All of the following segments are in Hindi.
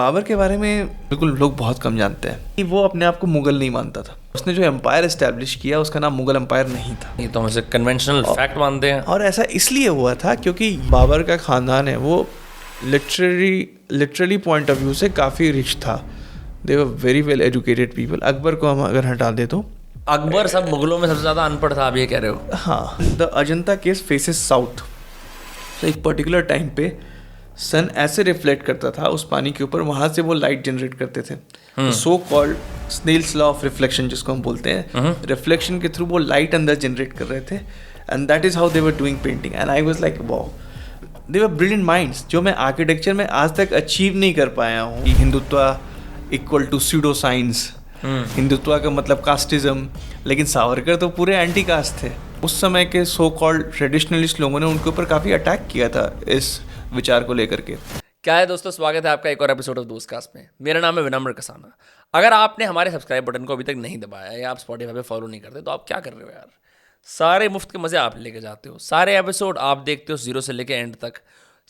बाबर के बारे में बिल्कुल लोग बहुत कम जानते हैं कि वो अपने आप को मुगल नहीं मानता था। उसने जो एम्पायर एस्टैब्लिश किया उसका नाम मुगल एम्पायर नहीं था। ये तो हम इसे कन्वेंशनल फैक्ट मानते हैं। और ऐसा इसलिए हुआ था क्योंकि बाबर का ख़ानदान है वो लिटरली पॉइंट ऑफ व्यू से काफ़ी रिच था। They were very well educated people. Akbar को हम अगर हटा दे तो अकबर सब मुगलों में सबसे ज़्यादा अनपढ़ था, आप ये कह रहे हो? हाँ। The Ajanta case faces south. तो एक पर्टिकुलर टाइम पे सन ऐसे रिफ्लेक्ट करता था उस पानी के ऊपर, वहाँ से वो लाइट जनरेट करते थे। So called Snell's law of reflection जिसको हम बोलते हैं, रिफ्लेक्शन के थ्रू वो लाइट अंदर जनरेट कर रहे थे। And that is how they were doing painting. And I was like wow, they were brilliant minds जो मैं आर्किटेक्चर में आज तक अचीव नहीं कर पाया हूँ। Hindutva equal to pseudo science, Hindutva का मतलब कास्टिज्म, लेकिन सावरकर तो पूरे एंटी कास्ट थे। उस समय के सो कॉल्ड ट्रेडिशनलिस्ट लोगों ने उनके ऊपर काफ़ी अटैक किया था इस विचार को लेकर के। क्या है दोस्तों, स्वागत है आपका एक और एपिसोड ऑफ दोस्तकास्ट में। मेरा नाम है विनम्र कसाना। अगर आपने हमारे सब्सक्राइब बटन को अभी तक नहीं दबाया या आप स्पॉटिफाई पे फॉलो नहीं करते तो आप क्या कर रहे हो यार। सारे मुफ्त के मजे आप लेके जाते हो, सारे एपिसोड आप देखते हो जीरो से लेके एंड तक,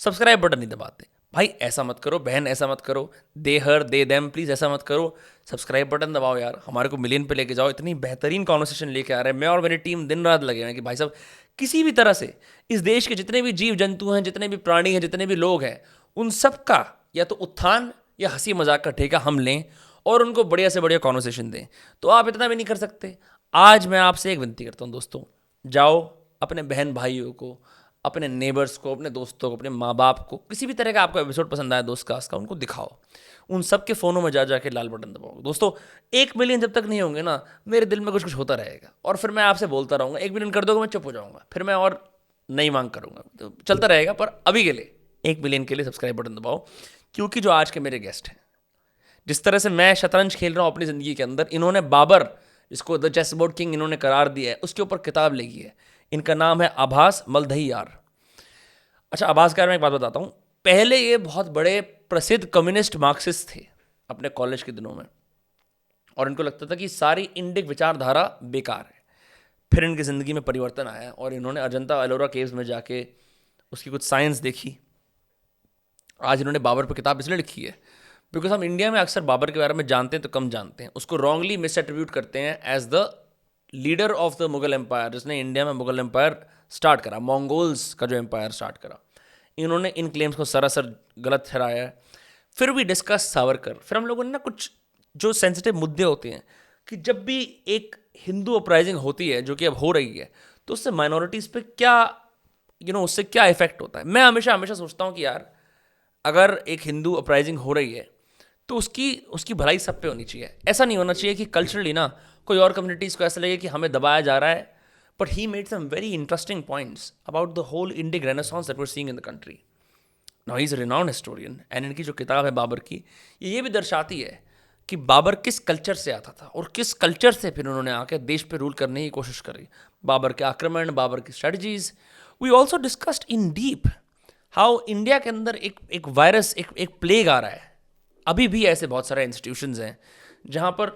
सब्सक्राइब बटन नहीं दबाते। भाई ऐसा मत करो, बहन ऐसा मत करो, दे हर दे देम, प्लीज़ ऐसा मत करो। सब्सक्राइब बटन दबाओ यार, हमारे को मिलियन पे लेके जाओ। इतनी बेहतरीन कॉन्वर्सेशन लेके आ रहे हैं, मैं और मेरी टीम दिन रात लगे हैं कि भाई साहब किसी भी तरह से इस देश के जितने भी जीव जंतु हैं, जितने भी प्राणी हैं, जितने भी लोग हैं, उन सब का या तो उत्थान या हंसी मजाक का ठेका हम लें और उनको बढ़िया से बढ़िया कॉन्वर्सेशन दें। तो आप इतना भी नहीं कर सकते। आज मैं आपसे एक विनती करता हूँ दोस्तों, जाओ अपने बहन भाइयों को, अपने नेबर्स को, अपने दोस्तों को, अपने माँ बाप को, किसी भी तरह का आपको एपिसोड पसंद आया दोस्तकास्ट का, उनको दिखाओ। उन सब के फ़ोनों में जा जाके लाल बटन दबाओ। दोस्तों 1 मिलियन जब तक नहीं होंगे ना, मेरे दिल में कुछ कुछ होता रहेगा और फिर मैं आपसे बोलता रहूँगा। 1 मिलियन कर दोगे मैं चुप हो जाऊँगा, फिर मैं और नई मांग करूँगा, तो चलता रहेगा। पर अभी के लिए 1 मिलियन के लिए सब्सक्राइब बटन दबाओ, क्योंकि जो आज के मेरे गेस्ट हैं, जिस तरह से मैं शतरंज खेल रहा हूँ अपनी ज़िंदगी के अंदर, इन्होंने बाबर, जिसको द चेस बोर्ड किंग इन्होंने करार दिया है, उसके ऊपर किताब लिखी है। इनका नाम है आभास मल्धैयार। अच्छा, आभास के बारे में एक बात बताता हूँ। पहले ये बहुत बड़े प्रसिद्ध कम्युनिस्ट मार्क्सिस्ट थे अपने कॉलेज के दिनों में, और इनको लगता था कि सारी इंडिक विचारधारा बेकार है। फिर इनकी ज़िंदगी में परिवर्तन आया और इन्होंने अजंता एलोरा केव्स में जाके उसकी कुछ साइंस देखी। आज इन्होंने बाबर पर किताब इसलिए लिखी है बिकॉज हम इंडिया में अक्सर बाबर के बारे में जानते हैं तो कम जानते हैं। उसको रॉन्गली मिस एट्रीब्यूट करते हैं as the leader of the Mughal empire, जिसने इंडिया में मुगल एम्पायर स्टार्ट करा, मंगोल्स का जो एम्पायर स्टार्ट करा। इन्होंने इन क्लेम्स को सरासर गलत ठहराया है। फिर भी डिस्कस सावरकर। फिर हम लोगों ने ना कुछ जो सेंसिटिव मुद्दे होते हैं कि जब भी एक हिंदू अपराइजिंग होती है, जो कि अब हो रही है, तो उससे माइनॉरिटीज़ पे क्या उससे क्या इफेक्ट होता है। मैं हमेशा सोचता हूँ कि यार अगर एक हिंदू अपराइजिंग हो रही है तो उसकी भलाई सब पे होनी चाहिए। ऐसा नहीं होना चाहिए कि कल्चरली ना कोई और कम्युनिटीज़ को ऐसा लगे कि हमें दबाया जा रहा है। But he made some very interesting points about the whole Indic renaissance that we are seeing in the country. Now he is a renowned historian and इनकी जो किताब है बाबर की, ये भी दर्शाती है कि बाबर किस कल्चर से आता था और किस कल्चर से फिर उन्होंने आके देश पे रूल करने की कोशिश करी। बाबर के आक्रमण, बाबर की strategies. We also discussed in deep how India के अंदर एक वायरस, एक प्लेग आ रहा है। अभी भी ऐसे बहुत सारे इंस्टीट्यूशंस हैं जहाँ पर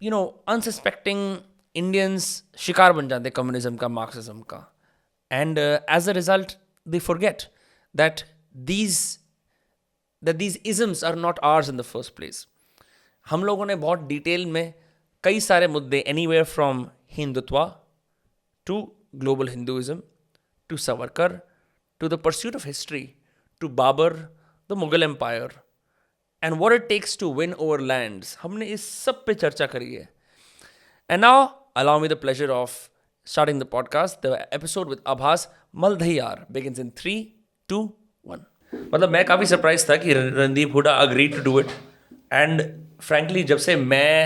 अनसस्पेक्टिंग इंडियंस शिकार बन जाते हैं कम्युनिज्म का, मार्क्सिज्म का। And as a result they forget that these isms are not ours in the first place. हम लोगों ने बहुत डिटेल में कई सारे मुद्दे, anywhere from Hindutva to global Hinduism to Savarkar to the pursuit of history to Babur, the Mughal empire and what it takes to win over lands, हमने इस सब पे चर्चा करी है। And now allow me the pleasure of starting the podcast. The episode with Abhas Maldhayar begins in 3, 2, 1. मतलब मैं काफ़ी सरप्राइज था कि Randeep Hooda agree to do it. And frankly जब से मैं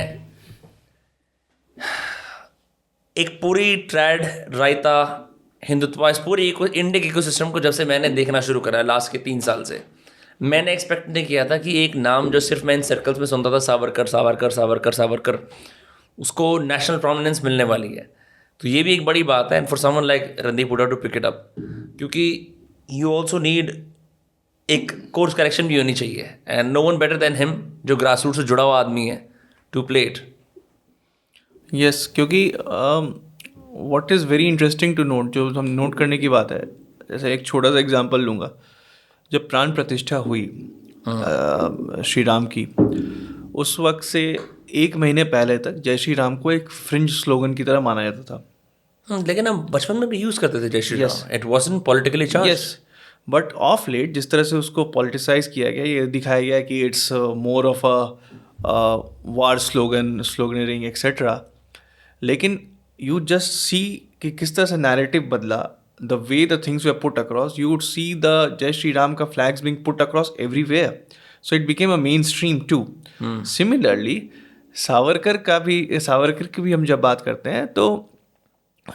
एक पूरी ट्रैड, रायता, हिंदुत्व, इस पूरी इंडियन इकोसिस्टम को जब से मैंने देखना शुरू करा लास्ट के 3 साल से, मैंने एक्सपेक्ट नहीं किया था कि एक नाम जो सिर्फ मैं इन सर्कल्स में सुनता था, सावरकर सावरकर सावरकर सावरकर, उसको नेशनल प्रोमिनेंस मिलने वाली है। तो ये भी एक बड़ी बात है and for someone like Randeep Hooda to pick it up, क्योंकि यू ऑल्सो नीड एक कोर्स करेक्शन भी होनी चाहिए and no one better than him, जो ग्रास रूट से जुड़ा हुआ आदमी है, टू प्ले इट। यस, क्योंकि what is very interesting to note, जो हम नोट करने की बात है, जैसे एक छोटा सा एग्जांपल लूँगा। जब प्राण प्रतिष्ठा हुई श्री राम की, उस वक्त से 1 महीने पहले तक जय श्री राम को एक फ्रिंज स्लोगन की तरह माना जाता था। लेकिन हम बचपन में भी यूज़ करते थे जय Shri Ram, it wasn't politically charge. Yes, but of late जिस तरह से उसको पॉलिटिसाइज किया गया, ये दिखाया गया कि it's more of a war sloganeering etcetera. लेकिन यू जस्ट सी कि किस तरह से नैरेटिव बदला, the way the things were put across, you would see the Jai Shri Ram का flags being put across everywhere, so it became a mainstream too. Similarly Savarkar की भी हम जब बात करते हैं तो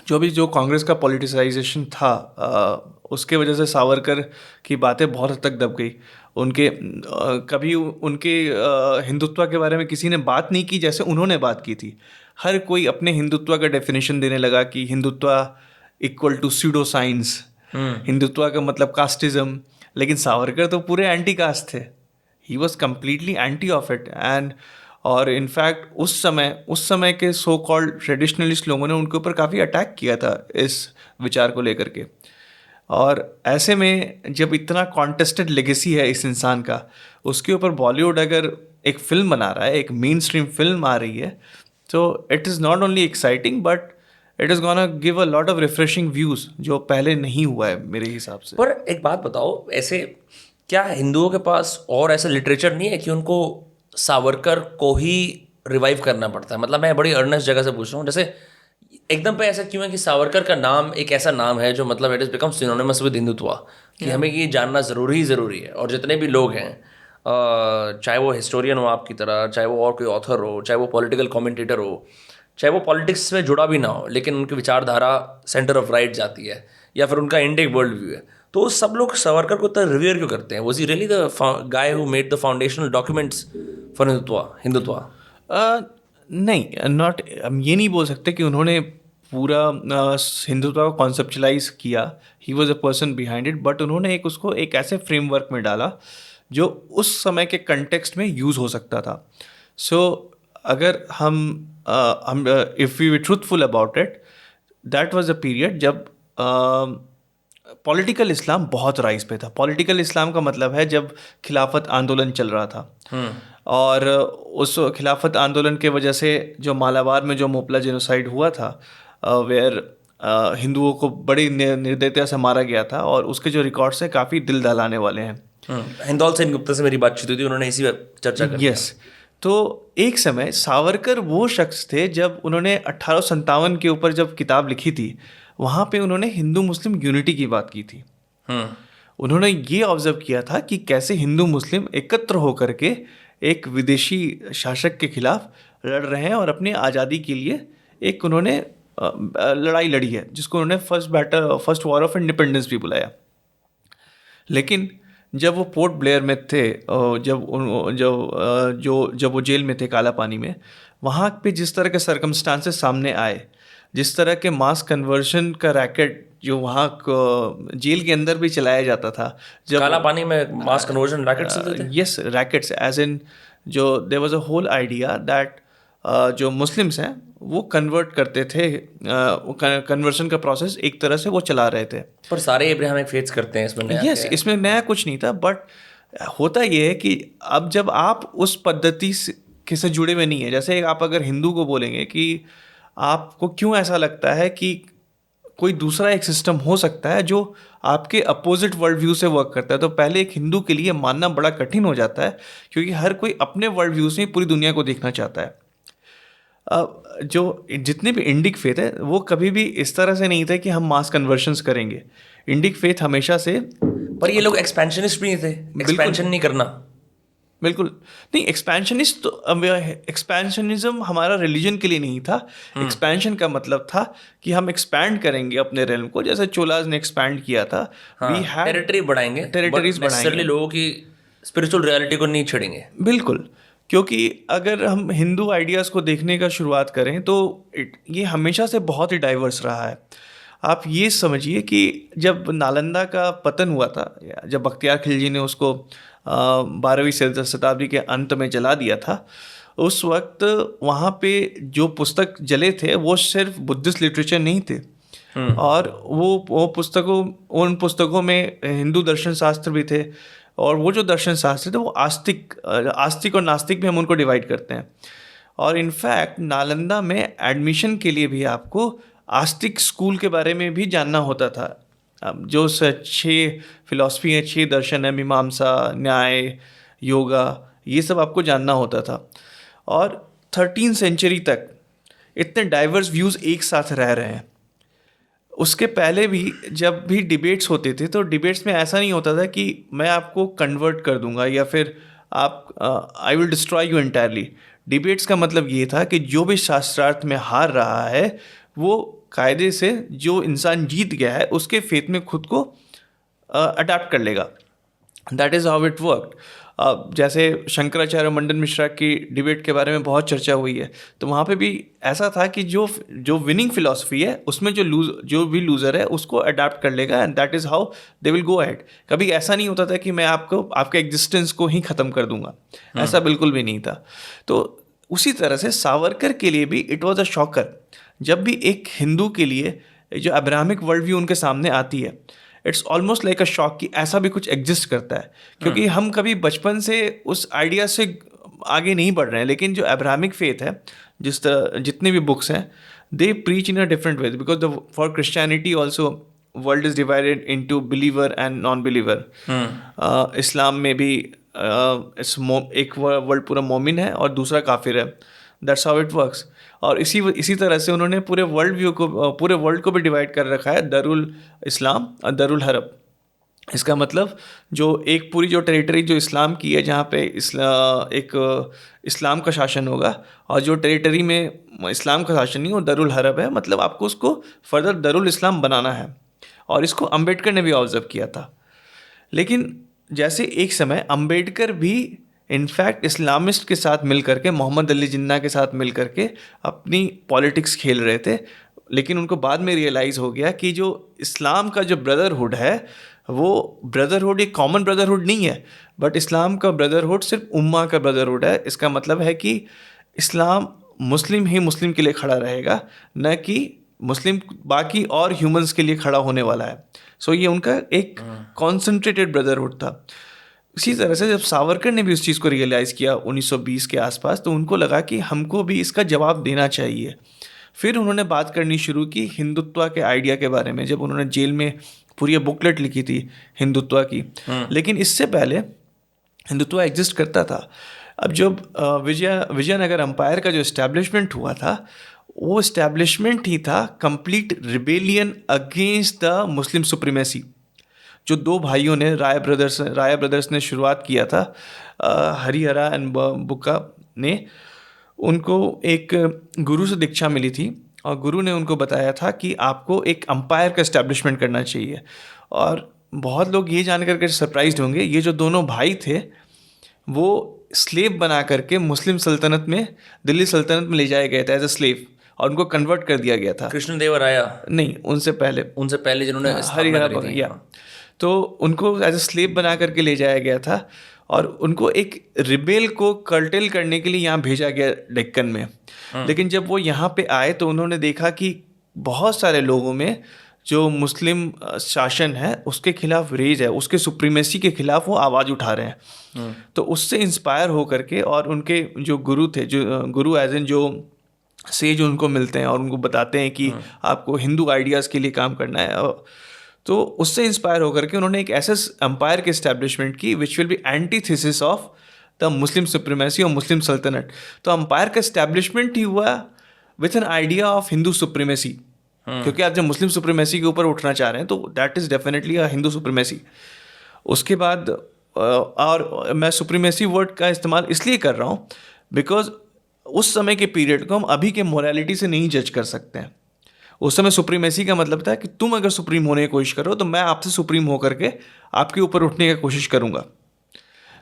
जो कांग्रेस का पॉलिटिसाइजेशन था, उसके वजह से सावरकर की बातें बहुत हद तक दब गई। कभी उनके हिंदुत्व के बारे में किसी ने बात नहीं की जैसे उन्होंने बात की थी। हर कोई अपने हिंदुत्व का डेफिनेशन देने लगा कि Hindutva equal to pseudo science, Hindutva का मतलब कास्टिज्म। लेकिन सावरकर तो पूरे एंटी कास्ट थे, he was completely anti of it. और इनफैक्ट उस समय के सो कॉल्ड ट्रेडिशनलिस्ट लोगों ने उनके ऊपर काफ़ी अटैक किया था इस विचार को लेकर के। और ऐसे में जब इतना कॉन्टेस्टेड लेगेसी है इस इंसान का, उसके ऊपर बॉलीवुड अगर एक फिल्म बना रहा है, एक मेन स्ट्रीम फिल्म आ रही है, तो it is not only exciting but it is gonna give a lot of refreshing views, जो पहले नहीं हुआ है मेरे हिसाब से। पर एक बात बताओ, ऐसे क्या हिंदुओं के पास और ऐसा लिटरेचर नहीं है कि उनको सावरकर को ही रिवाइव करना पड़ता है? मतलब मैं बड़ी अर्नेस्ट जगह से पूछ रहा हूँ, जैसे एकदम पे ऐसा क्यों है कि सावरकर का नाम एक ऐसा नाम है जो मतलब it is become synonymous with Hindutva, कि हमें ये जानना ज़रूरी है। और जितने भी लोग हैं, चाहे वो हिस्टोरियन हो आपकी तरह, चाहे वो और कोई ऑथर हो, चाहे वो पॉलिटिकल कमेंटेटर हो, चाहे वो पॉलिटिक्स में जुड़ा भी ना हो, लेकिन उनकी विचारधारा सेंटर ऑफ राइट जाती है या फिर उनका इंडिक वर्ल्ड व्यू है, तो सब लोग सावरकर को इतना रिवियर क्यों करते हैं? Was he really the guy who made the foundational documents for Hindutva? नहीं, नॉट, हम ये नहीं बोल सकते कि उन्होंने पूरा हिंदुत्व को कॉन्सेप्चुलाइज किया। He was a person behind it, but उन्होंने उसको एक ऐसे फ्रेमवर्क में डाला जो उस समय के कंटेक्स्ट में यूज़ हो सकता था। सो अगर हम if we truthful about it, that was a period जब पॉलिटिकल इस्लाम बहुत राइज पे था। पॉलिटिकल इस्लाम का मतलब है जब खिलाफत आंदोलन चल रहा था, और उस खिलाफत आंदोलन के वजह से जो मालाबार में जो मोपला जेनोसाइड हुआ था, वेयर हिंदुओं को बड़ी निर्दयता से मारा गया था, और उसके जो रिकॉर्ड्स हैं काफ़ी दिल दहलाने वाले हैं। हिंदौल सेन गुप्ता से मेरी बातचीत हुई थी, उन्होंने इसी चर्चा की। यस, तो एक समय सावरकर वो शख्स थे जब उन्होंने 1857 के ऊपर जब किताब लिखी थी, वहाँ पे उन्होंने हिंदू मुस्लिम यूनिटी की बात की थी। उन्होंने ये ऑब्जर्व किया था कि कैसे हिंदू मुस्लिम एकत्र होकर के एक विदेशी शासक के खिलाफ लड़ रहे हैं और अपनी आज़ादी के लिए एक उन्होंने लड़ाई लड़ी है, जिसको उन्होंने फर्स्ट वॉर ऑफ इंडिपेंडेंस भी बुलाया। लेकिन जब वो पोर्ट ब्लेयर में थे, जब वो जेल में थे काला पानी में, वहाँ पे जिस तरह के सर्कमस्टांसेस सामने आए, जिस तरह के मास कन्वर्शन का रैकेट जो वहाँ जेल के अंदर भी चलाया जाता था, जब काला पानी में मास कन्वर्जन रैकेट्स चलते थे। यस, रैकेट्स एज इन जो there was a whole idea that जो मुस्लिम्स हैं वो कन्वर्ट करते थे, कन्वर्शन का प्रोसेस एक तरह से वो चला रहे थे। पर सारे अब्राहमिक फेथ्स करते हैं, इसमें नया यस, इसमें नया कुछ नहीं था, बट होता ये है कि अब जब आप उस पद्धति से जुड़े हुए नहीं है, जैसे आप अगर हिंदू को बोलेंगे कि आपको क्यों ऐसा लगता है कि कोई दूसरा एक सिस्टम हो सकता है जो आपके अपोजिट वर्ल्ड व्यू से वर्क करता है, तो पहले एक हिंदू के लिए मानना बड़ा कठिन हो जाता है, क्योंकि हर कोई अपने वर्ल्ड व्यू से पूरी दुनिया को देखना चाहता है। जो जितने भी इंडिक फेथ है वो कभी भी इस तरह से नहीं थे कि हम मास कन्वर्शंस करेंगे। इंडिक फेथ हमेशा से, पर ये लोग एक्सपेंशनिस्ट भी नहीं थे, एक्सपेंशन नहीं करना। बिल्कुल नहीं, एक्सपेंशनिस्ट तो एक्सपेंशनिज्म हमारा रिलीजन के लिए नहीं था। एक्सपेंशन का मतलब था कि हम एक्सपैंड करेंगे अपने रेल्म को, जैसे चोलाज ने एक्सपैंड किया था। टेरिटरी बढ़ाएंगे, टेरिटरीज बढ़ाएंगे, लोगों की स्पिरिचुअल रियलिटी को नहीं छेड़ेंगे। बिल्कुल, क्योंकि अगर हम हिंदू आइडियाज़ को देखने का शुरुआत करें तो ये हमेशा से बहुत ही डाइवर्स रहा है। आप ये समझिए कि जब नालंदा का पतन हुआ था, जब बख्तियार खिलजी ने उसको 12वीं शताब्दी के अंत में जला दिया था, उस वक्त वहाँ पे जो पुस्तक जले थे वो सिर्फ बुद्धिस्ट लिटरेचर नहीं थे, और उन पुस्तकों में हिंदू दर्शन शास्त्र भी थे, और वो जो दर्शन शास्त्र थे वो आस्तिक और नास्तिक भी हम उनको डिवाइड करते हैं। और इनफैक्ट नालंदा में एडमिशन के लिए भी आपको आस्तिक स्कूल के बारे में भी जानना होता था। अब जो 6 फिलॉसफी हैं, 6 दर्शन है, मीमांसा, न्याय, योगा, ये सब आपको जानना होता था। और 13वीं सेंचुरी तक इतने डाइवर्स व्यूज़ एक साथ रह रहे हैं। उसके पहले भी जब भी डिबेट्स होते थे तो डिबेट्स में ऐसा नहीं होता था कि मैं आपको कन्वर्ट कर दूंगा या फिर आप I will destroy you entirely. Debates का मतलब ये था कि जो भी शास्त्रार्थ में हार रहा है वो कायदे से जो इंसान जीत गया है उसके फेथ में खुद को अडाप्ट कर लेगा। That is how it work. जैसे शंकराचार्य मंडन मिश्रा की डिबेट के बारे में बहुत चर्चा हुई है, तो वहाँ पे भी ऐसा था कि जो विनिंग फिलॉसफी है उसमें जो भी लूज़र है उसको अडाप्ट कर लेगा and that is how they will go ahead. कभी ऐसा नहीं होता था कि मैं आपके एग्जिस्टेंस को ही ख़त्म कर दूंगा, ऐसा बिल्कुल भी नहीं था। तो उसी तरह से सावरकर के लिए भी इट वॉज अ शॉकर। जब भी एक हिंदू के लिए जो अब्राहमिक वर्ल्ड व्यू उनके सामने आती है, it's almost like a shock कि ऐसा भी कुछ एग्जिस्ट करता है, क्योंकि हम कभी बचपन से उस आइडिया से आगे नहीं बढ़ रहे हैं। लेकिन जो अब्राहमिक फेथ है, जितने भी बुक्स हैं, they preach in a different way, because for Christianity also world is divided into believer and non believer. Islam में भी एक वर्ल्ड पूरा मोमिन है और दूसरा काफिर है। That's how it works. और इसी तरह से उन्होंने पूरे वर्ल्ड को भी डिवाइड कर रखा है, दरुल इस्लाम और दरुल हरब। इसका मतलब जो एक पूरी जो टेरिटरी जो इस्लाम की है, जहाँ पे इस्लाम का शासन होगा, और जो टेरिटरी में इस्लाम का शासन नहीं, वो दरुल हरब है। मतलब आपको उसको फर्दर दरुल इस्लाम बनाना है। और इसको अम्बेडकर ने भी ऑब्जर्व किया था। लेकिन जैसे एक समय अम्बेडकर भी इनफैक्ट इस्लामिस्ट के साथ मिल करके, मोहम्मद अली जिन्ना के साथ मिल करके अपनी पॉलिटिक्स खेल रहे थे, लेकिन उनको बाद में रियलाइज़ हो गया कि जो इस्लाम का जो ब्रदरहुड है, वो ब्रदरहुड एक कॉमन ब्रदरहुड नहीं है, बट इस्लाम का ब्रदरहुड सिर्फ उम्मा का ब्रदरहुड है। इसका मतलब है कि इस्लाम मुस्लिम ही मुस्लिम के लिए खड़ा रहेगा, न कि मुस्लिम बाकी और ह्यूमंस के लिए खड़ा होने वाला है। सो ये उनका एक कॉन्सेंट्रेटेड ब्रदरहुड था। इसी तरह से जब सावरकर ने भी उस चीज़ को रियलाइज़ किया 1920 के आसपास, तो उनको लगा कि हमको भी इसका जवाब देना चाहिए। फिर उन्होंने बात करनी शुरू की हिंदुत्व के आइडिया के बारे में, जब उन्होंने जेल में पूरी बुकलेट लिखी थी हिंदुत्व की। लेकिन इससे पहले हिंदुत्व एग्जिस्ट करता था। अब जब विजयनगर एम्पायर का जो इस्टेब्लिशमेंट हुआ था, वो इस्टेब्लिशमेंट ही था complete rebellion against the Muslim supremacy. जो 2 भाइयों ने राय ब्रदर्स ने शुरुआत किया था, हरिहरा एंड बुक्का ने, उनको एक गुरु से दीक्षा मिली थी और गुरु ने उनको बताया था कि आपको एक अंपायर का इस्टेब्लिशमेंट करना चाहिए। और बहुत लोग ये जान करके सरप्राइज्ड होंगे, ये जो दोनों भाई थे वो स्लेव बना करके मुस्लिम सल्तनत में, दिल्ली सल्तनत में ले जाए गए थे एज अ स्लेव, और उनको कन्वर्ट कर दिया गया था। कृष्णदेवराया नहीं, उनसे पहले जिन्होंने हरिहरा, तो उनको एज अ स्लेव बना करके ले जाया गया था और उनको एक रिबेल को कर्टेल करने के लिए यहाँ भेजा गया डेक्कन में। लेकिन जब वो यहाँ पे आए तो उन्होंने देखा कि बहुत सारे लोगों में जो मुस्लिम शासन है उसके खिलाफ रेज है, उसके सुप्रीमेसी के खिलाफ वो आवाज़ उठा रहे हैं। तो उससे इंस्पायर हो करके, और उनके जो गुरु थे, जो गुरु एज इन जो सेज उनको मिलते हैं और उनको बताते हैं कि आपको हिंदू आइडियाज़ के लिए काम करना है, तो उससे इंस्पायर होकर के उन्होंने एक ऐसे एम्पायर की एस्टैब्लिशमेंट की which will be antithesis of the Muslim supremacy और मुस्लिम सल्तनत। तो एम्पायर का एस्टैब्लिशमेंट ही हुआ with an idea of Hindu supremacy, क्योंकि आप जब मुस्लिम सुप्रीमेसी के ऊपर उठना चाह रहे हैं तो that is definitely a Hindu supremacy. उसके बाद और मैं सुप्रीमेसी वर्ड का इस्तेमाल इसलिए कर रहा हूँ बिकॉज उस समय के पीरियड को हम अभी के मोरालिटी से नहीं जज कर सकते हैं। उस समय सुप्रीमेसी का मतलब था कि तुम अगर सुप्रीम होने की कोशिश करो तो मैं आपसे सुप्रीम होकर के आपके ऊपर उठने की कोशिश करूंगा।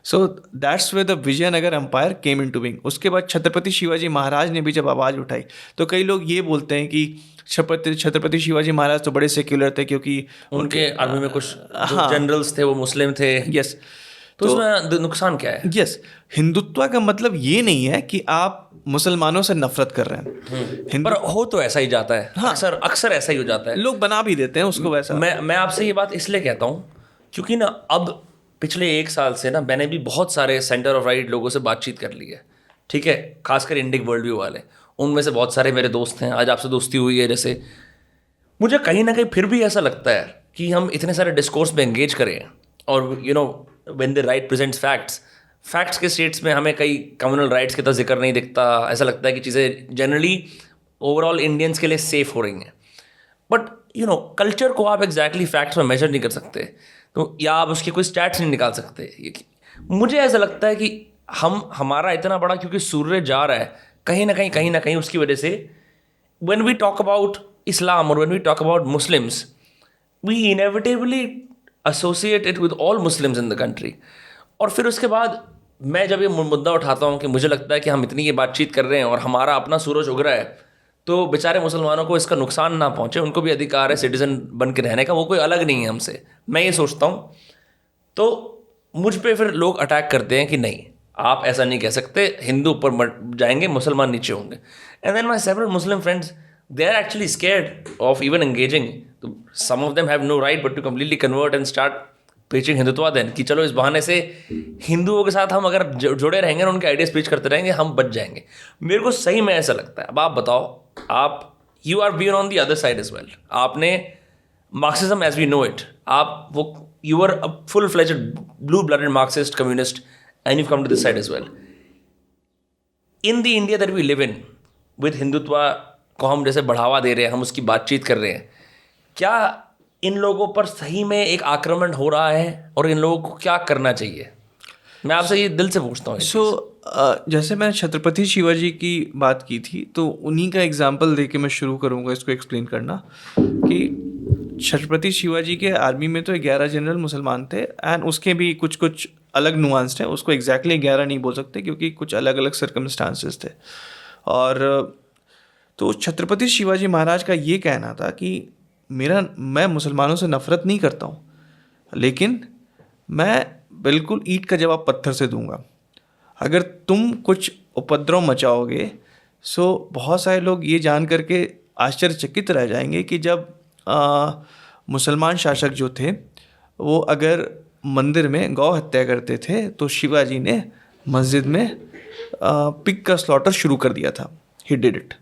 So that's way the Vijayanagara empire came into being. उसके बाद छत्रपति शिवाजी महाराज ने भी जब आवाज़ उठाई, तो कई लोग ये बोलते हैं कि छत्रपति शिवाजी महाराज तो बड़े सेक्युलर थे क्योंकि उनके आर्मी में कुछ जनरल्स थे वो मुस्लिम थे। यस, तो उसमें नुकसान क्या है? यस, हिंदुत्व का मतलब ये नहीं है कि आप मुसलमानों से नफरत कर रहे हैं, पर हो तो ऐसा ही जाता है। हाँ, अक्सर ऐसा ही हो जाता है, लोग बना भी देते हैं उसको वैसा। मैं आपसे ये बात इसलिए कहता हूँ क्योंकि ना अब पिछले 1 साल से ना मैंने भी बहुत सारे सेंटर ऑफ राइट लोगों से बातचीत कर ली है, ठीक है, खासकर इंडिक वर्ल्ड व्यू वाले। उनमें से बहुत सारे मेरे दोस्त हैं, आज आपसे दोस्ती हुई है जैसे। मुझे कहीं ना कहीं फिर भी ऐसा लगता है कि हम इतने सारे डिस्कोर्स में एंगेज करें और you know when the right presents facts के स्टेट्स में हमें कई कम्युनल राइट्स का जिक्र नहीं दिखता। ऐसा लगता है कि चीज़ें जनरली ओवरऑल इंडियंस के लिए सेफ हो रही हैं, बट यू नो कल्चर को आप एग्जैक्टली फैक्ट्स में मेजर नहीं कर सकते, तो या आप उसके कोई स्टैट्स नहीं निकाल सकते। मुझे ऐसा लगता है कि हमारा इतना बड़ा क्योंकि सूर्य जा रहा है कहीं ना कहीं उसकी वजह से when we talk about Islam or when we talk about Muslims, we inevitably associate it with all Muslims in the country. और फिर उसके बाद मैं जब ये मुद्दा उठाता हूँ कि मुझे लगता है कि हम इतनी ये बातचीत कर रहे हैं और हमारा अपना सूरज उग रहा है, तो बेचारे मुसलमानों को इसका नुकसान ना पहुँचे, उनको भी अधिकार है सिटीजन बन के रहने का, वो कोई अलग नहीं है हमसे, मैं ये सोचता हूँ। तो मुझ पे फिर लोग अटैक करते हैं कि नहीं आप ऐसा नहीं कह सकते, हिंदू ऊपर जाएंगे मुसलमान नीचे होंगे। And then my several Muslim friends, they are actually scared of even engaging. Some of them have no right but to completely convert and start preaching Hindutva then, कि चलो इस बहाने से हिंदुओं के साथ हम अगर जुड़े रहेंगे और उनके आइडियाज प्रीच करते रहेंगे हम बच जाएंगे। मेरे को सही में ऐसा लगता है। अब आप बताओ, आप you are been on the other side as well, आपने Marxism as we know it, आप वो you are a full fledged blue blooded Marxist communist and you come to this side as well. In the India that we live in with Hindutva को हम जैसे बढ़ावा दे रहे हैं, हम उसकी बातचीत कर रहे हैं, क्या इन लोगों पर सही में एक आक्रमण हो रहा है और इन लोगों को क्या करना चाहिए? मैं आपसे ये दिल से पूछता हूँ। जैसे मैंने छत्रपति शिवाजी की बात की थी, तो उन्हीं का एग्जाम्पल दे के मैं शुरू करूँगा इसको एक्सप्लेन करना कि छत्रपति शिवाजी के आर्मी में तो 11 जनरल मुसलमान थे एंड उसके भी कुछ कुछ अलग नुआंस थे, उसको एग्जैक्टली 11 नहीं बोल सकते क्योंकि कुछ अलग अलग सर्कमस्टांसेस थे। और तो छत्रपति शिवाजी महाराज का ये कहना था कि मैं मुसलमानों से नफ़रत नहीं करता हूँ, लेकिन मैं बिल्कुल ईंट का जवाब पत्थर से दूंगा। अगर तुम कुछ उपद्रव मचाओगे सो बहुत सारे लोग ये जान करके आश्चर्यचकित रह जाएंगे कि जब मुसलमान शासक जो थे वो अगर मंदिर में गौ हत्या करते थे तो शिवाजी ने मस्जिद में पिग का स्लॉटर शुरू कर दिया था। He did it.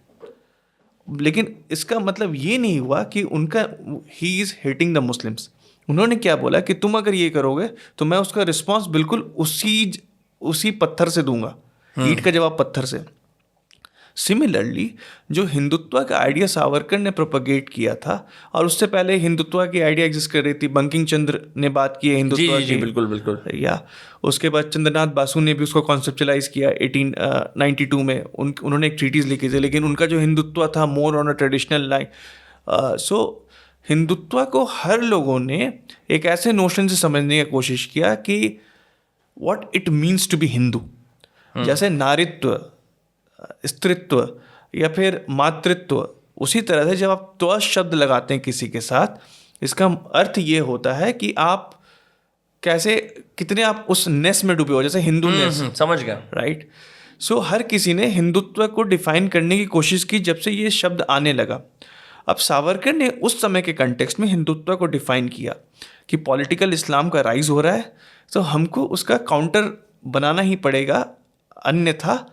लेकिन इसका मतलब ये नहीं हुआ कि उनका he is hating the Muslims. उन्होंने क्या बोला कि तुम अगर ये करोगे तो मैं उसका रिस्पांस बिल्कुल उसी पत्थर से दूंगा, ईंट का जवाब पत्थर से। सिमिलरली जो हिंदुत्व का आइडिया सावरकर ने प्रोपगेट किया था, और उससे पहले हिंदुत्व की आइडिया एग्जिस्ट कर रही थी, बंकिम चंद्र ने बात की है हिंदुत्व की, बिल्कुल या उसके बाद चंद्रनाथ बासु ने भी उसको कॉन्सेप्चुलाइज किया 1892 में। उन्होंने एक ट्रीटीज लिखी थी, लेकिन उनका जो हिंदुत्व था more on a traditional line. So Hindutva को हर लोगों ने एक ऐसे नोशन से समझने की कोशिश किया कि what it means to be Hindu. जैसे नारित्व, स्त्रीत्व या फिर मातृत्व, उसी तरह से जब आप त्व शब्द लगाते हैं किसी के साथ, इसका अर्थ ये होता है कि आप कितने आप उस नेस में डूबे हो, जैसे हिंदू नेस। समझ गया, राइट। सो हर किसी ने हिंदुत्व को डिफाइन करने की कोशिश की जब से ये शब्द आने लगा। अब सावरकर ने उस समय के कंटेक्स्ट में हिंदुत्व को डिफाइन किया कि पॉलिटिकल इस्लाम का राइज हो रहा है, तो हमको उसका काउंटर बनाना ही पड़ेगा, अन्यथा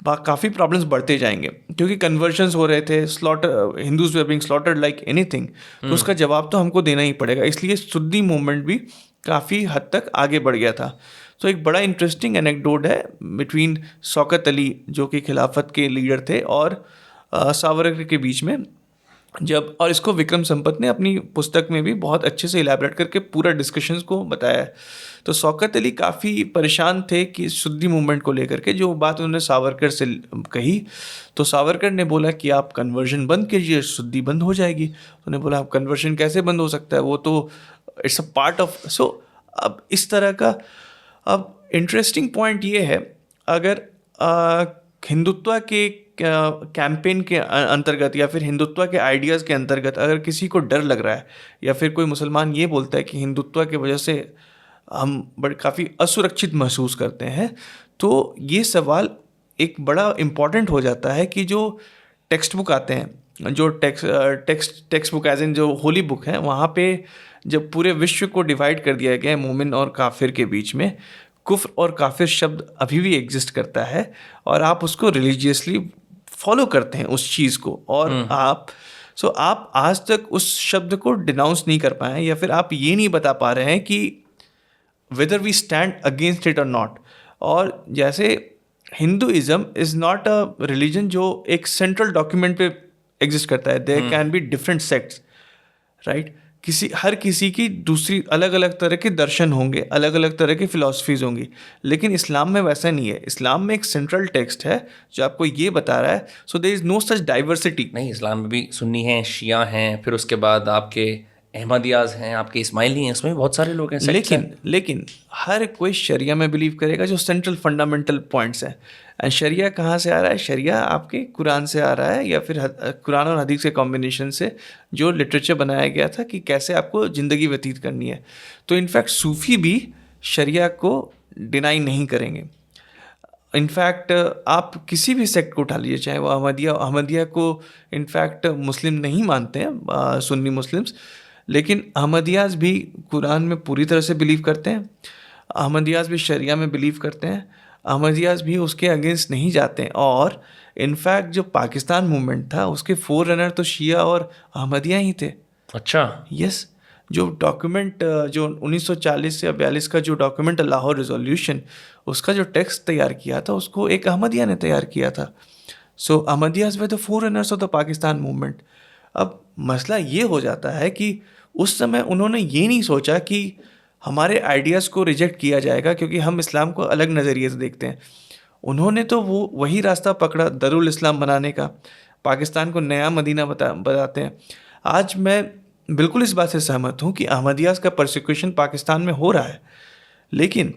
काफ़ी प्रॉब्लम्स बढ़ते जाएंगे, क्योंकि कन्वर्जन्स हो रहे थे, slaughter, Hindus were being slaughtered like anything, तो उसका जवाब तो हमको देना ही पड़ेगा। इसलिए सुन्नी मूवमेंट भी काफ़ी हद तक आगे बढ़ गया था। तो एक बड़ा इंटरेस्टिंग एनेक्डोट है बिटवीन शौकत अली, जो कि खिलाफत के लीडर थे, और सावरकर के बीच में, जब, और इसको विक्रम संपत ने अपनी पुस्तक में भी बहुत अच्छे से इलैबोरेट करके पूरा डिस्कशंस को बताया है। तो शौकत अली काफ़ी परेशान थे कि सुन्नी मूवमेंट को लेकर के, जो बात उन्होंने सावरकर से कही, तो सावरकर ने बोला कि आप कन्वर्जन बंद कीजिए, सुन्नी बंद हो जाएगी। उन्होंने बोला आप कन्वर्जन कैसे बंद हो सकता है, वो तो इट्स अ पार्ट ऑफ। सो अब इस तरह का, अब इंटरेस्टिंग पॉइंट ये है, अगर हिंदुत्व के कैंपेन के अंतर्गत या फिर हिंदुत्व के आइडियाज़ के अंतर्गत अगर किसी को डर लग रहा है, या फिर कोई मुसलमान ये बोलता है कि हिंदुत्व की वजह से हम काफ़ी असुरक्षित महसूस करते हैं, तो ये सवाल एक बड़ा इम्पॉर्टेंट हो जाता है कि जो टेक्स्ट बुक आते हैं जो टेक्स्ट बुक एज इन जो होली बुक है, वहाँ पे जब पूरे विश्व को डिवाइड कर दिया गया है मोमिन और काफिर के बीच में, कुफ्र और काफिर शब्द अभी भी एग्जिस्ट करता है और आप उसको रिलीजियसली फॉलो करते हैं उस चीज़ को, और आप आज तक उस शब्द को डिनाउंस नहीं कर पाए हैं, या फिर आप ये नहीं बता पा रहे हैं कि whether we stand against it और नॉट। और जैसे Hinduism is not a religion जो एक सेंट्रल डॉक्यूमेंट पे एग्जिस्ट करता है, there can be different sects, right. हर किसी की दूसरी अलग अलग तरह के दर्शन होंगे, अलग अलग तरह की फ़िलासफ़ीज़ होंगी, लेकिन इस्लाम में वैसा नहीं है। इस्लाम में एक सेंट्रल टेक्स्ट है जो आपको ये बता रहा है, so there is no such diversity. नहीं, इस्लाम में भी सुन्नी हैं, शिया हैं, फिर उसके बाद आपके अहमदियाज हैं, आपके इस्माइली हैं, इसमें भी बहुत सारे लोग हैं। लेकिन हर कोई शरिया में बिलीव करेगा, जो सेंट्रल फंडामेंटल पॉइंट्स हैं। एंड शरिया कहाँ से आ रहा है? शरिया आपके कुरान से आ रहा है, या फिर कुरान और हदीस के कॉम्बिनेशन से जो लिटरेचर बनाया गया था कि कैसे आपको ज़िंदगी व्यतीत करनी है। तो इनफैक्ट सूफ़ी भी शरिया को डिनाई नहीं करेंगे। इनफैक्ट आप किसी भी सेक्ट को उठा लीजिए, चाहे वो अहमदिया को इनफैक्ट मुस्लिम नहीं मानते हैं, सुन्नी मुस्लिम्स, लेकिन अहमदियाज भी कुरान में पूरी तरह से बिलीव करते हैं, अहमदियाज भी शरिया में बिलीव करते हैं, अहमदियाज भी उसके अगेंस्ट नहीं जाते हैं। और इनफैक्ट जो पाकिस्तान मूवमेंट था उसके फोर रनर तो शिया और अहमदिया ही थे। अच्छा, यस। जो डॉक्यूमेंट जो 1940 या 42 का जो डॉक्यूमेंट लाहौर रिजोल्यूशन, उसका जो टेक्स्ट तैयार किया था उसको एक अहमदिया ने तैयार किया था। So Ahmadiyyas were the forerunners of the Pakistan movement. अब मसला ये हो जाता है कि उस समय उन्होंने ये नहीं सोचा कि हमारे आइडियाज़ को रिजेक्ट किया जाएगा क्योंकि हम इस्लाम को अलग नज़रिए से देखते हैं। उन्होंने तो वही रास्ता पकड़ा दरुल इस्लाम बनाने का, पाकिस्तान को नया मदीना बताते हैं। आज मैं बिल्कुल इस बात से सहमत हूँ कि अहमदियाज़ का परसिक्यूशन पाकिस्तान में हो रहा है, लेकिन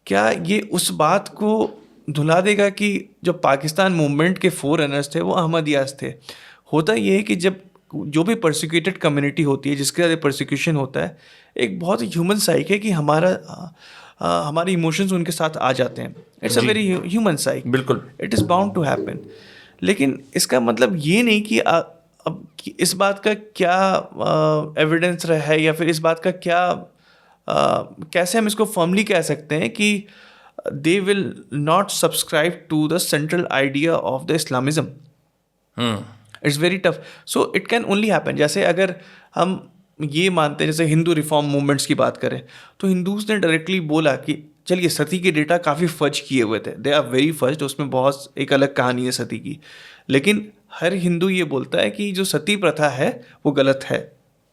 क्या ये उस बात को धुला देगा कि जो पाकिस्तान मूवमेंट के फोर रनर्स थे वो अहमदियाज़ थे? होता ये है कि जब जो भी परसिक्यूटेड कम्युनिटी होती है, जिसके ज़्यादा परसिक्यूशन होता है, एक बहुत ह्यूमन साइक है कि हमारे इमोशंस उनके साथ आ जाते हैं। It's a very human psyche, बिल्कुल, it is bound to happen. लेकिन इसका मतलब ये नहीं कि अब इस बात का क्या एविडेंस रहा है, या फिर इस बात का क्या कैसे हम इसको फर्मली कह सकते हैं कि they will not subscribe to the central idea of the Islamism. It's very tough. So it can only happen, जैसे अगर हम ये मानते हैं, जैसे हिंदू रिफॉर्म मूवमेंट्स की बात करें, तो हिंदूज ने डायरेक्टली बोला कि चलिए सती के डेटा काफ़ी फर्ज किए हुए थे, दे आर वेरी फर्स्ट, उसमें बहुत एक अलग कहानी है सती की। लेकिन हर हिंदू ये बोलता है कि जो सती प्रथा है वो गलत है।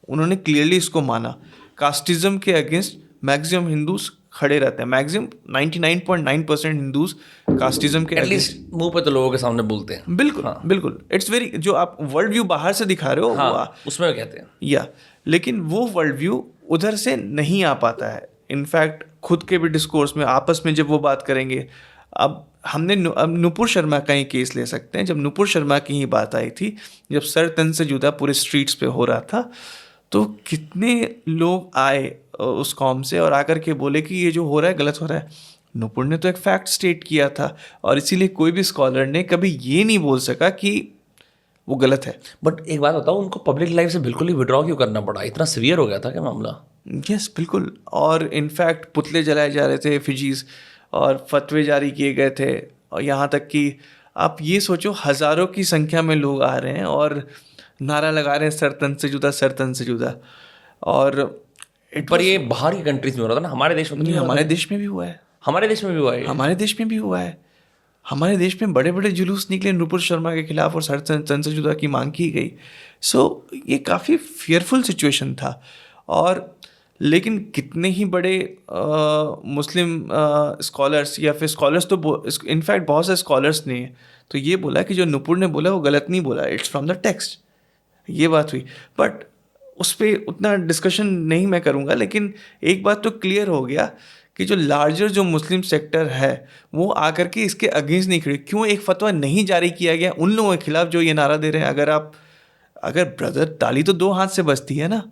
उन्होंने क्लियरली इसको माना। कास्टिज्म के अगेंस्ट मैक्सिमम हिंदूज खड़े रहते हैं, मैक्सिमम 99.9% हिंदूज कास्टिज्म के एटलीस्ट मुंह पे तो लोगों के सामने बोलते हैं। बिल्कुल, हाँ। बिल्कुल, इट्स वेरी, जो आप वर्ल्ड व्यू बाहर से दिखा रहे हो, हाँ, उसमें कहते हैं या, लेकिन वो वर्ल्ड व्यू उधर से नहीं आ पाता है। इनफैक्ट खुद के भी डिस्कोर्स में आपस में जब वो बात करेंगे, अब नुपुर शर्मा का ही केस ले सकते हैं। जब नुपुर शर्मा की ही बात आई थी, जब सर तन से जुदा पूरे स्ट्रीट्स पे हो रहा था, तो कितने लोग आए उस कौम से और आकर के बोले कि ये जो हो रहा है गलत हो रहा है। नुपुर ने तो एक फैक्ट स्टेट किया था, और इसीलिए कोई भी स्कॉलर ने कभी ये नहीं बोल सका कि वो गलत है। बट एक बात बताओ, उनको पब्लिक लाइफ से बिल्कुल ही विड्रॉ क्यों करना पड़ा? इतना सीवियर हो गया था क्या मामला? यस, बिल्कुल। और इनफैक्ट पुतले जलाए जा रहे थे, फिजीज, और फतवे जारी किए गए थे, और यहाँ तक कि आप ये सोचो हज़ारों की संख्या में लोग आ रहे हैं और नारा लगा रहे हैं सर तन से जुदा, सर तन से जुदा। और पर ये बाहर की कंट्रीज में हो रहा था ना, हमारे देश में तो नहीं? हमारे देश में भी हुआ है, हमारे देश में भी हुआ है, हमारे देश में भी हुआ है। हमारे देश में बड़े बड़े जुलूस निकले नुपुर शर्मा के खिलाफ और सर तन से जुदा की मांग की गई। सो ये काफ़ी फियरफुल सिचुएशन था। और लेकिन कितने ही बड़े मुस्लिम स्कॉलर्स, या फिर स्कॉलर्स, तो इनफैक्ट बहुत से स्कॉलर्स ने तो ये बोला कि जो नुपुर ने बोला वो गलत नहीं बोला, इट्स फ्रॉम द टेक्स्ट, ये बात हुई। बट उस पर उतना डिस्कशन नहीं मैं करूँगा, लेकिन एक बात तो क्लियर हो गया कि जो लार्जर जो मुस्लिम सेक्टर है वो आकर के इसके अगेंस्ट नहीं खड़े। क्यों एक फतवा नहीं जारी किया गया उन लोगों के खिलाफ जो ये नारा दे रहे हैं? अगर ब्रदर, ताली तो दो हाथ से बजती है ना।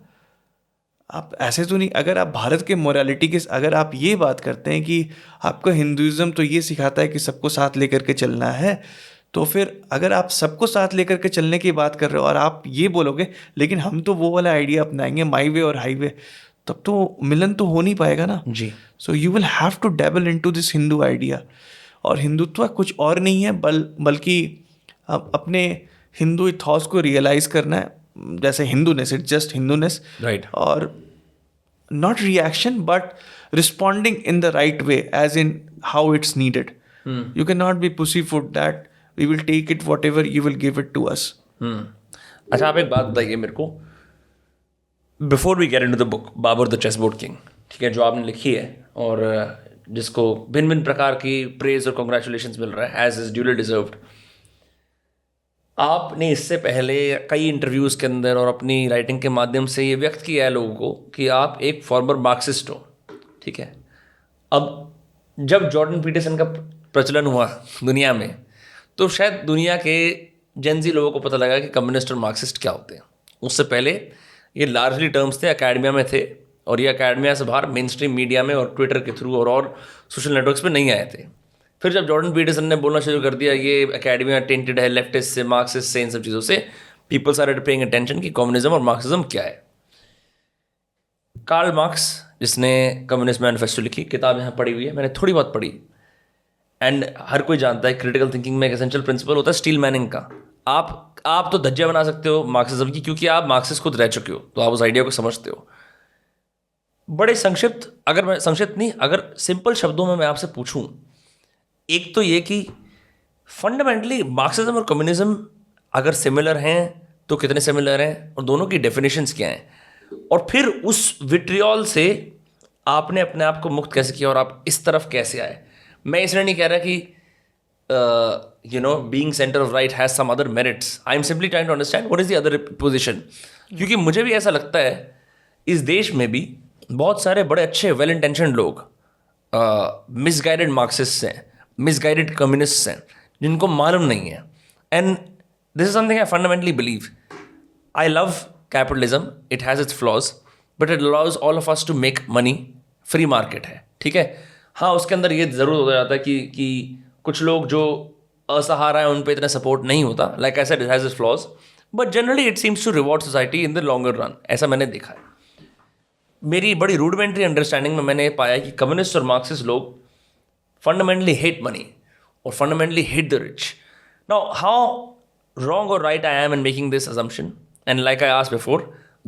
आप ऐसे तो नहीं, अगर आप भारत के मोरालिटी के, अगर आप ये बात करते हैं कि आपका हिंदुइज्म तो ये सिखाता है कि सबको साथ लेकर के चलना है, तो फिर अगर आप सबको साथ लेकर के चलने की बात कर रहे हो और आप ये बोलोगे लेकिन हम तो वो वाला आइडिया अपनाएंगे, माई वे और हाईवे, तब तो मिलन तो हो नहीं पाएगा ना जी। So you will have to dabble into this Hindu idea. और हिंदुत्व कुछ और नहीं है बल्कि अपने हिंदू इथॉस को रियलाइज करना है, जैसे Hinduness, it's just Hinduness, right. और not reaction but responding in the right way as in how it's needed. You cannot be pussyfoot that we will take it whatever you will give it to us. अच्छा, आप एक बात बताइए मेरे को, before we get into the book Babur the chess board king, ठीक है, जो आपने लिखी है और जिसको भिन्न भिन्न प्रकार की प्रेज और कॉन्ग्रेचुलेशंस मिल रहा है एज इज ड्यूली डिजर्व्ड, आपने इससे पहले कई इंटरव्यूज़ के अंदर और अपनी राइटिंग के माध्यम से ये व्यक्त किया है लोगों को कि आप एक फॉर्मर मार्क्सिस्ट हो, ठीक है। अब जब जॉर्डन पीटरसन का प्रचलन हुआ दुनिया में, तो शायद दुनिया के जेनजी लोगों को पता लगा कि कम्युनिस्ट और मार्क्सिस्ट क्या होते हैं। उससे पहले ये लार्जली टर्म्स थे, एकेडमिया में थे, और ये एकेडमिया से बाहर मेन स्ट्रीम मीडिया में और ट्विटर के थ्रू और सोशल नेटवर्क्स पे नहीं आए थे। फिर जब जॉर्डन पीटरसन ने बोलना शुरू कर दिया ये एकेडमिया टेंटेड है लेफ्टिस्ट से, मार्क्सिस्ट से, इन सब चीज़ों से, पीपल स्टार्टेड पेइंग अटेंशन कि कम्युनिज्म और मार्क्सिज्म क्या है। कार्ल मार्क्स, जिसने कम्युनिस्ट मैनिफेस्टो लिखी, किताब यहाँ पढ़ी हुई है, मैंने थोड़ी बहुत पढ़ी, एंड हर कोई जानता है क्रिटिकल थिंकिंग में एक एसेंशियल प्रिंसिपल होता है स्टील मैनिंग का। आप तो धज्जियाँ बना सकते हो मार्क्सिज्म की, क्योंकि आप मार्क्सिस्ट खुद रह चुके हो, तो आप उस आइडिया को समझते हो। बड़े संक्षिप्त, अगर सिंपल शब्दों में मैं आपसे पूछूं, एक तो ये कि फंडामेंटली मार्क्सिज्म और कम्युनिज्म अगर सिमिलर हैं तो कितने सिमिलर हैं, और दोनों की डेफिनेशंस क्या हैं, और फिर उस विट्रियोल से आपने अपने आप को मुक्त कैसे किया और आप इस तरफ कैसे आए। मैं इसलिए नहीं कह रहा कि being centre of right has some other merits, I am simply trying to understand what is the other position, क्योंकि मुझे भी ऐसा लगता है इस देश में भी बहुत सारे बड़े अच्छे वेल इंटेंशनड लोग मिसगाइडेड मार्क्सिस्ट हैं, मिसगाइडेड कम्युनिस्ट हैं, जिनको मालूम नहीं है। And this is something I fundamentally believe. I love capitalism, it has its flaws, but it allows all of us to make money. Free market है, ठीक है। हाँ, उसके अंदर ये ज़रूर हो जाता है कि कुछ लोग जो असहारा है उन पर इतना सपोर्ट नहीं होता, like I said, it has its flaws, but generally it seems to reward society in the longer run. ऐसा मैंने देखा है। मेरी बड़ी रूडमेंट्री अंडरस्टैंडिंग में मैंने पाया कि कम्युनिस्ट और मार्क्सिस्ट लोग fundamentally hate money or fundamentally hate the rich. Now, how wrong or right I am in making this assumption? And like I asked before,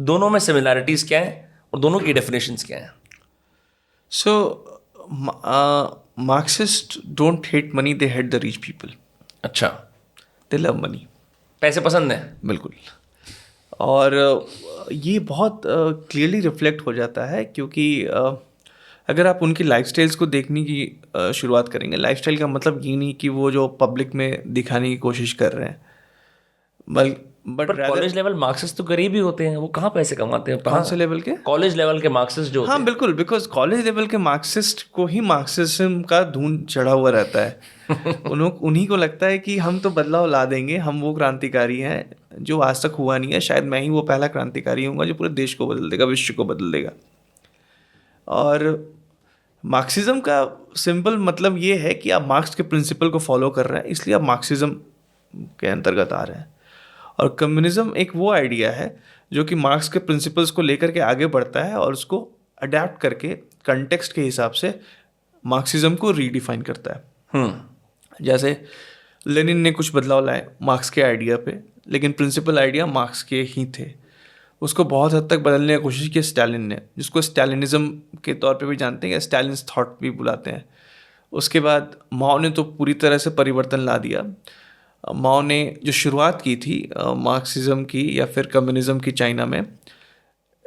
दोनों में similarities क्या हैं और दोनों की definitions क्या हैं? So, Marxists don't hate money, they hate the rich people. अच्छा, They love money. पैसे पसंद हैं? बिल्कुल। और ये बहुत क्लियरली रिफ्लेक्ट हो जाता है, क्योंकि अगर आप उनकी लाइफस्टाइल्स को देखने की शुरुआत करेंगे, लाइफस्टाइल का मतलब ये नहीं कि वो जो पब्लिक में दिखाने की कोशिश कर रहे हैं, बट कॉलेज लेवल मार्क्सिस्ट तो गरीब ही होते हैं, वो कहाँ पैसे कमाते हैं? कौन से लेवल के? कॉलेज लेवल के मार्क्सिस्ट जो होते हैं। हाँ बिल्कुल, बिकॉज कॉलेज लेवल के मार्क्सिस्ट को ही मार्क्सिज्म का धुन चढ़ा हुआ रहता है। उन्हीं को लगता है कि हम तो बदलाव ला देंगे, हम वो क्रांतिकारी हैं जो आज तक हुआ नहीं है, शायद मैं ही वो पहला क्रांतिकारी हूँगा जो पूरे देश को बदल देगा, विश्व को बदल देगा। और मार्क्सिज्म का सिंपल मतलब ये है कि आप मार्क्स के प्रिंसिपल को फॉलो कर रहे हैं, इसलिए आप मार्क्सिज्म के अंतर्गत आ रहे हैं। और कम्युनिज्म एक वो आइडिया है जो कि मार्क्स के प्रिंसिपल्स को लेकर के आगे बढ़ता है और उसको अडेप्ट करके कंटेक्स्ट के हिसाब से मार्क्सिज्म को रीडिफाइन करता है। जैसे लेनिन ने कुछ बदलाव लाए मार्क्स के आइडिया पे, लेकिन प्रिंसिपल आइडिया मार्क्स के ही थे। उसको बहुत हद तक बदलने की कोशिश की स्टालिन ने, जिसको स्टालिनिज्म के तौर पे भी जानते हैं, स्टालिन्स थॉट भी बुलाते हैं। उसके बाद माओ ने तो पूरी तरह से परिवर्तन ला दिया। माओ ने जो शुरुआत की थी मार्क्सिज्म की या फिर कम्युनिज्म की चाइना में,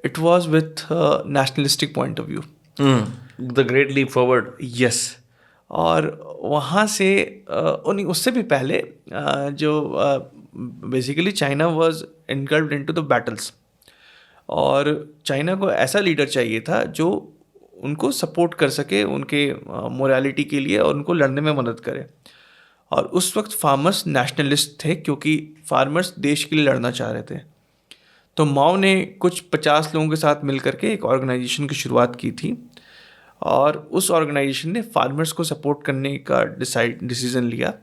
it was with nationalistic point of view, the great leap forward. Yes. और वहाँ से उससे भी पहले जो basically China was engulfed into the battles, और चाइना को ऐसा लीडर चाहिए था जो उनको सपोर्ट कर सके उनके मोरालिटी के लिए और उनको लड़ने में मदद करे। और उस वक्त फार्मर्स नेशनलिस्ट थे, क्योंकि फार्मर्स देश के लिए लड़ना चाह रहे थे। तो माओ ने कुछ 50 लोगों के साथ मिल करके एक ऑर्गेनाइजेशन की शुरुआत की थी, और उस ऑर्गेनाइजेशन ने फार्मर्स को सपोर्ट करने का डिसीजन लिया।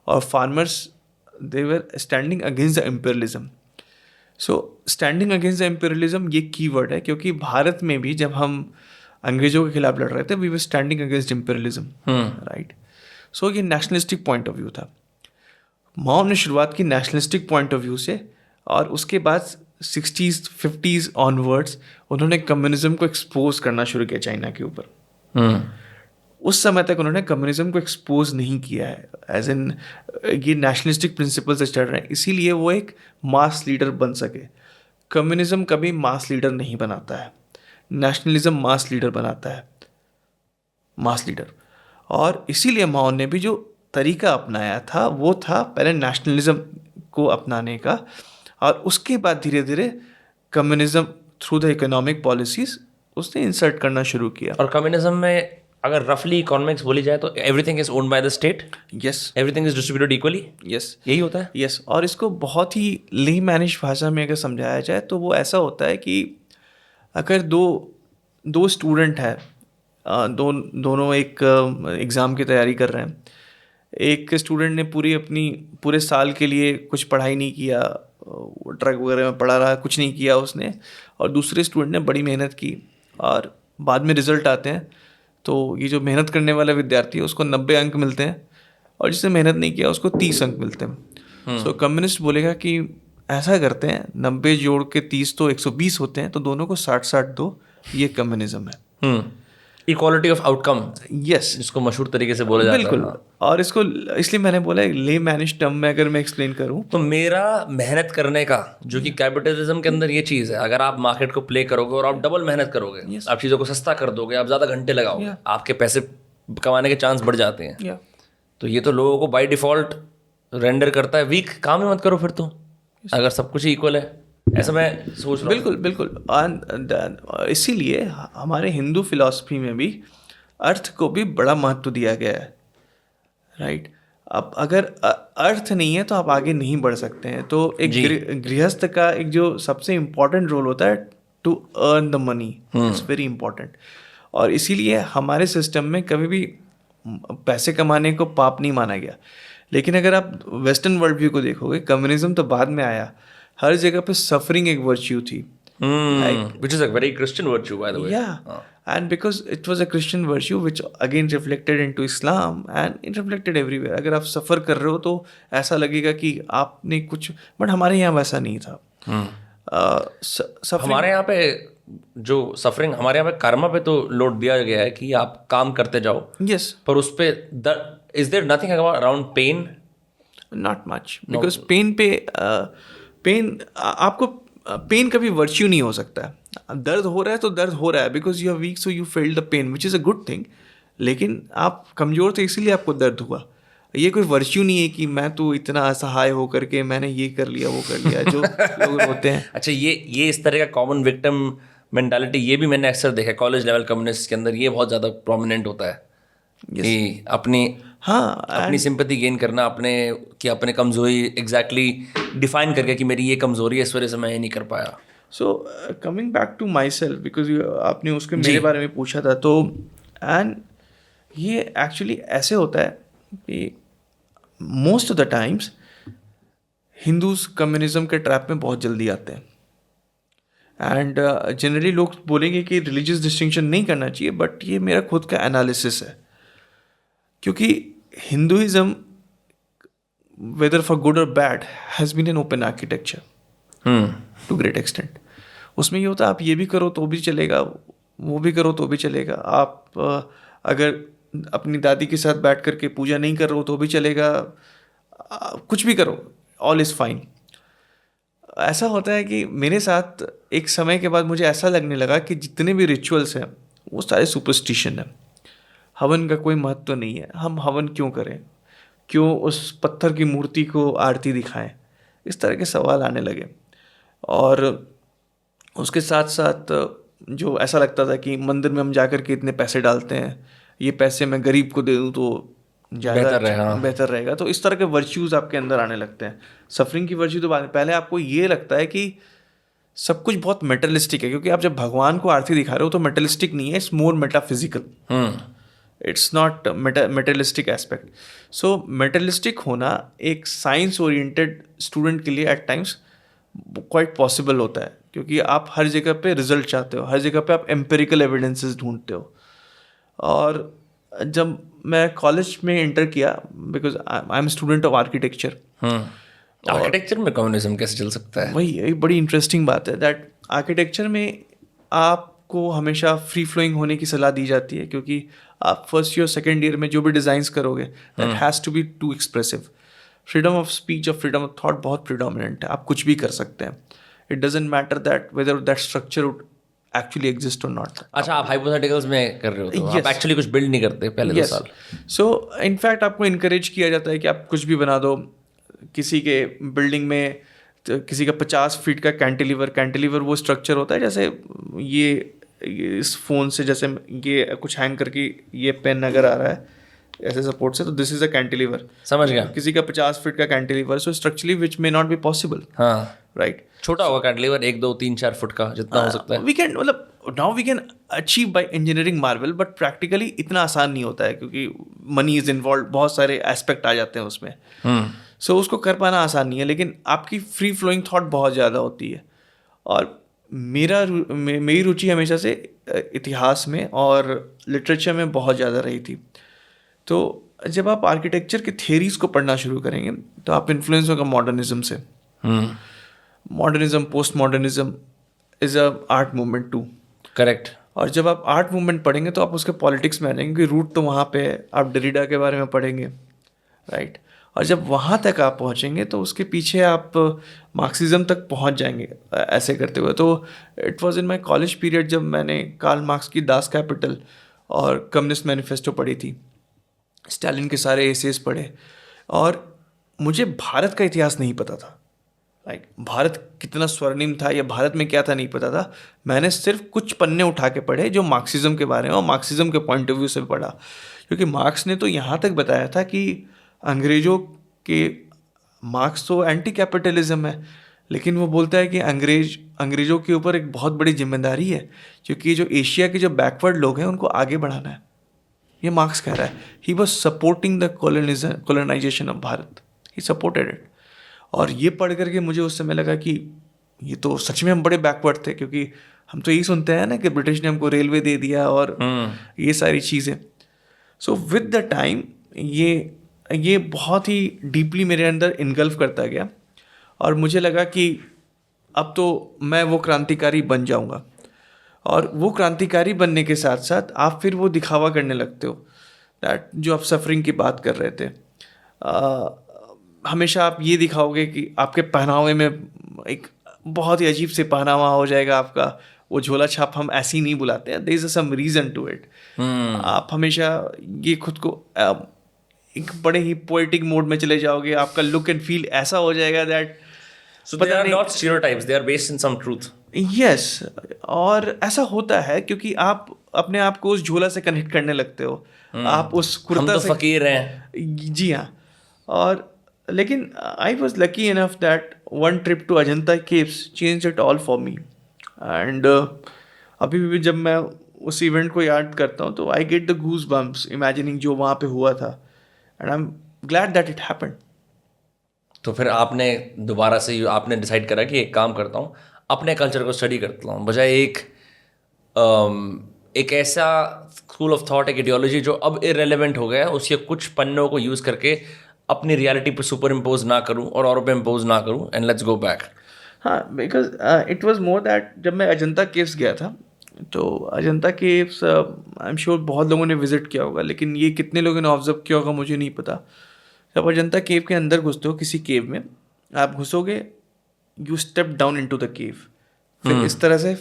और farmers they were standing against the imperialism. So standing against the imperialism ये की वर्ड है, क्योंकि भारत में भी जब हम अंग्रेजों के खिलाफ लड़ रहे थे we were standing against imperialism, right. So ये नेशनलिस्टिक पॉइंट ऑफ व्यू था. माओ ने शुरुआत की नेशनलिस्टिक पॉइंट ऑफ व्यू से, और उसके बाद 60s 50s ऑनवर्ड्स उन्होंने कम्युनिज्म को एक्सपोज करना शुरू किया चाइना के ऊपर. उस समय तक उन्होंने कम्युनिज्म को एक्सपोज नहीं किया है, एज इन ये नेशनलिस्टिक प्रिंसिपल से चल रहे हैं, इसीलिए वो एक मास लीडर बन सके. कम्युनिज्म कभी मास लीडर नहीं बनाता है, नेशनलिज्म मास लीडर बनाता है, मास लीडर. और इसीलिए माओ ने भी जो तरीका अपनाया था वो था पहले नेशनलिज्म को अपनाने का, और उसके बाद धीरे धीरे communism through the economic policies उसने इंसर्ट करना शुरू किया. और कम्युनिज्म में अगर रफली इकोनॉमिक्स बोली जाए तो everything is owned by the state, yes, everything is distributed equally, yes, यही होता है. यस. और इसको बहुत ही ले मैनेज भाषा में अगर समझाया जाए तो वो ऐसा होता है कि अगर दो स्टूडेंट हैं, दोनों एक एग्ज़ाम की तैयारी कर रहे हैं. एक स्टूडेंट ने पूरे साल के लिए कुछ पढ़ाई नहीं किया, ट्रक वगैरह में पढ़ा रहा, कुछ नहीं किया उसने, और दूसरे स्टूडेंट ने बड़ी मेहनत की, और बाद में रिजल्ट आते हैं तो ये जो मेहनत करने वाला विद्यार्थी है उसको 90 अंक मिलते हैं, और जिसने मेहनत नहीं किया उसको 30 अंक मिलते हैं. सो कम्युनिस्ट बोलेगा कि ऐसा करते हैं, 90 जोड़ के 30 तो 120 होते हैं, तो दोनों को 60-60 दो. ये कम्युनिज्म है. इक्वालिटी ऑफ आउटकम, यस, जिसको मशहूर तरीके से बोला जाता है. बिल्कुल. और इसको इसलिए मैंने बोला ले मैनेज टर्म में अगर मैं एक्सप्लेन करूं तो मेरा मेहनत करने का जो कि कैपिटलिज्म के अंदर ये चीज़ है, अगर आप मार्केट को प्ले करोगे और आप डबल मेहनत करोगे, आप चीज़ों को सस्ता कर दोगे, आप ज़्यादा घंटे लगाओगे, आपके पैसे कमाने के चांस बढ़ जाते हैं. तो ये तो लोगों को बाय डिफॉल्ट रेंडर करता है वीक. काम ही मत करो फिर तो, अगर सब कुछ इक्वल है. ऐसा मैं सोच रहा हूँ. बिल्कुल. इसीलिए हमारे हिंदू फिलॉसफी में भी अर्थ को भी बड़ा महत्व दिया गया है, राइट. अब अगर अर्थ नहीं है तो आप आगे नहीं बढ़ सकते हैं. तो एक गृहस्थ का एक जो सबसे इम्पोर्टेंट रोल होता है to earn the money, it's very important. और इसीलिए हमारे सिस्टम में कभी भी पैसे कमाने को पाप नहीं माना गया. लेकिन अगर आप वेस्टर्न वर्ल्ड व्यू को देखोगे, कम्युनिज्म तो बाद में आया, हर जगह पे सफरिंग एक वर्च्यू थी, which is a very Christian virtue by the way. And because it was a Christian virtue which again reflected into Islam and it reflected everywhere. अगर आप सफ़र कर रहे हो तो ऐसा लगेगा कि आपने कुछ, बट हमारे यहाँ वैसा नहीं था. हमारे यहाँ पे जो सफरिंग, हमारे यहाँ पे कर्मा पे तो लोड दिया गया है कि आप काम करते जाओ. यस. पर उस पे is there nothing around pain? Not much, because pain आपको पेन कभी वर्च्यू नहीं हो सकता है. दर्द हो रहा है तो दर्द हो रहा है because you are weak, so you felt the pain which is a good thing. लेकिन आप कमज़ोर थे इसीलिए आपको दर्द हुआ. ये कोई वर्च्यू नहीं है कि मैं तो इतना असहाय हो करके मैंने ये कर लिया वो कर लिया जो लोग होते हैं. अच्छा, ये इस तरह का कॉमन विक्टिम मेंटालिटी ये भी मैंने अक्सर देखा है कॉलेज लेवल कम्युनिस्ट के अंदर. ये बहुत ज़्यादा प्रोमिनेंट होता है कि अपनी सिंपैथी गेन करना, अपने कमजोरी एग्जैक्टली डिफाइन करके कि मेरी ये कमजोरी है, इस वजह से मैं ये नहीं कर पाया. So coming back to myself, because आपने उसके मेरे बारे में पूछा था, तो एंड ये एक्चुअली ऐसे होता है कि most of the times Hindus communism के ट्रैप में बहुत जल्दी आते हैं. एंड जनरली लोग बोलेंगे कि रिलीजियस डिस्टिंक्शन नहीं करना चाहिए, बट ये मेरा खुद का एनालिसिस है. क्योंकि हिंदुइज्म वेदर फॉर गुड और bad has been an open architecture to great extent. उसमें ये होता है आप ये भी करो तो भी चलेगा, वो भी करो तो भी चलेगा. आप अगर अपनी दादी के साथ बैठ करके पूजा नहीं कर रहे हो तो भी चलेगा, कुछ भी करो, ऑल इज़ फाइन. ऐसा होता है कि मेरे साथ एक समय के बाद मुझे ऐसा लगने लगा कि जितने भी रिचुअल्स हैं वो सारे सुपरस्टिशन हैं. हवन का कोई महत्व नहीं है. हम हवन क्यों करें, क्यों उस पत्थर की मूर्ति को आरती दिखाएं, इस तरह के सवाल आने लगे. और उसके साथ साथ जो ऐसा लगता था कि मंदिर में हम जा कर के इतने पैसे डालते हैं, ये पैसे मैं गरीब को दे दूँ तो ज़्यादा बेहतर रहेगा. तो इस तरह के वर्च्यूज़ आपके अंदर आने लगते हैं. सफरिंग की वर्च्यू तो बाद में, पहले आपको ये लगता है कि सब कुछ बहुत मेटलिस्टिक है, क्योंकि आप जब भगवान को आरती दिखा रहे हो तो मेटलिस्टिक नहीं है, it's more metaphysical. It's not materialistic aspect. So materialistic होना एक साइंस ओरिएंटेड स्टूडेंट के लिए एट टाइम्स क्वाइट पॉसिबल होता है, क्योंकि आप हर जगह पे रिजल्ट चाहते हो, हर जगह पे आप एम्पेरिकल एविडेंसेस ढूंढते हो. और जब मैं कॉलेज में इंटर किया, because I am student of architecture. Architecture में कम्युनिज्म कैसे चल सकता है? वही एक बड़ी इंटरेस्टिंग बात है दैट आर्किटेक्चर में आपको हमेशा फ्री फ्लोइंग होने की सलाह दी जाती है, क्योंकि आप फर्स्ट ईयर सेकेंड ईयर में जो भी डिज़ाइंस करोगे that has to be too expressive. Freedom of speech और फ्रीडम ऑफ थॉट बहुत प्रिडोमिनेंट है, आप कुछ भी कर सकते हैं. It doesn't matter that whether that structure would actually exist और नॉट. अच्छा, आप हाइपोथेटिकल्स में कर रहे हो तो आप एक्चुअली कुछ बिल्ड नहीं करते पहले 2 साल. सो इनफैक्ट आपको इनकरेज किया जाता है कि आप कुछ भी बना दो. किसी के बिल्डिंग में तो किसी का 50 फीट का कैंटिलीवर वो स्ट्रक्चर होता है जैसे ये इस फ़ोन से जैसे ये कुछ हैंग करके ये पेन अगर आ रहा है ऐसे सपोर्ट से, तो दिस इज़ अ कैंटिलीवर. समझ गया. किसी का 50 फीट का cantilever, so structurally which may not be possible. हाँ, राइट. छोटा होगा कैंटिलीवर, 1 2 3 4 फुट का जितना हो सकता है. वी कैन मतलब now we can achieve by engineering marvel, but practically इतना आसान नहीं होता है, क्योंकि मनी इज इन्वॉल्व, बहुत सारे एस्पेक्ट आ जाते हैं उसमें. सो उसको कर पाना आसान नहीं है, लेकिन आपकी फ्री फ्लोइंग थॉट बहुत ज़्यादा होती है. और मेरी रुचि हमेशा से इतिहास में और लिटरेचर में बहुत ज़्यादा रही थी. तो जब आप आर्किटेक्चर के थियरीज को पढ़ना शुरू करेंगे तो आप इन्फ्लुएंस होगा मॉडर्निज्म से. Modernism, post modernism is a art movement too. Correct. और जब आप आर्ट मूवमेंट पढ़ेंगे तो आप उसके पॉलिटिक्स में आ जाएंगे, रूट तो वहाँ पे है. आप डेरिडा के बारे में पढ़ेंगे, राइट. और जब वहाँ तक आप पहुँचेंगे तो उसके पीछे आप मार्क्सिज्म तक पहुँच जाएंगे ऐसे करते हुए. तो it was in my college period जब मैंने कार्ल मार्क्स की दास कैपिटल और कम्युनिस्ट मैनिफेस्टो पढ़ी थी, स्टालिन के सारे एसेस पढ़े, और मुझे भारत का इतिहास नहीं पता था. लाइक भारत कितना स्वर्णिम था या भारत में क्या था नहीं पता था. मैंने सिर्फ कुछ पन्ने उठा के पढ़े जो मार्क्सिज्म के बारे में और मार्क्सिज्म के पॉइंट ऑफ व्यू से पढ़ा, क्योंकि मार्क्स ने तो यहाँ तक बताया था कि अंग्रेज़ों के, मार्क्स तो एंटी कैपिटलिज्म है, लेकिन वो बोलता है कि अंग्रेज़ों के ऊपर एक बहुत बड़ी जिम्मेदारी है, क्योंकि जो एशिया के जो बैकवर्ड लोग हैं उनको आगे बढ़ाना है. ये मार्क्स कह रहा है. He was supporting the colonisation of Bharat, he supported it. और ये पढ़ करके मुझे उस समय लगा कि ये तो सच में हम बड़े बैकवर्ड थे, क्योंकि हम तो यही सुनते हैं ना कि ब्रिटिश ने हमको रेलवे दे दिया और ये सारी चीज़ें. सो विद द टाइम ये बहुत ही डीपली मेरे अंदर इनगल्फ करता गया, और मुझे लगा कि अब तो मैं वो क्रांतिकारी बन जाऊंगा. और वो क्रांतिकारी बनने के साथ साथ आप फिर वो दिखावा करने लगते हो, दैट जो आप सफरिंग की बात कर रहे थे, हमेशा आप ये दिखाओगे कि आपके पहनावे में एक बहुत ही अजीब से पहनावा हो जाएगा आपका. वो झोला छाप हम ऐसे ही नहीं बुलाते हैं, there is some reason to it. आप हमेशा ये खुद को एक बड़े ही पोएटिक मोड में चले जाओगे, आपका लुक एंड फील ऐसा हो जाएगा that So they are not stereotypes, they are based in some truth. Yes, और ऐसा होता है क्योंकि आप अपने आप को उस झोला से कनेक्ट करने लगते हो. आप उस कुर्ता हम तो से, फकीर हैं. जी हाँ. और लेकिन I was lucky enough that one trip to Ajanta caves change it all for me. And अभी भी जब मैं उस इवेंट को याद करता हूँ तो I get the goose bumps imagining जो वहाँ पे हुआ था, and I am glad that it happened. तो फिर आपने दोबारा से आपने डिसाइड करा कि एक काम करता हूँ, अपने कल्चर को स्टडी करता हूँ, बजाय एक ऐसा स्कूल ऑफ थॉट, एक आइडियोलॉजी जो अब इररेलेवेंट हो गया है, उसके कुछ पन्नों को यूज़ करके अपनी रियलिटी पर सुपर इम्पोज ना करूँ और औरों पे इम्पोज ना करूँ, एंड लेट्स गो बैक. हाँ, because it was more that जब मैं अजंता केव्स गया था, तो Ajanta caves I am sure बहुत लोगों ने विजिट किया होगा, लेकिन ये कितने लोगों ने ऑब्जर्व किया होगा मुझे नहीं पता. जब अजंता केव के अंदर घुसते हो, किसी केव में आप घुसोगे, you step down into the cave. फिर इस तरह से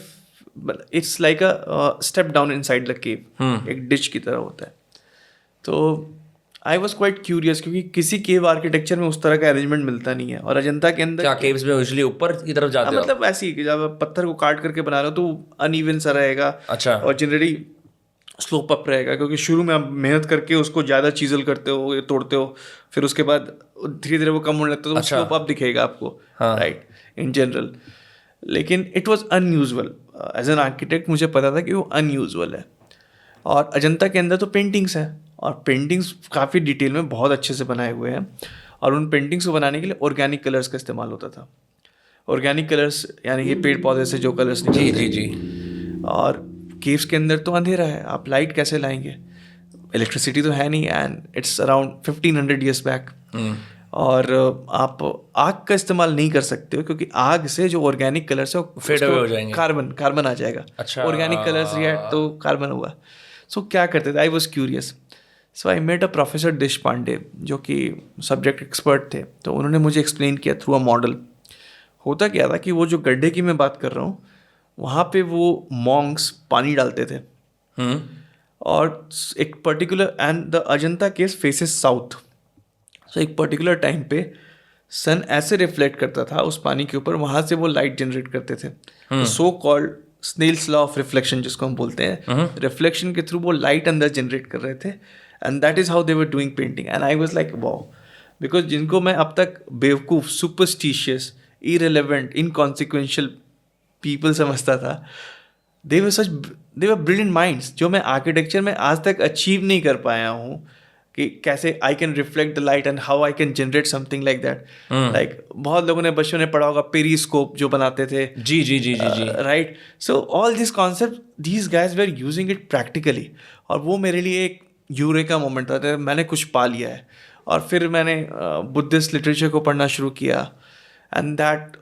it's like a step down inside the cave, एक डिच की तरह होता है. तो आई वॉज क्वाइट क्यूरियस, क्योंकि किसी केव आर्किटेक्चर में उस तरह का अरेंजमेंट मिलता नहीं है. और अजंता के अंदर क्या केव्स में यूजुअली ऊपर की तरफ जाते हो? मतलब ऐसे ही कि जब आप पत्थर को काट करके बना रहे हो तो अनइवन सा रहेगा. अच्छा. और जनरली स्लोप अप रहेगा, क्योंकि शुरू में आप मेहनत करके उसको ज़्यादा चीजल करते हो, तोड़ते हो, फिर उसके बाद धीरे धीरे वो कम होने लगता है, तो स्लोप अप दिखेगा आपको, राइट, इन जनरल. लेकिन it was unusual. As an architect मुझे पता था कि वो अनयूजुअल है. और अजंता के अंदर तो पेंटिंग्स हैं, और पेंटिंग्स काफ़ी डिटेल में बहुत अच्छे से बनाए हुए हैं, और उन पेंटिंग्स को बनाने के लिए ऑर्गेनिक कलर्स का इस्तेमाल होता था। ऑर्गेनिक कलर्स यानी कि पेड़ पौधे से जो कलर्स निकलते जी जी जी। और केव्स के अंदर तो अंधेरा है, आप लाइट कैसे लाएंगे, इलेक्ट्रिसिटी तो है नहीं, and it's around 1500 years back. और आप आग का इस्तेमाल नहीं कर सकते हो, क्योंकि आग से जो ऑर्गेनिक कलर्स है फेड अवे हो जाएंगे, कार्बन आ जाएगा। अच्छा, ऑर्गेनिक कलर्स रिएक्ट तो कार्बन हुआ। सो क्या करते थे, I was curious, so I met a professor Desh Pande जो कि सब्जेक्ट एक्सपर्ट थे। तो उन्होंने मुझे एक्सप्लेन किया थ्रू अ मॉडल। होता क्या था कि वो जो गड्ढे की मैं बात कर रहा हूँ, वहाँ पे वो मॉन्क्स पानी डालते थे, और एक particular, and the Ajanta caves faces south. So एक पर्टिकुलर टाइम पे सन ऐसे रिफ्लेक्ट करता था उस पानी के ऊपर, वहाँ से वो लाइट जनरेट करते थे। So called Snell's law of reflection जिसको हम बोलते हैं, रिफ्लेक्शन के थ्रू वो लाइट अंदर जनरेट कर रहे थे, and that is how they were doing painting. And I was like wow, because जिनको मैं अब तक बेवकूफ़, सुपरस्टिशियस, इररिलेवेंट, इनकॉन्सिक्वेंशियल पीपल समझता था, दे वर ब्रिलियंट माइंड्स, जो मैं आर्किटेक्चर में आज तक अचीव नहीं कर पाया हूँ कि कैसे I can reflect the light and how I can generate something like that. Like बहुत लोगों ने बच्चों ने पढ़ा होगा पेरिस्कोप जो बनाते थे, जी जी जी जी जी, right. So all this concept these guys were using it practically, और वो मेरे लिए एक यूरेका मोमेंट था, मैंने कुछ पा लिया है। और फिर मैंने बुद्धिस्ट लिटरेचर को पढ़ना शुरू किया, एंड दैट,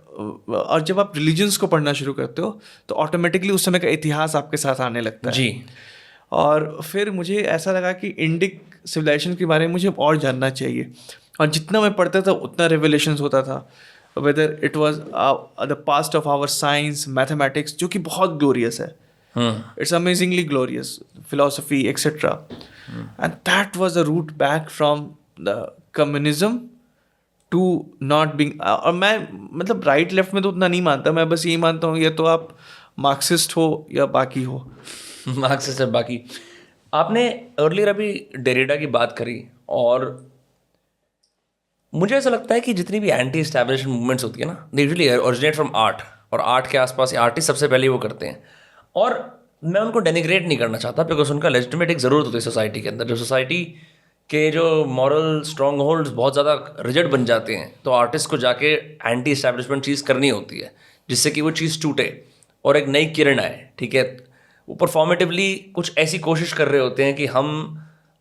और जब आप रिलीजन्स को पढ़ना शुरू करते हो तो ऑटोमेटिकली उस समय का इतिहास आपके साथ आने लगता है जी। और फिर मुझे ऐसा लगा कि इंडिक सिविलाइजेशन के बारे में मुझे और जानना चाहिए, और जितना मैं पढ़ता था उतना रेवलेशंस होता था, whether it was the past of our science, mathematics, जो कि बहुत ग्लोरियस है, it's amazingly glorious, philosophy etcetera, and that was the root back from the communism to not being. और मैं मतलब राइट लेफ्ट में तो उतना नहीं मानता, मैं बस यही मानता हूँ या तो आप मार्क्सिस्ट हो या बाकी हो। मार्क्सिस्ट है बाकी। आपने अर्लियर अभी डेरिडा की बात करी, और मुझे ऐसा लगता है कि जितनी भी एंटी एस्टैब्लिशमेंट मूवमेंट्स होती है ना, they usually originate from art, और आर्ट के आसपास आर्टिस्ट सबसे पहले वो करते हैं। और मैं उनको डेनिग्रेट नहीं करना चाहता, बिकॉज उनका लेजिटिमेट एक ज़रूरत होती है सोसाइटी के अंदर। जो सोसाइटी के जो मॉरल स्ट्रॉन्ग होल्ड्स बहुत ज़्यादा रिजिड बन जाते हैं, तो आर्टिस्ट को जाके एंटी एस्टैब्लिशमेंट चीज़ करनी होती है, जिससे कि वो चीज़ टूटे और एक नई किरण आए। ठीक है, वो परफॉर्मेटिवली कुछ ऐसी कोशिश कर रहे होते हैं कि हम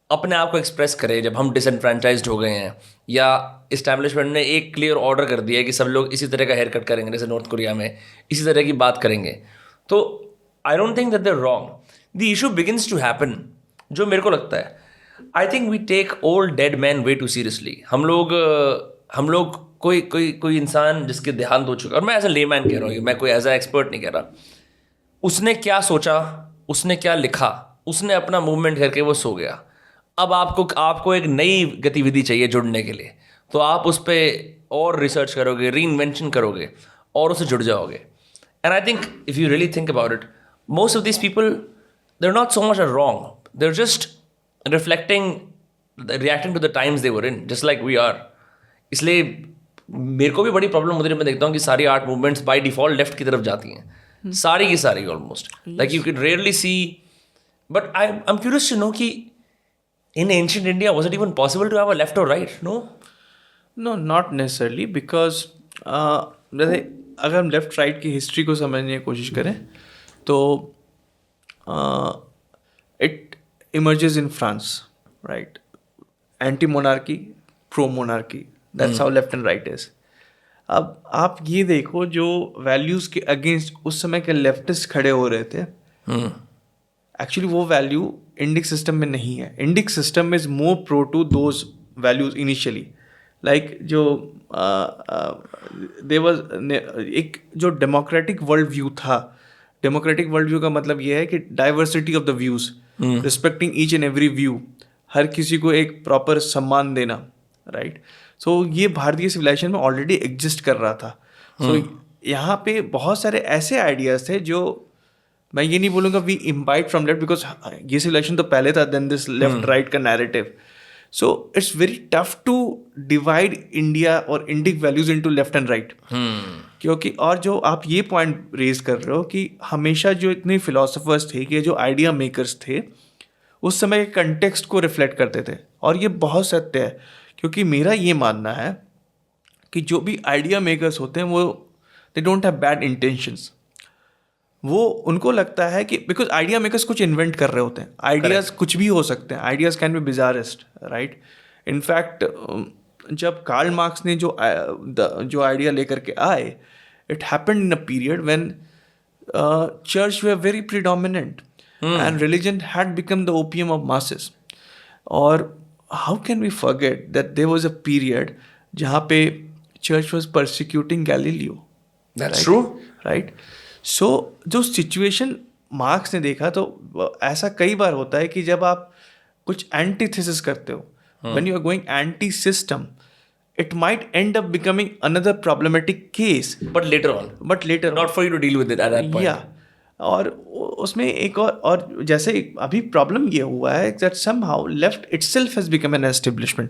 अपने आप को एक्सप्रेस करें जब हम डिसएडवांटेज्ड हो गए हैं, या इस्टेब्लिशमेंट ने एक क्लियर ऑर्डर कर दिया है कि सब लोग इसी तरह का हेयर कट करेंगे, जैसे नॉर्थ कोरिया में इसी तरह की बात करेंगे। तो I don't think that they are wrong, the issue begins to happen. जो मेरे को लगता है, I think we take old dead man way too seriously. हम लोग कोई इंसान जिसके देहांत हो चुका, और मैं एज अ लेमैन कह रहा हूँ, मैं कोई एज अ एक्सपर्ट नहीं कह रहा, उसने क्या सोचा, उसने क्या लिखा, उसने अपना मूवमेंट करके वो सो गया। अब आपको एक नई गतिविधि चाहिए जुड़ने के लिए, तो आप उस पर और रिसर्च करोगे, री इन्वेंशन करोगे, और उससे जुड़ जाओगे। And I think if you really think about it, most of this people, they are not so much wrong, they are just reacting to the times they were in, just like we are. इसलिए मेरे को भी बड़ी प्रॉब्लम होती है, मैं देखता हूँ कि सारी art movements by default left की तरफ जाती हैं, सारी की सारी almost. Like you can rarely see, but I am curious to know कि in ancient India, was it even possible to have a left or right? No, not necessarily, because जैसे अगर हम लेफ्ट राइट की हिस्ट्री को समझने की कोशिश करें तो it emerges in France, right, anti monarchy, pro monarchy, that's how left and right is. अब आप ये देखो, जो वैल्यूज़ के अगेंस्ट उस समय के लेफ्टिस्ट खड़े हो रहे थे, एक्चुअली वो वैल्यू इंडिक सिस्टम में नहीं है। Indic system is more pro to those values initially, like जो एक जो डेमोक्रेटिक वर्ल्ड व्यू था। डेमोक्रेटिक वर्ल्ड व्यू का मतलब ये है कि diversity of the views, respecting each and every view, हर किसी को एक प्रॉपर सम्मान देना, राइट। सो ये भारतीय सिविलाइजेशन में ऑलरेडी एग्जिस्ट कर रहा था। सो यहाँ पे बहुत सारे ऐसे आइडियाज थे जो, मैं ये नहीं बोलूँगा we imbibe from left, because ये सिविलाइजेशन तो पहले था देन दिस लेफ्ट राइट का narrative. So it's very tough to divide India और Indic values into left and right, क्योंकि और जो आप ये पॉइंट रेज कर रहे हो कि हमेशा जो इतने फिलोसफर्स थे, कि जो आइडिया मेकर्स थे, उस समय के कंटेक्स्ट को रिफ्लेक्ट करते थे। और ये बहुत सत्य है, क्योंकि मेरा ये मानना है कि जो भी आइडिया मेकर्स होते हैं वो they don't have bad intentions. वो उनको लगता है कि बिकॉज आइडिया मेकर्स कुछ इन्वेंट कर रहे होते हैं, आइडियाज़ कुछ भी हो सकते हैं, ideas can be bizarrest, right. In fact जब कार्ल मार्क्स ने जो आइडिया लेकर के आए, it happened in a period when church were very predominant and religion had become the opium of masses. और how can we forget that there was a period जहाँ पे church was persecuting Galileo. That's true. Right? So जो situation मार्क्स ने देखा, तो ऐसा कई बार होता है कि जब आप कुछ एंटीथेसिस करते हो, when you are going anti-system, it might end up becoming another problematic case. But later on. Not for you to deal with it at that point. Yeah. और उसमें एक और जैसे अभी प्रॉब्लम ये हुआ है that somehow left itself has become an establishment.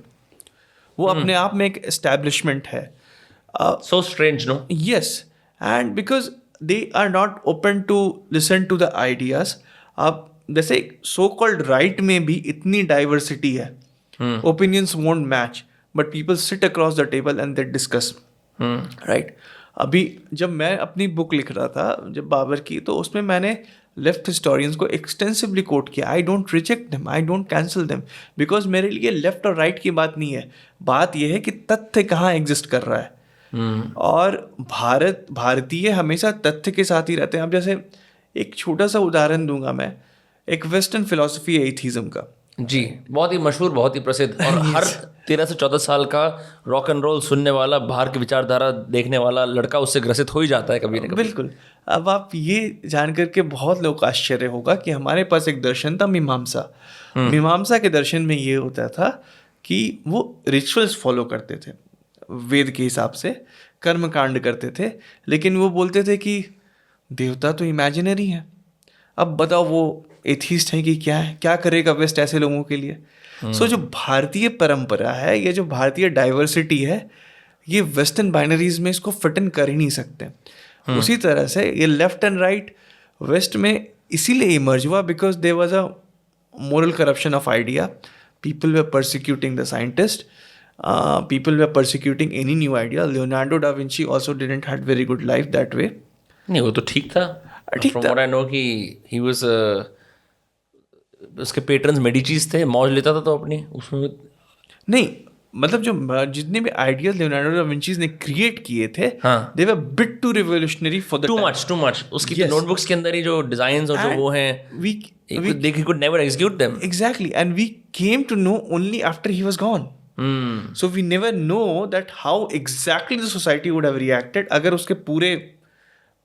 वो अपने आप में एक establishment है. So strange, no? Yes. And because they are not open to listen to the ideas. अब जैसे so called right में भी इतनी diversity है. Opinions won't match. But people sit across the table and they discuss. Right? अभी जब मैं अपनी बुक लिख रहा था जब बाबर की, तो उसमें मैंने लेफ्ट हिस्टोरियंस को एक्सटेंसिवली कोट किया. I don't reject them, I don't cancel them, because मेरे लिए लेफ्ट और राइट की बात नहीं है. बात यह है कि तथ्य कहाँ एग्जिस्ट कर रहा है. और भारतीय हमेशा तथ्य के साथ ही रहते हैं. अब जैसे एक छोटा सा उदाहरण दूंगा मैं, एक वेस्टर्न फिलॉसफी है एथीज्म का. जी, बहुत ही मशहूर, बहुत ही प्रसिद्ध, और हर 13 से 14 साल का रॉक एंड रोल सुनने वाला, बाहर की विचारधारा देखने वाला लड़का उससे ग्रसित हो ही जाता है कभी ना कभी. बिल्कुल. अब आप ये जान करके बहुत लोग को आश्चर्य होगा कि हमारे पास एक दर्शन था मीमांसा. मीमांसा के दर्शन में ये होता था कि वो रिचुअल्स फॉलो करते थे, वेद के हिसाब से कर्म कांड करते थे, लेकिन वो बोलते थे कि देवता तो इमेजिनरी है. अब बताओ वो एथीस्ट है कि क्या है, क्या करेगा वेस्ट ऐसे लोगों के लिए. सो जो भारतीय परंपरा है, ये जो भारतीय डाइवर्सिटी है, ये वेस्टर्न बाइनरीज में इसको फिट इन कर ही नहीं सकते. उसी तरह से ये लेफ्ट एंड राइट वेस्ट में इसीलिए इमर्ज हुआ because there was a moral corruption of idea. People were persecuting the scientist, people were persecuting any new idea. Leonardo da Vinci also didn't had very good life that way. नहीं, वो तो ठीक था. From what I know कि he was उसके पेट्रन्स मेडिचीज थे, मौज लेता था तो अपनी उसमें. नहीं, मतलब जो जितने भी आइडियाज लियोनार्डो डा विंची ने क्रिएट किए थे, they were bit too revolutionary for the too much. उसकी नोटबुक्स के अंदर ही जो डिजाइंस और जो वो हैं, they could never execute them. Exactly, and we came to know only after he was gone. So we never know that how exactly the society would have reacted अगर उसके पूरे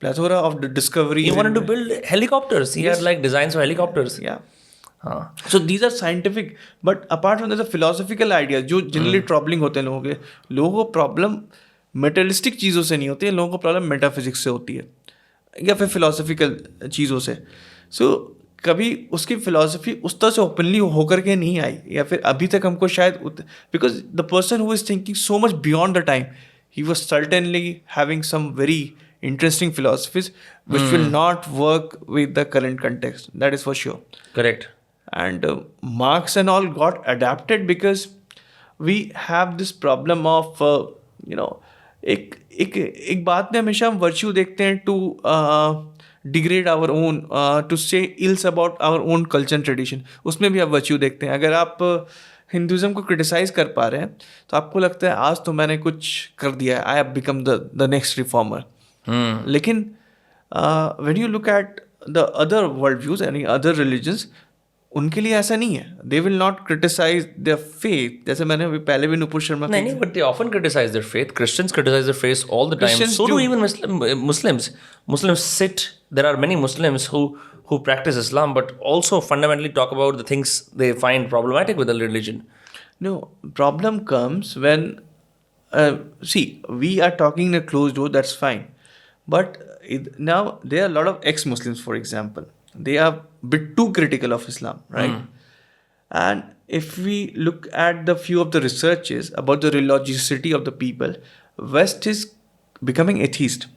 plethora of the discoveries. He wanted to build helicopters. He had like designs for helicopters. Yeah. So these are scientific, but apart from that, the philosophical ideas जो generally troubling होते हैं लोगों को प्रॉब्लम मेटेरियलिस्टिक चीज़ों से नहीं होती है, लोगों को प्रॉब्लम मेटाफिजिक्स से होती है या फिर फिलोसफिकल चीज़ों से. सो कभी उसकी फिलोसफी उस तरह से ओपनली होकर के नहीं आई, या फिर अभी तक हमको शायद, because the person who is thinking so much beyond the time, he was certainly having some very interesting philosophies which will not work with the current context. That is for sure. Correct. And Marx and all got adapted because we have this problem of एक बात में हमेशा हम वर्च्यू देखते हैं to degrade our own, to say ills about our own culture and tradition. उसमें भी आप वर्च्यू देखते हैं. अगर आप हिंदुज़म को क्रिटिसाइज कर पा रहे हैं तो आपको लगता है आज तो मैंने कुछ कर दिया है, I have become the next reformer. लेकिन when you look at the other worldviews, any other religions, उनके लिए ऐसा नहीं है. They will not criticize their faith. जैसे मैंने अभी पहले भी नुपुर शर्मा नहीं, but they often criticize their faith. Christians criticize their faith all the time. So do even Muslims. Muslims sit. There are many Muslims who practice Islam, but also fundamentally talk about the things they find problematic with the religion. No, problem comes when see, we are talking in a closed door. That's fine. But now there are a lot of ex-Muslims, for example. They are a bit too critical of Islam, right? And if we look at the few of the researches about the religiosity of the people, West is becoming atheist.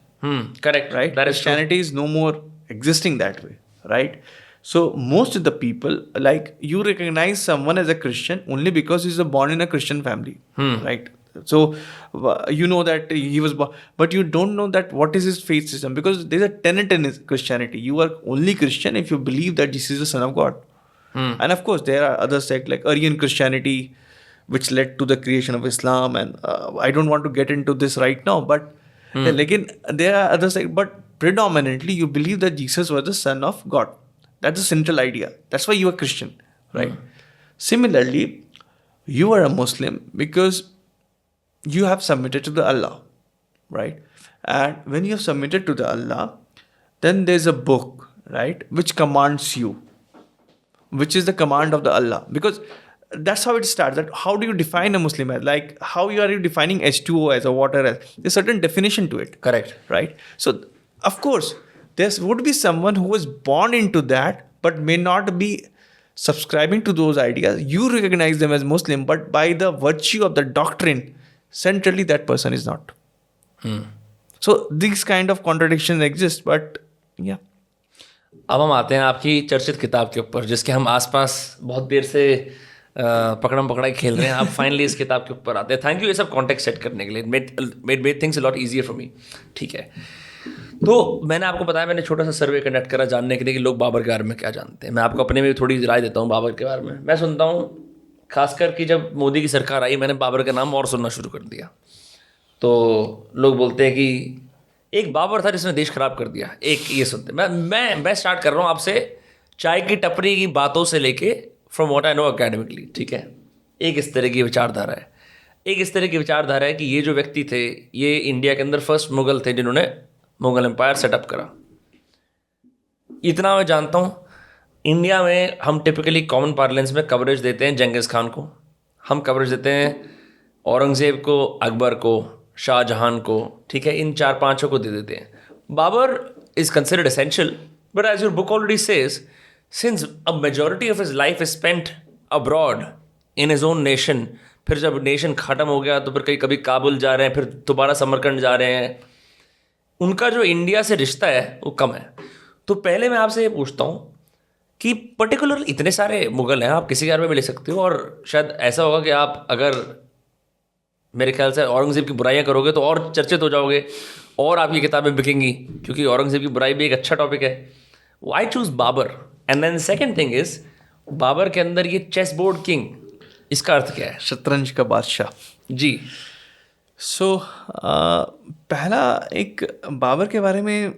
Correct. Right? That is Christianity is no more existing that way, right? So most of the people, like, you recognize someone as a Christian only because he's born in a Christian family, right? So you know that he was born, but you don't know that what is his faith system, because there's a tenet in his Christianity. You are only Christian if you believe that Jesus is the Son of God. And of course there are other sects like Aryan Christianity, which led to the creation of Islam, and I don't want to get into this right now, but again, there are other sects, but predominantly you believe that Jesus was the Son of God. That's the central idea. That's why you are Christian, right? Similarly, you are a Muslim because you have submitted to the Allah, right? And when you have submitted to the Allah, then there's a book, right, which commands you, which is the command of the Allah. Because that's how it starts. That how do you define a Muslim as? Like, how are you defining H2O as a water as? There's a certain definition to it. Correct. Right? So, of course, there would be someone who was born into that but may not be subscribing to those ideas. You recognize them as Muslim, but by the virtue of the doctrine, centrally that person is not. So these kind of contradictions exist, but yeah. अब हम आते हैं आपकी चर्चित किताब के ऊपर, जिसके हम आसपास बहुत देर से पकड़म पकड़ाई खेल रहे हैं. आप फाइनली इस किताब के ऊपर आते हैं. थैंक यू ये सब कॉन्टेक्स्ट सेट करने के लिए. Made things a lot easier for me. ठीक है, तो मैंने आपको बताया, मैंने छोटा सा सर्वे कंडक्ट करा जानने के लिए कि लोग बाबर के बारे में क्या जानते हैं. मैं आपको अपने में भी थोड़ी राय देता हूँ बाबर के बारे में. मैं सुनता हूँ, खासकर कि जब मोदी की सरकार आई, मैंने बाबर का नाम और सुनना शुरू कर दिया. तो लोग बोलते हैं कि एक बाबर था जिसने देश खराब कर दिया. एक ये सुनते, मैं स्टार्ट कर रहा हूँ आपसे चाय की टपरी की बातों से लेके from what I know academically. ठीक है, एक इस तरह की विचारधारा है. एक इस तरह की विचारधारा है कि ये जो व्यक्ति थे, ये इंडिया के अंदर फर्स्ट मुगल थे जिन्होंने मुगल एम्पायर सेटअप करा. इतना मैं जानता हूँ. इंडिया में हम टिपिकली कॉमन पार्लेंस में कवरेज देते हैं जंगीज़ खान को, हम कवरेज देते हैं औरंगज़ेब को, अकबर को, शाहजहां को. ठीक है, इन 4-5 को दे देते हैं. Babur is considered essential, but as your book already says, since a majority of his life is spent abroad in his own nation. फिर जब नेशन ख़त्म हो गया तो फिर कभी काबुल जा रहे हैं, फिर दोबारा समरकंद जा रहे हैं. उनका जो इंडिया से रिश्ता है वो कम है. तो पहले मैं आपसे ये पूछता हूँ कि पर्टिकुलर इतने सारे मुगल हैं, आप किसी के बारे में भी ले सकते हो, और शायद ऐसा होगा कि आप अगर मेरे ख्याल से औरंगज़ेब की बुराइयाँ करोगे तो और चर्चित हो जाओगे और आपकी किताबें बिकेंगी, क्योंकि औरंगज़ेब की बुराई भी एक अच्छा टॉपिक है. Why choose Babur? And then second thing is, Babur के अंदर ये चेस बोर्ड किंग, इसका अर्थ क्या है? शतरंज का बादशाह. जी. सो पहला, एक बाबर के बारे में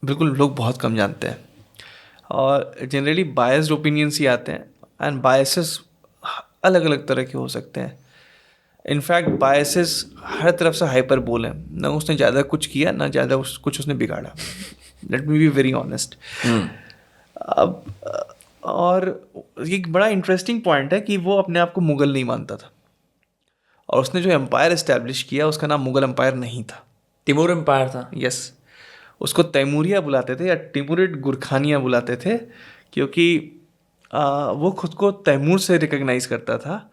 बिल्कुल लोग बहुत कम जानते हैं, और जनरली बायस्ड ओपिनियंस ही आते हैं. एंड बायसेस अलग अलग तरह के हो सकते हैं. इनफैक्ट बायसेस हर तरफ से हाइपर बोल हैं. ना उसने ज़्यादा कुछ किया, ना ज़्यादा कुछ उसने बिगाड़ा. Let me be very honest. अब और एक बड़ा इंटरेस्टिंग पॉइंट है कि वो अपने आप को मुग़ल नहीं मानता था, और उसने जो एम्पायर इस्टेब्लिश किया उसका नाम मुग़ल एम्पायर नहीं था, तिमूर एम्पायर था. यस. उसको तैमूरिया बुलाते थे या टिमुरिड गुरखानिया बुलाते थे, क्योंकि वो खुद को तैमूर से रिकग्नाइज करता था,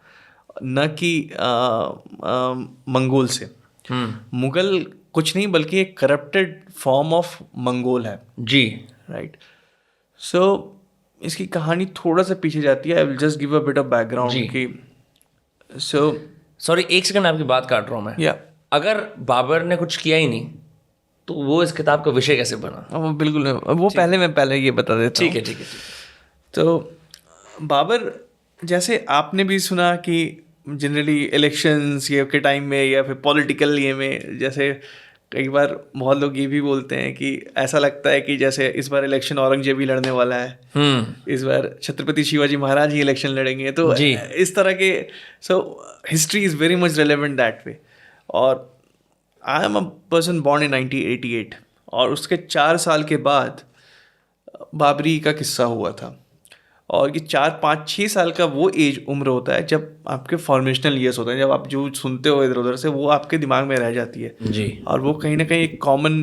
न कि मंगोल से. मुग़ल कुछ नहीं बल्कि एक करप्टेड फॉर्म ऑफ मंगोल है. जी. राइट. सो इसकी कहानी थोड़ा सा पीछे जाती है. I will just give a bit of background की. सो सॉरी, एक सेकंड आपकी बात काट रहा हूँ मैं. या अगर बाबर ने कुछ किया ही नहीं तो वो इस किताब का विषय कैसे बना? वो बिल्कुल, वो पहले ये बता देता हूँ. ठीक है. तो बाबर, जैसे आपने भी सुना कि जनरली इलेक्शंस ये के टाइम में या फिर पॉलिटिकल ये में, जैसे कई बार बहुत लोग ये भी बोलते हैं कि ऐसा लगता है कि जैसे इस बार इलेक्शन औरंगजेब ही लड़ने वाला है, इस बार छत्रपति शिवाजी महाराज ही इलेक्शन लड़ेंगे. तो इस तरह के, so history is very much relevant that way. और I am a person born in 1988, और उसके 4 साल के बाद बाबरी का किस्सा हुआ था. और ये 4-5-6 साल का वो एज उम्र होता है जब आपके फॉर्मेशनल ईयर्स होते हैं, जब आप जो सुनते हो इधर उधर से वो आपके दिमाग में रह जाती है जी. और वो कहीं ना कहीं एक कॉमन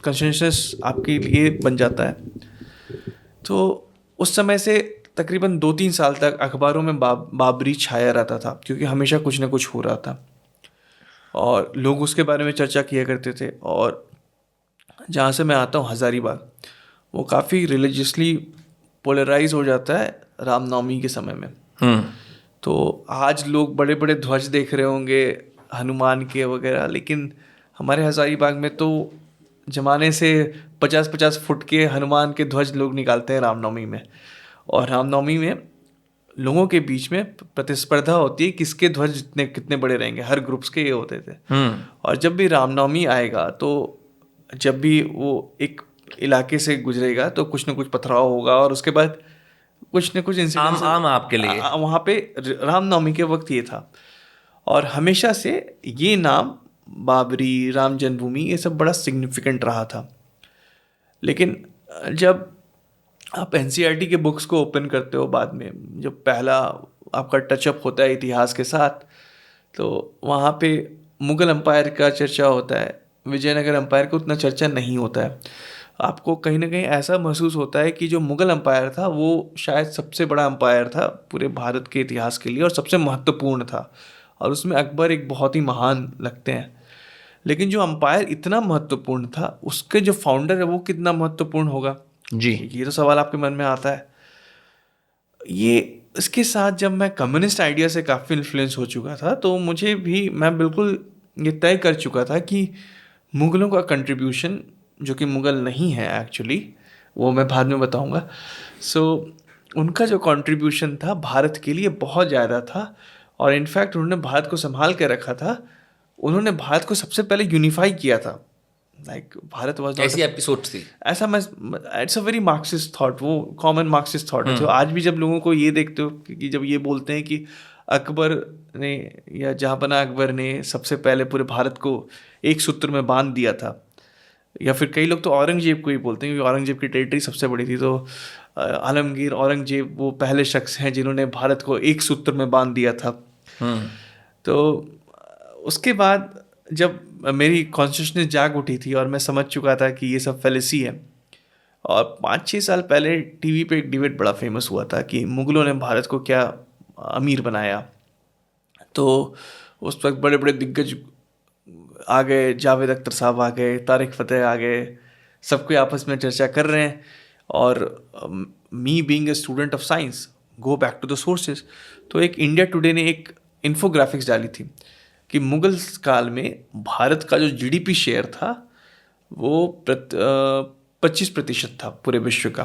कंसेंसस आपके लिए बन जाता है. तो उस समय से तकरीबन 2-3 साल तक अखबारों में बाबरी छाया रहता था, क्योंकि हमेशा कुछ ना कुछ हो रहा था और लोग उसके बारे में चर्चा किया करते थे. और जहाँ से मैं आता हूँ, हज़ारीबाग, वो काफ़ी रिलीजियसली पोलराइज हो जाता है रामनवमी के समय में। तो आज लोग बड़े बड़े ध्वज देख रहे होंगे हनुमान के वगैरह, लेकिन हमारे हजारीबाग में तो जमाने से 50-50 फुट के हनुमान के ध्वज लोग निकालते हैं रामनवमी में। और रामनवमी में लोगों के बीच में प्रतिस्पर्धा होती है किसके ध्वज जितने कितने बड़े रहेंगे, हर ग्रुप्स के ये होते थे। और जब भी रामनवमी आएगा तो जब भी वो एक इलाके से गुजरेगा तो कुछ ना कुछ पथराव होगा, और उसके बाद कुछ न कुछ इंसिडेंट आम आपके लिए वहाँ पे रामनवमी के वक्त ये था। और हमेशा से ये नाम बाबरी, राम जन्मभूमि, ये सब बड़ा सिग्निफिकेंट रहा था। लेकिन जब आप एनसीईआरटी के बुक्स को ओपन करते हो बाद में, जब पहला आपका टचअप होता है इतिहास के साथ, तो वहाँ पे मुग़ल एम्पायर का चर्चा होता है, विजयनगर एम्पायर का उतना चर्चा नहीं होता है। आपको कहीं ना कहीं ऐसा महसूस होता है कि जो मुग़ल एम्पायर था वो शायद सबसे बड़ा एम्पायर था पूरे भारत के इतिहास के लिए और सबसे महत्वपूर्ण था, और उसमें अकबर एक बहुत ही महान लगते हैं। लेकिन जो एम्पायर इतना महत्वपूर्ण था, उसके जो फाउंडर है वो कितना महत्वपूर्ण होगा जी, ये तो सवाल आपके मन में आता है। ये इसके साथ जब मैं कम्युनिस्ट आइडिया से काफ़ी इन्फ्लुएंस हो चुका था, तो मुझे भी, मैं बिल्कुल ये तय कर चुका था कि मुग़लों का कंट्रीब्यूशन, जो कि मुग़ल नहीं है एक्चुअली, वो मैं बाद में बताऊंगा, उनका जो कंट्रीब्यूशन था भारत के लिए बहुत ज़्यादा था। और इनफैक्ट उन्होंने भारत को संभाल के रखा था। उन्होंने भारत को सबसे पहले यूनिफाई किया था। लाइक भारत वाज ऐसी आपकी सोच थी? ऐसा मैं, it's a very Marxist thought, वो कॉमन मार्क्सिस्ट थॉट है। जो आज भी जब लोगों को ये देखते हो कि जब ये बोलते हैं कि अकबर ने या जहाँपना अकबर ने सबसे पहले पूरे भारत को एक सूत्र में बांध दिया था, या फिर कई लोग तो औरंगजेब को ही बोलते हैं क्योंकि औरंगजेब की टेरिटरी सबसे बड़ी थी, तो आलमगीर औरंगजेब वो पहले शख्स हैं जिन्होंने भारत को एक सूत्र में बांध दिया था। तो उसके बाद जब मेरी कॉन्शियसनेस जाग उठी थी और मैं समझ चुका था कि ये सब फेलिसी है, और 5-6 साल पहले टीवी पे एक डिबेट बड़ा फेमस हुआ था कि मुग़लों ने भारत को क्या अमीर बनाया। तो उस वक्त बड़े बड़े दिग्गज आ गए, जावेद अख्तर साहब आ गए, तारिक फ़तेह आ गए, सबके आपस में चर्चा कर रहे हैं। और me being a student of science, go back to the sources, तो एक इंडिया टुडे ने एक इन्फोग्राफिक्स डाली थी कि मुग़ल काल में भारत का जो जीडीपी शेयर था वो 25% था पूरे विश्व का।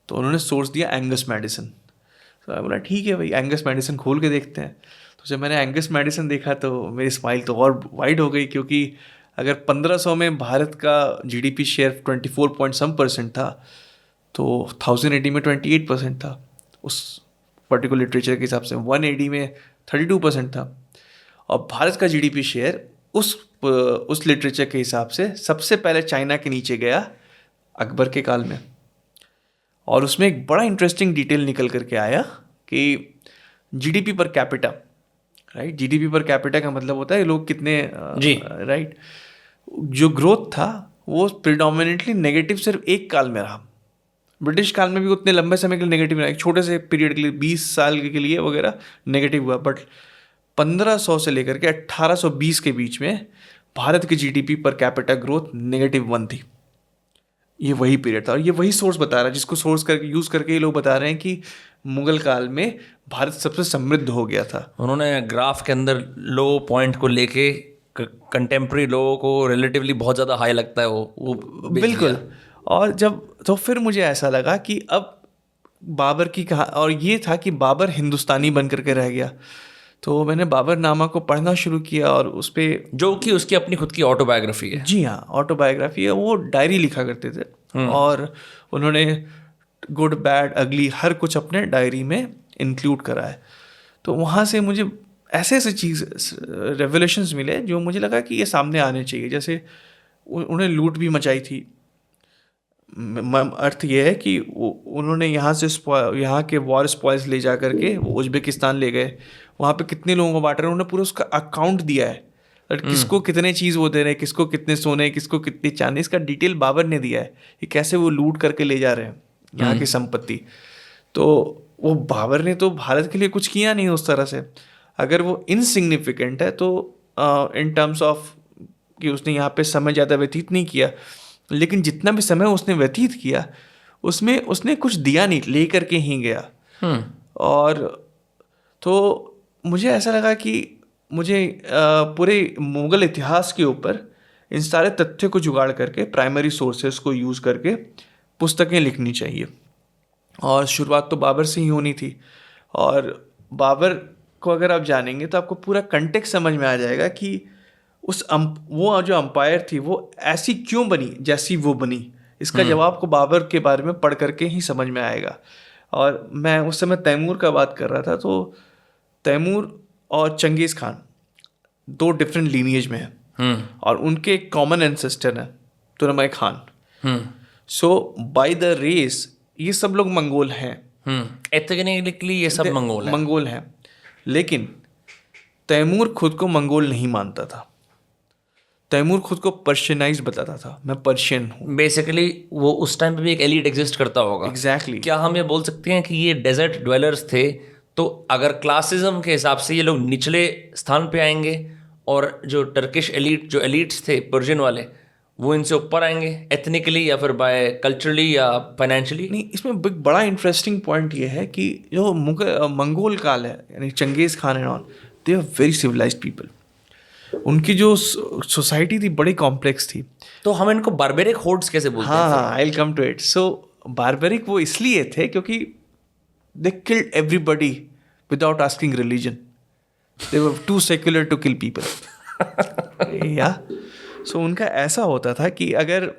तो उन्होंने सोर्स दिया एंगस मैडिसन। तो मैं बोला ठीक है भाई, एंगस मैडिसन खोल के देखते हैं। तो जब मैंने एंगस मैडिसन देखा तो मेरी स्माइल तो और वाइड हो गई, क्योंकि अगर 1500 में भारत का जीडीपी शेयर 24% था, तो 1080 में 28% था उस पर्टिकुलर लिटरेचर के हिसाब से, 180 में 32% था। और भारत का जीडीपी शेयर उस लिटरेचर के हिसाब से सबसे पहले चाइना के नीचे गया अकबर के काल में। और उसमें एक बड़ा इंटरेस्टिंग डिटेल निकल करके आया कि GDP per capita, right, GDP per capita का मतलब होता है लोग कितने, राइट, जो ग्रोथ था वो प्रिडोमिनेटली नेगेटिव सिर्फ एक काल में रहा। ब्रिटिश काल में भी उतने लंबे समय के लिए नेगेटिव रहा, एक छोटे से पीरियड के लिए 20 साल के लिए वगैरह नेगेटिव हुआ। बट 1500 से लेकर के 1820 के बीच में भारत की जीडीपी पर कैपिटा ग्रोथ -1 थी। ये वही पीरियड था, और ये वही सोर्स बता रहा है, जिसको सोर्स करके यूज़ करके ये लोग बता रहे हैं कि मुग़ल काल में भारत सबसे समृद्ध हो गया था। उन्होंने ग्राफ के अंदर लो पॉइंट को लेके कंटेम्प्रेरी लोगों को रिलेटिवली बहुत ज़्यादा हाई लगता है वो बिल्कुल। और जब तो फिर मुझे ऐसा लगा कि अब बाबर की कहा, और ये था कि बाबर हिंदुस्तानी बन करके रह गया। तो मैंने बाबरनामा को पढ़ना शुरू किया, और उस पर, जो कि उसकी अपनी खुद की ऑटोबायोग्राफी है। जी हाँ, ऑटोबायोग्राफी है। वो डायरी लिखा करते थे, और उन्होंने गुड बैड अगली हर कुछ अपने डायरी में इंक्लूड करा है। तो वहाँ से मुझे ऐसे ऐसे चीज़ रेवलेशंस मिले जो मुझे लगा कि ये सामने आने चाहिए। जैसे उन्हें लूट भी मचाई थी। अर्थ ये है कि उन्होंने यहाँ से यहाँ के वॉर स्पॉइल्स ले जा करके वो उज्बेकिस्तान ले गए, वहाँ पे कितने लोगों को बांट रहे हैं, उन्होंने पूरा उसका अकाउंट दिया है, किसको कितने चीज़ वो दे रहे हैं, किसको कितने सोने, किसको कितनी चांदी, इसका डिटेल बाबर ने दिया है कि कैसे वो लूट करके ले जा रहे हैं यहाँ की संपत्ति। तो वो बाबर ने तो भारत के लिए कुछ किया नहीं उस तरह से। अगर वो इनसिग्निफिकेंट है तो इन टर्म्स ऑफ कि उसने यहाँ पे समय ज़्यादा व्यतीत नहीं किया, लेकिन जितना भी समय उसने व्यतीत किया उसमें उसने कुछ दिया नहीं, ले करके ही गया। और तो मुझे ऐसा लगा कि मुझे पूरे मुग़ल इतिहास के ऊपर इन सारे तथ्यों को जुगाड़ करके प्राइमरी सोर्सेस को यूज़ करके पुस्तकें लिखनी चाहिए। और शुरुआत तो बाबर से ही होनी थी। और बाबर को अगर आप जानेंगे तो आपको पूरा कंटेक्स्ट समझ में आ जाएगा कि वो जो अंपायर थी वो ऐसी क्यों बनी जैसी वो बनी। इसका जवाब को बाबर के बारे में पढ़ करके ही समझ में आएगा। और मैं उस समय तैमूर का बात कर रहा था, तो तैमूर और चंगेज़ खान 2 डिफरेंट लीनिएज में हैं। और उनके एक कॉमन एंसेस्टर है Turkmen Khan. So by the race ये सब लोग मंगोल हैं। एथनिकली ये सब मंगोल हैं। लेकिन तैमूर खुद को मंगोल नहीं मानता था। तैमूर खुद को पर्शियनाइज बताता था, मैं पर्शियन हूँ। बेसिकली वो उस टाइम पे भी एक एलीट एग्जिस्ट करता होगा। एग्जैक्टली। क्या हम ये बोल सकते हैं कि ये डेजर्ट ड्वेलर्स थे, तो अगर क्लासिज्म के हिसाब से ये लोग निचले स्थान पे आएंगे और जो टर्किश एलीट जो एलीट्स थे पर्शियन वाले वो इनसे ऊपर आएंगे एथनिकली या फिर बाय कल्चरली या फाइनेंशियली? नहीं, इसमें बड़ा इंटरेस्टिंग पॉइंट ये है कि जो मंगोल काल है यानी Genghis Khan and all, they are very civilised people. उनकी जो सोसाइटी थी बड़ी कॉम्प्लेक्स थी। तो हम इनको बारबेरिक होर्ड्स कैसे बोलते हैं? हाँ, I will come to it. So barbaric वो इसलिए थे क्योंकि they killed everybody without asking religion. They were too secular to kill people. या सो उनका ऐसा होता था कि अगर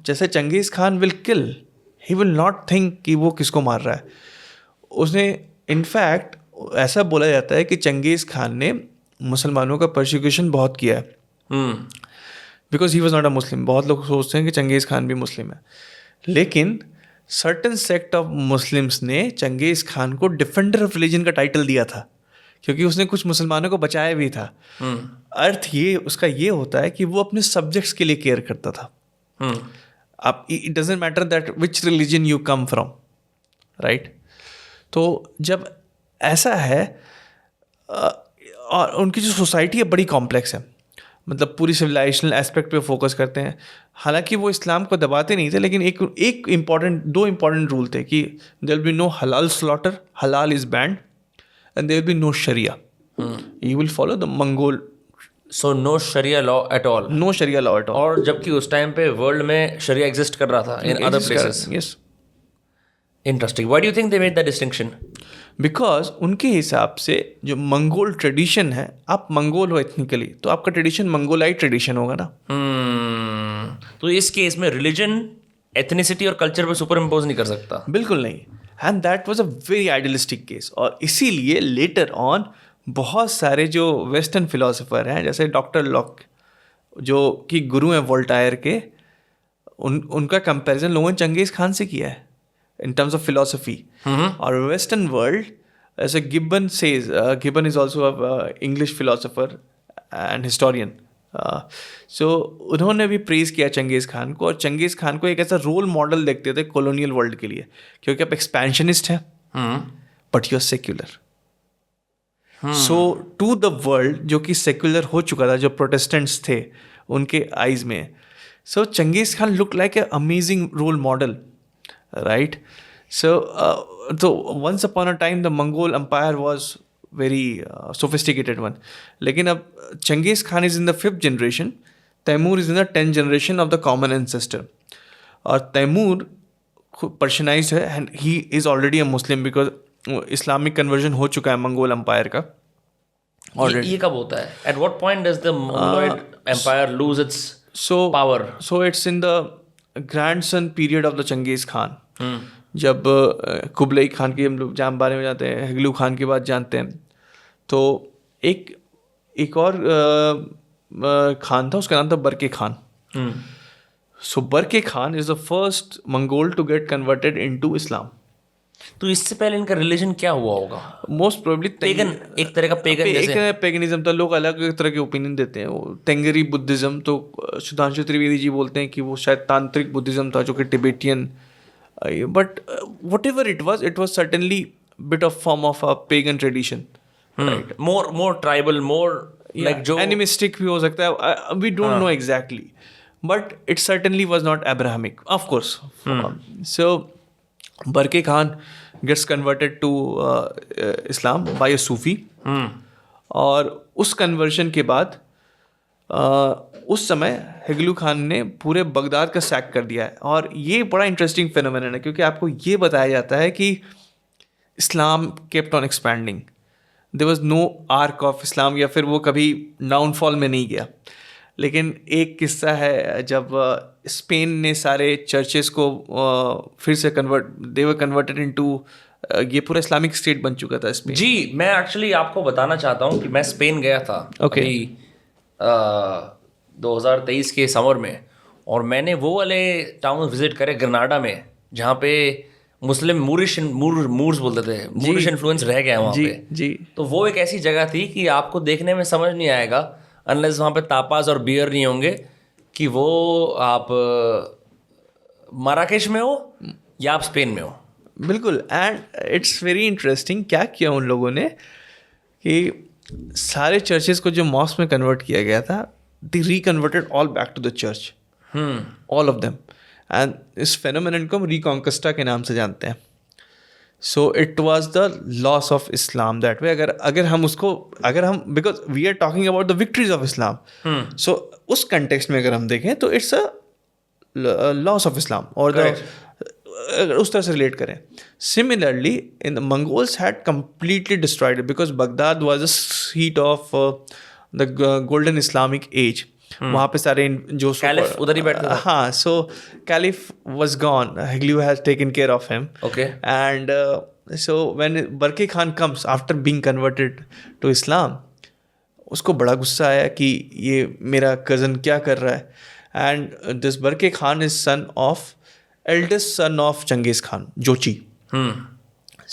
जैसे Genghis Khan will kill, he will not think कि वो किसको मार रहा है। उसने इनफैक्ट ऐसा बोला जाता है कि चंगेज़ खान ने मुसलमानों का परसिक्यूशन बहुत किया है, because he was not a Muslim. बहुत लोग सोचते हैं कि चंगेज़ खान भी मुस्लिम है, लेकिन सर्टन सेक्ट ऑफ मुस्लिम्स ने चंगेज़ खान को डिफेंडर ऑफ रिलीजन का टाइटल दिया था, क्योंकि उसने कुछ मुसलमानों को बचाया भी था। अर्थ ये उसका ये होता है कि वो अपने सब्जेक्ट्स के लिए केयर करता था। आप it doesn't matter that which religion you come from, right. तो जब ऐसा है और उनकी जो सोसाइटी है बड़ी कॉम्प्लेक्स है, मतलब पूरी सिविलाइजेशनल एस्पेक्ट पे फोकस करते हैं। हालांकि वो इस्लाम को दबाते नहीं थे, लेकिन दो इम्पॉर्टेंट रूल थे कि there will be no halal slaughter, halal is banned, and there will be no sharia. You will follow the Mongol. So no sharia law at all. No sharia law at all. और जबकि उस टाइम पे वर्ल्ड में शरिया एग्जिस्ट कर रहा था in other places. Yes. Interesting. Why do you think they made that distinction? Because उनके हिसाब से जो मंगोल ट्रेडिशन है, आप मंगोल हो एथनिकली तो आपका ट्रेडिशन मंगोलाइट ट्रेडिशन होगा ना। तो इस केस में रिलीजन एथनिसिटी और कल्चर पे सुपर इम्पोज नहीं कर सकता। बिल्कुल नहीं। And that was a very idealistic case. और इसीलिए लेटर ऑन बहुत सारे जो वेस्टर्न फिलोसोफर हैं, जैसे डॉक्टर लॉक जो कि गुरु हैं वोल्टायर के, उनका कंपैरिजन लोगों ने चंगेज़ खान से किया है in terms of philosophy. Or Western world, as a Gibbon says, Gibbon is also a English philosopher and historian. So उन्होंने भी प्रेज किया चंगेज़ खान को, और चंगेज़ खान को एक ऐसा रोल मॉडल देखते थे कॉलोनियल वर्ल्ड के लिए, क्योंकि आप एक्सपेंशनिस्ट हैं but you are secular. So to the world जो कि सेक्युलर हो चुका था, जो प्रोटेस्टेंट्स थे उनके आइज में, so Genghis Khan look like a amazing role model, right? So once upon a time the Mongol empire was very sophisticated one. लेकिन अब Genghis Khan is in the 5th generation, Taimur is in the 10th generation of the common ancestor. और तैमूर पर्शियनाइज्ड है and he is already a Muslim because Islamic conversion हो चुका है मंगोल एम्पायर का ऑलरेडी। ये कब होता है? At what point does the Mongoloid empire lose its power? So it's in the grandson period of the Changez Khan, जब कुबलई खान के हम लोग जहाँ बारे में जानते हैं, हेगलू खान की बात जानते हैं, तो एक और खान था, उसका नाम था Berke Khan. So Berke Khan is the first Mongol to get converted into Islam. तो इससे पहले इनका रिलीजन क्या हुआ होगा? मोस्ट प्रोबेबली पेगन, एक तरह का पेगन जैसे पेगनिज्म था। लोग अलग अलग तरह के ओपिनियन देते हैं। तेंगरी बुद्धिज्म, तो सुधांशु त्रिवेदी जी बोलते हैं कि वो शायद तांत्रिक बुद्धिज्म था, जो कि Tibetan, but whatever it was certainly bit of form of a pagan tradition, right. More tribal, more like जो एनिमिस्टिक भी हो सकता है, we don't know exactly, but it certainly was not Abrahamic, of course. So Berke Khan gets converted to Islam by a Sufi, और उस कन्वर्शन के बाद उस समय हिगलू खान ने पूरे बगदाद का सैक कर दिया है। और ये बड़ा इंटरेस्टिंग फिनोमेनन है, क्योंकि आपको ये बताया जाता है कि Islam kept on expanding, there was no arc of Islam, या फिर वो कभी डाउनफॉल में नहीं गया। लेकिन एक किस्सा है, जब स्पेन ने सारे चर्चेस को फिर से दे वर कन्वर्टेड इनटू, ये पूरा इस्लामिक स्टेट बन चुका था स्पेन। जी, मैं एक्चुअली आपको बताना चाहता हूँ कि मैं स्पेन गया था Okay. अभी 2023 के समर में, और मैंने वो वाले टाउन विजिट करे ग्रनाडा में जहाँ पे मुस्लिम मूर्स बोलते थे, मूरिश इन्फ्लुएंस रह गया है वहाँ पे। जी। तो वो एक ऐसी जगह थी कि आपको देखने में समझ नहीं आएगा अनलेस वहाँ पे तापास और बियर नहीं होंगे कि वो आप माराकेश में हो या आप स्पेन में हो। बिल्कुल। एंड इट्स वेरी इंटरेस्टिंग क्या किया उन लोगों ने कि सारे चर्चेस को जो मॉस्क में कन्वर्ट किया गया था, they reconverted all back to the church, all of them. And इस फेनोमेनन को हम रिकॉन्क्वेस्टा के नाम से जानते हैं। So it was the loss of Islam that way. अगर हम because we are talking about the victories of Islam, so उस कंटेक्स्ट में अगर हम देखें तो it's a loss of Islam, और द उस तरह से रिलेट करें। Similarly in the Mongols had completely destroyed because Baghdad was the seat of the golden Islamic age. वहाँ पे सारे जो कैलिफ उधर ही बैठते थे। हाँ, सो कैलिफ वाज गॉन, हिगलू has taken care of him. Okay. And so when Berke Khan comes after being converted to Islam, उसको बड़ा गुस्सा आया कि ये मेरा कज़न क्या कर रहा है। And this Berke Khan is son of eldest son of Genghis Khan, Jochi.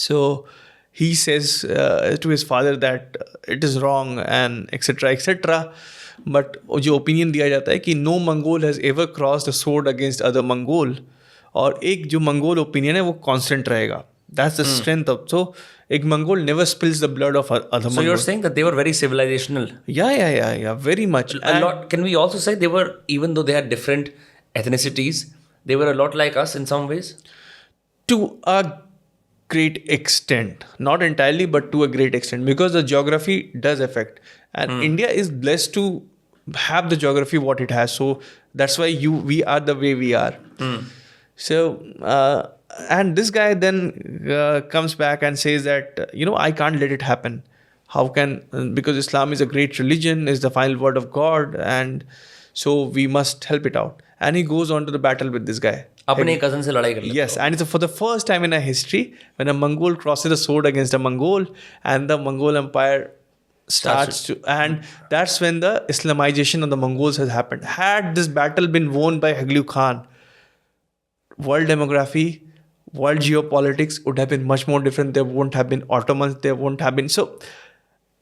So he says to his father that it is wrong and etc etc. But जो opinion दिया जाता है कि no Mongol has ever crossed a sword against other Mongol, और एक जो मंगोल ओपिनियन है वो कांस्टेंट रहेगा. That's the strength of. So एक Mongol never spills the blood of other Mongol. So you're saying that they were very civilizational. Yeah, very much. A lot. Can we also say they were, even though they had different ethnicities, they were a lot like us in some ways? To a great extent, not entirely, but to a great extent, because the geography does affect, and India is blessed to have the geography what it has. So that's why we are the way we are. So and this guy then comes back and says that I can't let it happen. How can, because Islam is a great religion, is the final word of God, and so we must help it out. And he goes on to the battle with this guy. अपने कज़न से लड़ाई कर लेते। Yes, and it's for the first time in our history when a Mongol crosses a sword against a Mongol, and the Mongol Empire starts to, and that's when the Islamization of the Mongols has happened. Had this battle been won by Hughlyu Khan, world demography, world geopolitics would have been much more different. There won't have been Ottomans, there won't have been. So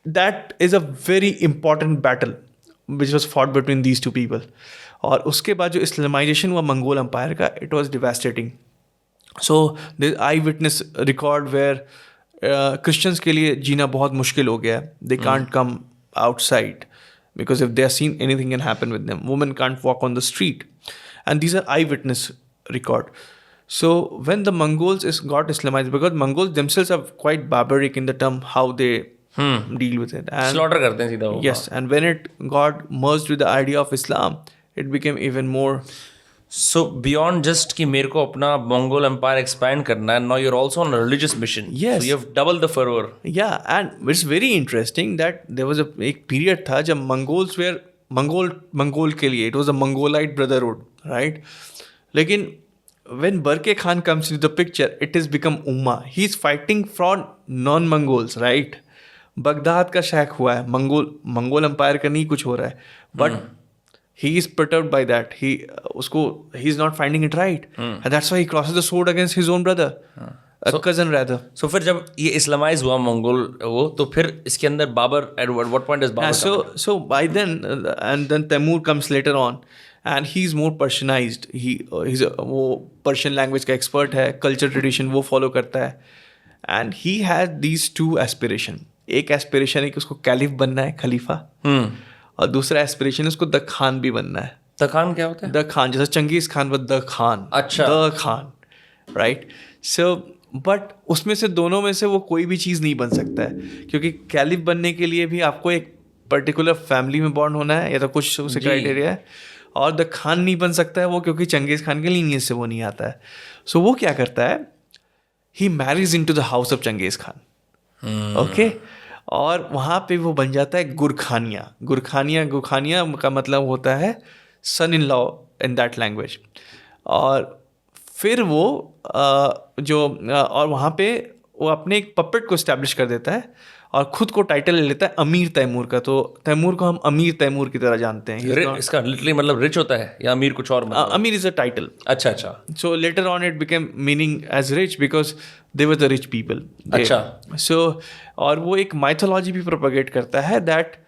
that is a very important battle which was fought between these two people. और उसके बाद जो इस्लामाइजेशन हुआ मंगोल एम्पायर का, it was devastating. So the eye witness record where Christians के लिए जीना बहुत मुश्किल हो गया है. They can't come outside because if they are seen anything can happen with them. Women can't walk on the street, and these are eye witness record. So when the Mongols got Islamized, because Mongols themselves are quite barbaric in the term how they deal with it. And Slaughter करते हैं सीधा वो. yes, and when it got merged with the idea of Islam, it became even more. So beyond just कि मेरे को अपना Mongol Empire expand करना है, now you're also on a religious mission. Yes. So you have double the fervor. Yeah, and it's very interesting that there was एक period था जब Mongols were मंगोल के लिए, it was a Mongolite brotherhood, right? लेकिन when Barke Khan comes into the picture, it has become Umma. He's fighting for non-Mongols, right? Baghdad का शैक हुआ है, मंगोल एम्पायर का नहीं कुछ हो रहा है, but he is perturbed by that. He is not finding it right, and that's why he crosses the sword against his own brother, a cousin rather. So फिर जब ये इस्लामाइज हुआ मंगोल वो, तो फिर इसके अंदर Babar, at what point does Babar come in? So by then, and then Temur comes later on, and he's more Persianized. वो Persian language का expert है, culture tradition वो follow करता है, and he had these two aspiration. एक aspiration है कि उसको कैलिफ बनना है, खलीफा, और दूसरा एस्पिरेशन है उसको द खान भी बनना है. द खान क्या होता है? द खान, जैसे चंगेज खान व द खान. अच्छा. The Khan. Right. So but उसमें से दोनों में से वो कोई भी चीज़ नहीं बन सकता है, क्योंकि कैलिफ बनने के लिए भी आपको एक पर्टिकुलर फैमिली में बॉर्न होना है, या तो कुछ उसे क्राइटेरिया है. और द खान नहीं बन सकता है वो, क्योंकि चंगेज़ खान के लीनियज से वो नहीं आता है. सो वो क्या करता है, he marries into the house of Genghis Khan. Okay. और वहाँ पे वो बन जाता है गुरखानिया. गुरखानिया का मतलब होता है son in law in that language. और फिर वो और वहाँ पे वो अपने एक पपेट को इस्टेब्लिश कर देता है और खुद को टाइटल ले लेता है अमीर तैमूर का. तो तैमूर को हम अमीर तैमूर की तरह जानते हैं. इसका लिटरली मतलब रिच होता है या अमीर कुछ और मतलब? अमीर इज अ टाइटल. अच्छा. So later on it became meaning as rich because they were the rich people. अच्छा. सो और वो एक माइथोलॉजी भी प्रोपगेट करता है that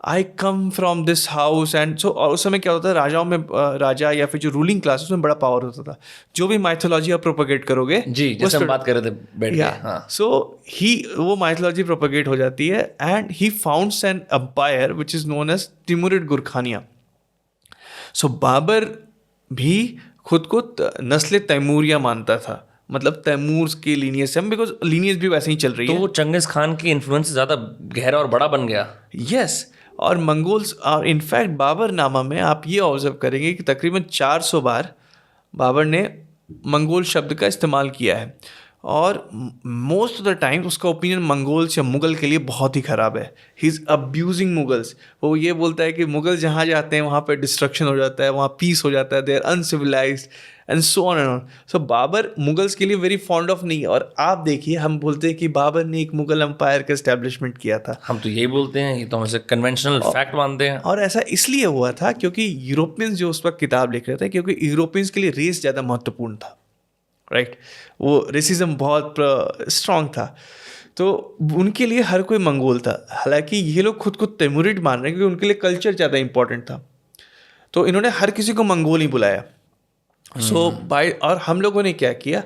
I come from this house and so. और उस समय क्या होता है, राजाओं में राजा या फिर जो रूलिंग क्लास उसमें बड़ा पावर होता था. जो भी माइथोलॉजी आप प्रोपगेट करोगे, जी, जैसे हम बात कर रहे थे बैठ के. हाँ. सो वो माइथोलॉजी प्रोपगेट हो जाती है and he founds an empire which is known as Timurid Gurkhaniya. So Babur भी खुद को नस्ल तैमूरिया मानता था, मतलब तैमूर के लीनियज से हम, बिकॉज लीनियज भी वैसे ही चल रही है. तो वो चंगेज़ खान की इन्फ्लुएंस ज़्यादा गहरा और बड़ा बन गया. यस. और मंगोल्स, और इनफैक्ट बाबरनामा में आप ये ऑब्जर्व करेंगे कि तकरीबन 400 बार बाबर ने मंगोल शब्द का इस्तेमाल किया है. और मोस्ट ऑफ द टाइम उसका ओपिनियन मंगोल्स या मुग़ल के लिए बहुत ही ख़राब है. He is abusing Mughals. वो ये बोलता है कि मुग़ल जहाँ जाते हैं वहाँ पे डिस्ट्रक्शन हो जाता है, वहाँ पीस हो जाता है, they are uncivilised and so on and on. So Babur Mughals के लिए वेरी फॉन्ड ऑफ नहीं. और आप देखिए, हम बोलते हैं कि बाबर ने एक मुग़ल एम्पायर का इस्टेब्लिशमेंट किया था. हम तो यही बोलते हैं, ये तो हम इसे कन्वेंशनल फैक्ट मानते हैं. और ऐसा इसलिए हुआ था क्योंकि यूरोपियंस जो उस वक्त किताब लिख रहे थे, क्योंकि यूरोपियंस के लिए रेस ज़्यादा महत्वपूर्ण था. राइट. वो रेसिज्म बहुत स्ट्रांग था, तो उनके लिए हर कोई मंगोल था. हालांकि ये लोग खुद को तैमूरिड मान रहे हैं क्योंकि उनके लिए कल्चर ज़्यादा इंपॉर्टेंट था. तो इन्होंने हर किसी को मंगोल ही बुलाया. और हम लोगों ने क्या किया,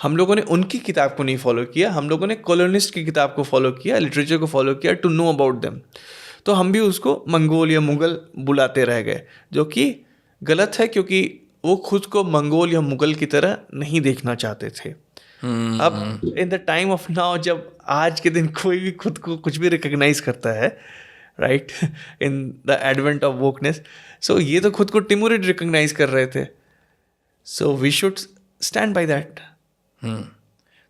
हम लोगों ने उनकी किताब को नहीं फॉलो किया, हम लोगों ने कॉलोनिस्ट की किताब को फॉलो किया, लिटरेचर को फॉलो किया टू नो अबाउट देम. तो हम भी उसको मंगोल या मुग़ल बुलाते रह गए, जो कि गलत है, क्योंकि वो खुद को मंगोल या मुग़ल की तरह नहीं देखना चाहते थे. अब in the time of now, जब आज के दिन कोई भी खुद को कुछ भी रिकग्नाइज करता है, right, in the advent of wokeness, so ये तो खुद को टिमुरिड रिकग्नाइज कर रहे थे. So we should stand by that.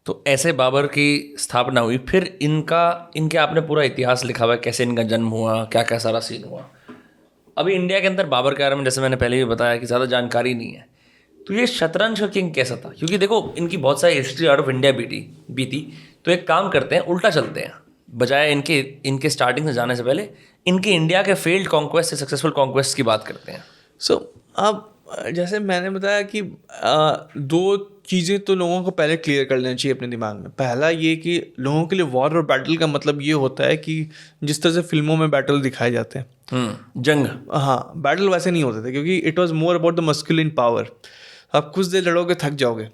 तो ऐसे बाबर की स्थापना हुई. फिर इनके आपने पूरा इतिहास लिखा हुआ है, कैसे इनका जन्म हुआ, क्या क्या सारा सीन हुआ. अभी इंडिया के अंदर बाबर के बारे में, जैसे मैंने पहले भी बताया, कि ज़्यादा जानकारी नहीं है. तो ये शतरंज का किंग कैसा था? क्योंकि देखो, इनकी बहुत सारी हिस्ट्री आउट ऑफ इंडिया बीती. तो एक काम करते हैं, उल्टा चलते हैं. बजाय इनके स्टार्टिंग से जाने से पहले इनके इंडिया के फेल्ड कॉन्क्वेस्ट से सक्सेसफुल कॉन्क्वेस्ट की बात करते हैं. सो अब जैसे मैंने बताया कि दो चीज़ें तो लोगों को पहले क्लियर कर लेना चाहिए अपने दिमाग में. पहला ये कि लोगों के लिए वॉर और बैटल का मतलब ये होता है कि जिस तरह से फिल्मों में बैटल दिखाए जाते हैं, जंग. हाँ, बैटल वैसे नहीं होते थे, क्योंकि it was more about the masculine power. आप कुछ देर लड़ोगे, थक जाओगे.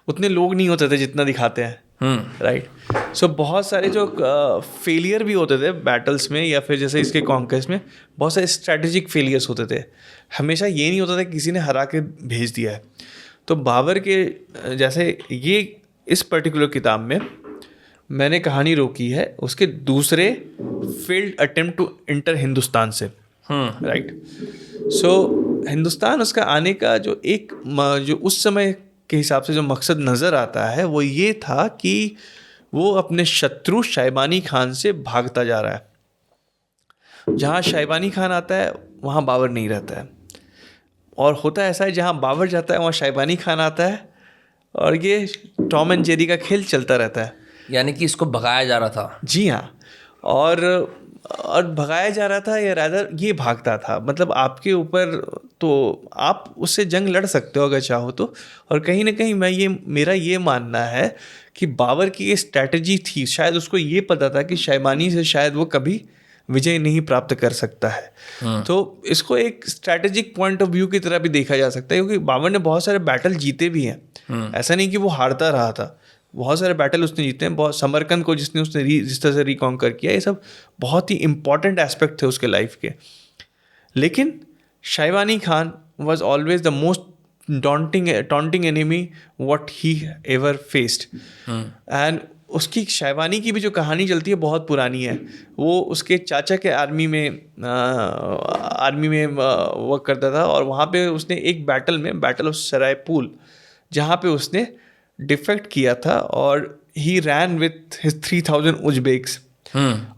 उतने लोग नहीं होते थे जितना दिखाते हैं. राइट. सो बहुत सारे जो फेलियर भी होते थे बैटल्स में, या फिर जैसे इसके कॉन्क्वेस्ट में बहुत सारे स्ट्रैटेजिक फेलियर्स होते थे. हमेशा ये नहीं होता था कि किसी ने हरा के भेज दिया है. तो बाबर के जैसे ये इस पर्टिकुलर किताब में मैंने कहानी रोकी है उसके दूसरे failed attempt to enter Hindustan से. राइट. सो हिंदुस्तान, उसका आने का जो उस समय के हिसाब से जो मकसद नज़र आता है, वो ये था कि वो अपने शत्रु शाइबानी खान से भागता जा रहा है. जहाँ शाइबानी खान आता है वहाँ बाबर नहीं रहता है, और होता ऐसा है जहाँ बाबर जाता है वहाँ शाइबानी खान आता है, और ये टॉम एंड जेरी का खेल चलता रहता है. यानी कि इसको भगाया जा रहा था. जी हाँ. और भगाया जा रहा था, या रादर ये भागता था. मतलब आपके ऊपर, तो आप उससे जंग लड़ सकते हो अगर चाहो तो. और कहीं ना कहीं मेरा ये मानना है कि बाबर की ये स्ट्रैटेजी थी. शायद उसको ये पता था कि शाइबानी से शायद वो कभी विजय नहीं प्राप्त कर सकता है. तो इसको एक स्ट्रैटेजिक पॉइंट ऑफ व्यू की तरह भी देखा जा सकता है, क्योंकि बाबर ने बहुत सारे बैटल जीते भी हैं. ऐसा नहीं कि वो हारता रहा था. बहुत सारे बैटल उसने जीते हैं. बहुत समरकंद को उसने जिस तरह से रिकॉन्कर किया, ये सब बहुत ही इंपॉर्टेंट एस्पेक्ट थे उसके लाइफ के. लेकिन Shaybani Khan was always the most taunting enemy what he ever faced. And उसकी शाइवानी की भी जो कहानी चलती है बहुत पुरानी है. वो उसके चाचा के आर्मी में वर्क करता था, और वहाँ पे उसने एक बैटल ऑफ सरायपुल, जहाँ पे उसने डिफेक्ट किया था, और ही रैन विथ हिज 3000 उज्बेक्स.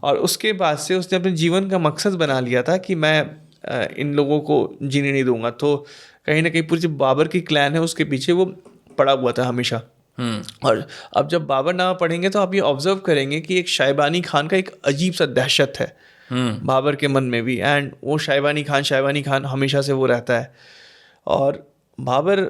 और उसके बाद से उसने अपने जीवन का मकसद बना लिया था कि मैं इन लोगों को जीने नहीं दूंगा. तो कहीं ना कहीं पूरी जो बाबर की क्लैन है उसके पीछे वो पड़ा हुआ था हमेशा. और अब जब बाबर नामा पढ़ेंगे तो आप ये ऑब्जर्व करेंगे कि एक शाइबानी खान का एक अजीब सा दहशत है बाबर के मन में भी. एंड वो शाइबानी खान हमेशा से वो रहता है. और बाबर,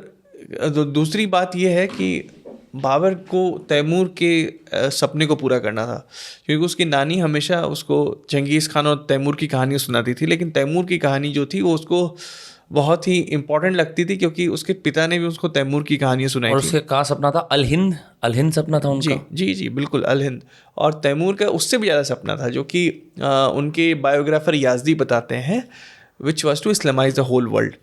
दूसरी बात ये है कि बाबर को तैमूर के सपने को पूरा करना था, क्योंकि उसकी नानी हमेशा उसको चंगेज़ खान और तैमूर की कहानियाँ सुनाती थी. लेकिन तैमूर की कहानी जो थी वो उसको बहुत ही इम्पोर्टेंट लगती थी, क्योंकि उसके पिता ने भी उसको तैमूर की कहानियाँ सुनाई थी. और उसके कहा सपना था अल-हिंद सपना था उनका. जी बिल्कुल, अल-हिंद. और तैमूर का उससे भी ज़्यादा सपना था, जो कि उनके बायोग्राफर याजदी बताते हैं, which was to Islamise the whole world.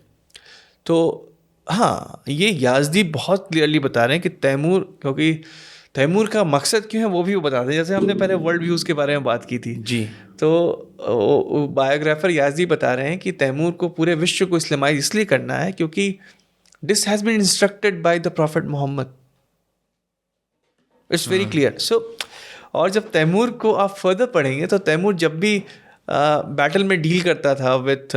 तो हाँ, ये याजदी बहुत क्लियरली बता रहे हैं कि तैमूर, क्योंकि तैमूर का मकसद क्यों है वो भी वो बताते हैं. जैसे हमने पहले वर्ल्ड व्यूज़ के बारे में बात की थी जी, तो बायोग्राफर याजदी बता रहे हैं कि तैमूर को पूरे विश्व को इस्लामाइज इसलिए करना है क्योंकि this has been instructed by the prophet Mohammad. It's very clear. So और जब तैमूर को आप फर्दर पढ़ेंगे तो तैमूर जब भी बैटल में डील करता था विथ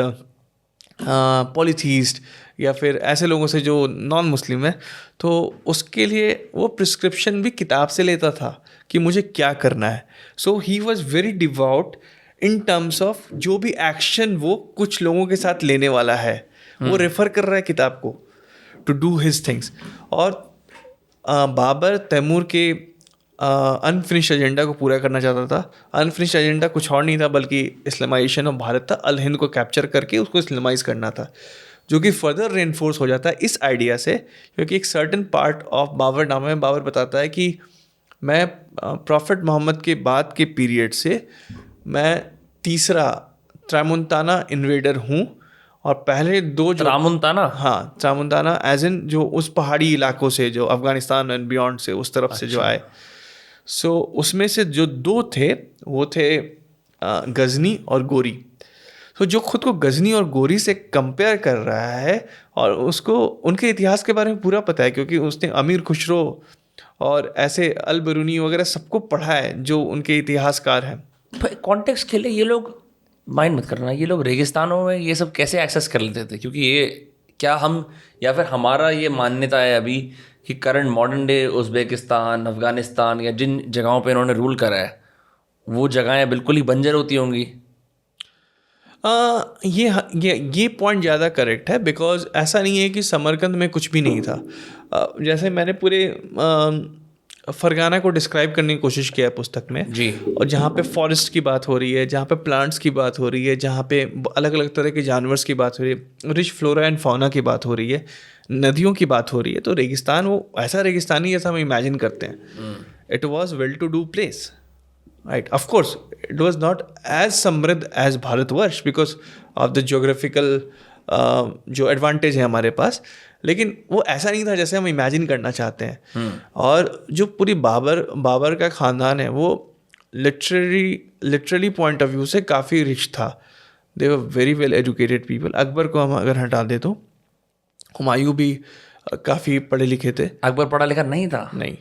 पॉलीथीस्ट या फिर ऐसे लोगों से जो नॉन मुस्लिम है, तो उसके लिए वो प्रिस्क्रिप्शन भी किताब से लेता था कि मुझे क्या करना है. So he was very devout in terms of जो भी एक्शन वो कुछ लोगों के साथ लेने वाला है, वो रेफर कर रहा है किताब को टू डू हिज थिंग्स. और बाबर तैमूर के अनफिनिश्ड एजेंडा को पूरा करना चाहता था. अनफिनिश्ड एजेंडा कुछ और नहीं था बल्कि इस्लामाइजेशन ऑफ भारत था. अल हिंद को कैप्चर करके उसको इस्लामाइज करना था, जो कि फर्दर रेनफोर्स हो जाता है इस आइडिया से, क्योंकि एक सर्टन पार्ट ऑफ बाबर नामा में बाबर बताता है कि मैं प्रॉफिट मोहम्मद के बाद के पीरियड से मैं तीसरा त्रामुंताना इन्वेडर हूँ, और पहले दो जो त्रामुंताना एज इन जो उस पहाड़ी इलाकों से जो अफगानिस्तान एंड बियॉन्ड से उस तरफ से जो आए. सो उसमें से जो दो थे वो थे गजनी और गोरी. तो जो खुद को गजनी और गोरी से कंपेयर कर रहा है, और उसको उनके इतिहास के बारे में पूरा पता है, क्योंकि उसने अमीर खुसरो और ऐसे अल बरूनी वगैरह सबको पढ़ा है जो उनके इतिहासकार हैं. कॉन्टेक्स्ट के लिए ये लोग माइंड मत करना, ये लोग रेगिस्तानों में ये सब कैसे एक्सेस कर लेते थे? क्योंकि ये क्या हम या फिर हमारा ये मान्यता है अभी कि current modern day Uzbekistan, Afghanistan या जिन जगहों पे इन्होंने रूल करा है वो जगहें बिल्कुल ही बंजर होती होंगी. ये पॉइंट ज़्यादा करेक्ट है, बिकॉज ऐसा नहीं है कि समरकंद में कुछ भी नहीं था. जैसे मैंने पूरे फरगाना को डिस्क्राइब करने की कोशिश किया है पुस्तक में जी, और जहाँ पे फॉरेस्ट की बात हो रही है, जहाँ पे प्लांट्स की बात हो रही है, जहाँ पे अलग अलग तरह के जानवर्स की बात हो रही है, रिच फ्लोरा एंड फौना की बात हो रही है, नदियों की बात हो रही है, तो रेगिस्तान वो ऐसा रेगिस्तानी जैसा हम इमेजिन करते हैं. It was well to do place, right. Of course it was not as समृद्ध as Bharatvarsh because of the geographical जो एडवांटेज है हमारे पास, लेकिन वो ऐसा नहीं था जैसे हम इमेजिन करना चाहते हैं. और जो पूरी बाबर का ख़ानदान है वो लिटरली पॉइंट ऑफ व्यू से काफ़ी रिच था. They were very well educated people. Akbar को हम अगर हटा दे तो हुमायूं भी काफ़ी पढ़े लिखे थे. अकबर पढ़ा लिखा नहीं था? नहीं.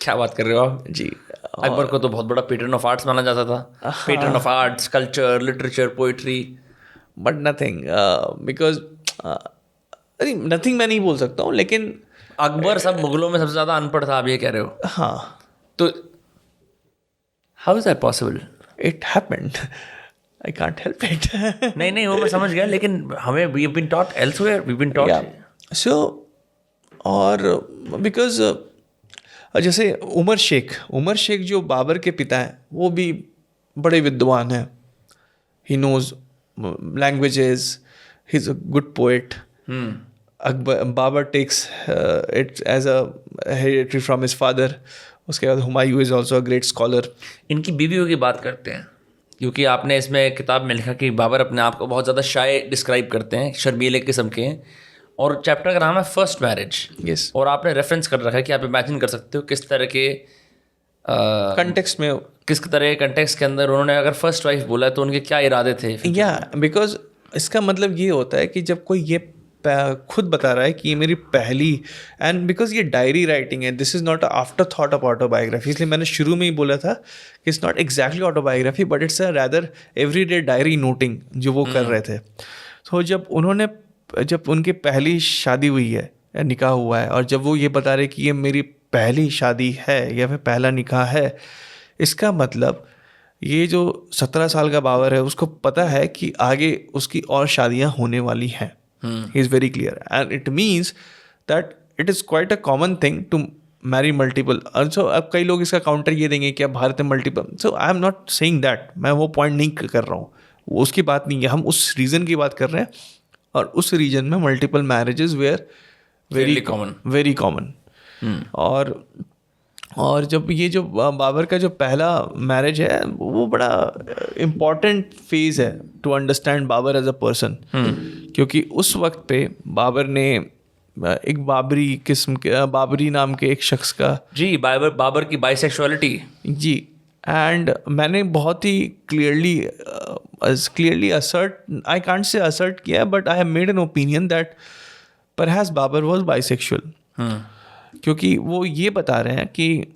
क्या बात कर रहे हो आप जी. अकबर को तो बहुत बड़ा पेट्रन ऑफ आर्ट्स माना जाता था. Patron of arts, culture, literature, poetry, but nothing because nothing मैं नहीं बोल सकता हूँ, लेकिन अकबर सब मुगलों में सबसे ज़्यादा अनपढ़ था, आप ये कह रहे हो? हाँ. तो how is that possible? It happened, I can't help it. नहीं वो मैं समझ गया, लेकिन हमें we have been taught elsewhere, we have been taught. सो और बिकॉज जैसे उमर शेख जो बाबर के पिता हैं वो भी बड़े विद्वान हैं. He knows languages, he is a good poet. Babar takes it as a hereditary from his father. उसके बाद Humayun is also a great scholar. इनकी बीवियों की बात करते हैं, क्योंकि आपने इसमें किताब में लिखा कि बाबर अपने आप को बहुत ज़्यादा शाय डिस्क्राइब करते हैं, शर्मीले किस्म के हैं, और चैप्टर का नाम है फर्स्ट मैरिज। यस, और आपने रेफरेंस कर रखा है कि आप इमेजिन कर सकते हो किस तरह के कंटेक्स्ट में। किस तरह के कंटेक्स्ट के अंदर उन्होंने अगर फर्स्ट वाइफ बोला है तो उनके क्या इरादे थे। या बिकॉज इसका मतलब ये होता है कि जब कोई ये खुद बता रहा है कि ये मेरी पहली, एंड बिकॉज ये डायरी राइटिंग है, this is not after thought of autobiography, इसलिए मैंने शुरू में ही बोला था कि it's not exactly autobiography but it's a rather every day diary noting जो वो कर रहे थे। तो जब उनकी पहली शादी हुई है या निकाह हुआ है, और जब वो ये बता रहे कि ये मेरी पहली शादी है या फिर पहला निकाह है, इसका मतलब ये जो 17 साल का बाबर है उसको पता है कि आगे उसकी और शादियां होने वाली हैं। He is very clear and it means that it is quite a common thing to marry multiple. So अब कई लोग इसका काउंटर ये देंगे कि अब भारत में multiple, so I am not saying that, मैं वो पॉइंट नहीं कर रहा हूँ, वो उसकी बात नहीं है, हम उस रीज़न की बात कर रहे हैं, और उस रीजन में multiple marriages were very common. और जब ये जो बाबर का जो पहला मैरिज है वो बड़ा इम्पॉर्टेंट फेज है to understand Babar as a person, क्योंकि उस वक्त पे बाबर ने एक बाबरी किस्म के, बाबरी नाम के एक शख्स का, जी बाबर की बाइसेक्सुअलिटी, जी, एंड मैंने बहुत ही clearly assert, I can't say assert किया, but I have made an opinion that perhaps Babur was bisexual, क्योंकि वो ये बता रहे हैं कि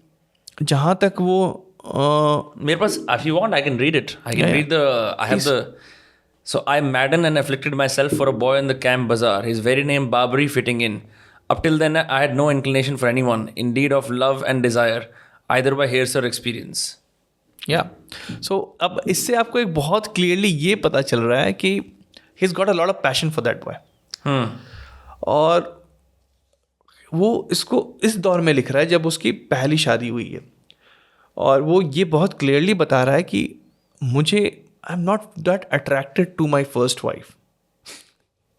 जहाँ तक वो मेरे पास, if you want I can read it, I can read the, I have the, so I maddened and afflicted myself for a boy in the camp bazaar, his very name Babri fitting in. Up till then I had no inclination for anyone, indeed of love and desire, either by hearsay or experience. या सो अब इससे आपको एक बहुत क्लियरली ये पता चल रहा है कि he is got a lot of passion for that boy, और वो इसको इस दौर में लिख रहा है जब उसकी पहली शादी हुई है, और वो ये बहुत क्लियरली बता रहा है कि मुझे, I am not that attracted to my first wife.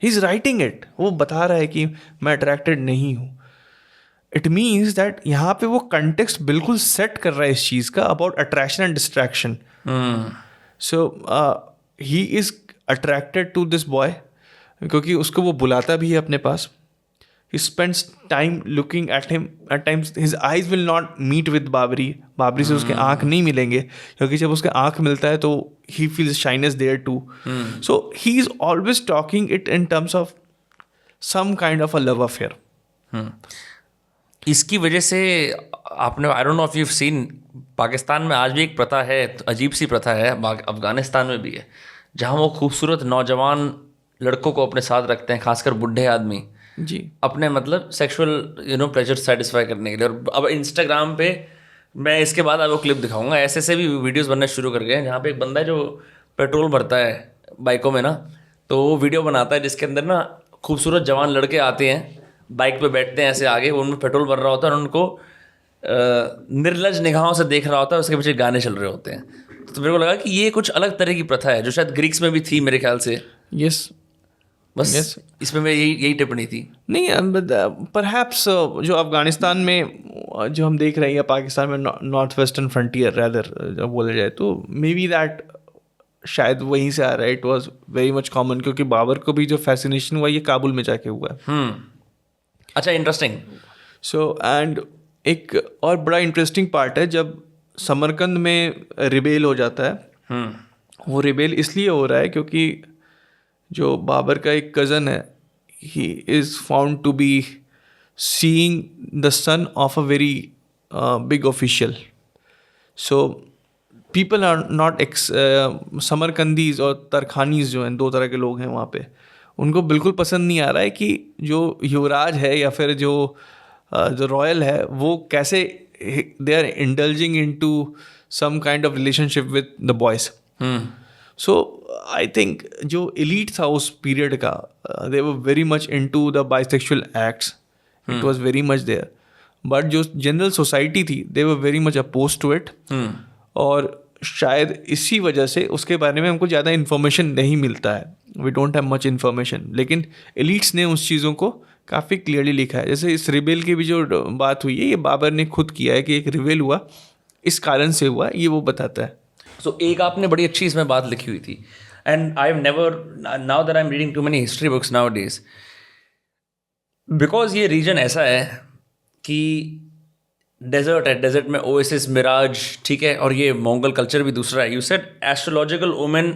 He is writing it, वो बता रहा है कि मैं अट्रैक्टेड नहीं हूँ। इट मीन्स दैट यहाँ पे वो कंटेक्स्ट बिल्कुल सेट कर रहा है इस चीज़ का about attraction and distraction. So he is attracted to this boy, क्योंकि उसको वो बुलाता भी है अपने पास। He spends time looking at him. At times his eyes will not meet with Babri, Babri से उसके आँख नहीं मिलेंगे, क्योंकि जब उसके आँख मिलता है तो he feels shyness there too. So he is always talking it in terms of some kind of a love affair. इसकी वजह से आपने, I don't know if you have seen, Pakistan में आज भी एक प्रथा है, अजीब सी प्रथा है, अफगानिस्तान में भी है, जहाँ वो खूबसूरत नौजवान लड़कों को अपने साथ रखते हैं, खासकर बुढ़े आदमी जी, अपने मतलब सेक्सुअल प्लेजर सेटिस्फाई करने के लिए। और अब इंस्टाग्राम पे मैं इसके बाद आपको क्लिप दिखाऊंगा, ऐसे से भी वीडियोस बनने शुरू कर गए हैं, जहाँ पे एक बंदा है जो पेट्रोल भरता है बाइकों में ना, तो वो वीडियो बनाता है जिसके अंदर ना खूबसूरत जवान लड़के आते हैं, बाइक पे बैठते हैं ऐसे आगे, वो उनमें पेट्रोल भर रहा होता है और उनको निर्लज निगाहों से देख रहा होता है, उसके पीछे गाने चल रहे होते हैं। तो मेरे को लगा कि ये कुछ अलग तरह की प्रथा है जो शायद ग्रीक्स में भी थी मेरे ख्याल से। यस, बस इसमें मैं यही टिप्पणी थी। नहीं, परहैप्स जो अफगानिस्तान में जो हम देख रहे हैं, या पाकिस्तान में नॉर्थ वेस्टर्न फ्रंटियर रैदर जब बोला जाए, तो मे बी दैट शायद वहीं से आ रहा है। It was very much common, क्योंकि बाबर को भी जो फैसिनेशन हुआ ये काबुल में जाके हुआ है। अच्छा, इंटरेस्टिंग। सो एंड एक और बड़ा इंटरेस्टिंग पार्ट है, जब समरकंद में रिबेल हो जाता है, वो रिबेल इसलिए हो रहा है क्योंकि जो बाबर का एक कज़न है, he is found to be seeing the son of a very big official. So people are not Samarkandis और तरखानीज जो हैं, दो तरह के लोग हैं वहाँ पे, उनको बिल्कुल पसंद नहीं आ रहा है कि जो युवराज है या फिर जो रॉयल है वो कैसे they are indulging into some kind of relationship with the boys. So I think जो एलीट था उस पीरियड का, they were very much into the bisexual acts, it was very much there, but जो जनरल सोसाइटी थी they were very much oppose to it. और शायद इसी वजह से उसके बारे में हमको ज़्यादा इन्फॉर्मेशन नहीं मिलता है, we don't have much information, लेकिन एलीट्स ने उस चीज़ों को काफ़ी क्लियरली लिखा है। जैसे इस रिबेल की भी जो बात हुई है, ये बाबर ने खुद किया है कि एक रिबेल हुआ, इस कारण से हुआ, ये वो बताता है। सो एक आपने बड़ी अच्छी इसमें बात लिखी हुई थी, and I have never, now that I am reading too many history books nowadays, because ये रीजन ऐसा है कि डेजर्ट है, डेजर्ट में ओएसिस, मिराज, ठीक है, और ये मंगोल कल्चर भी दूसरा है. यू सेड एस्ट्रोलॉजिकल ओमेन,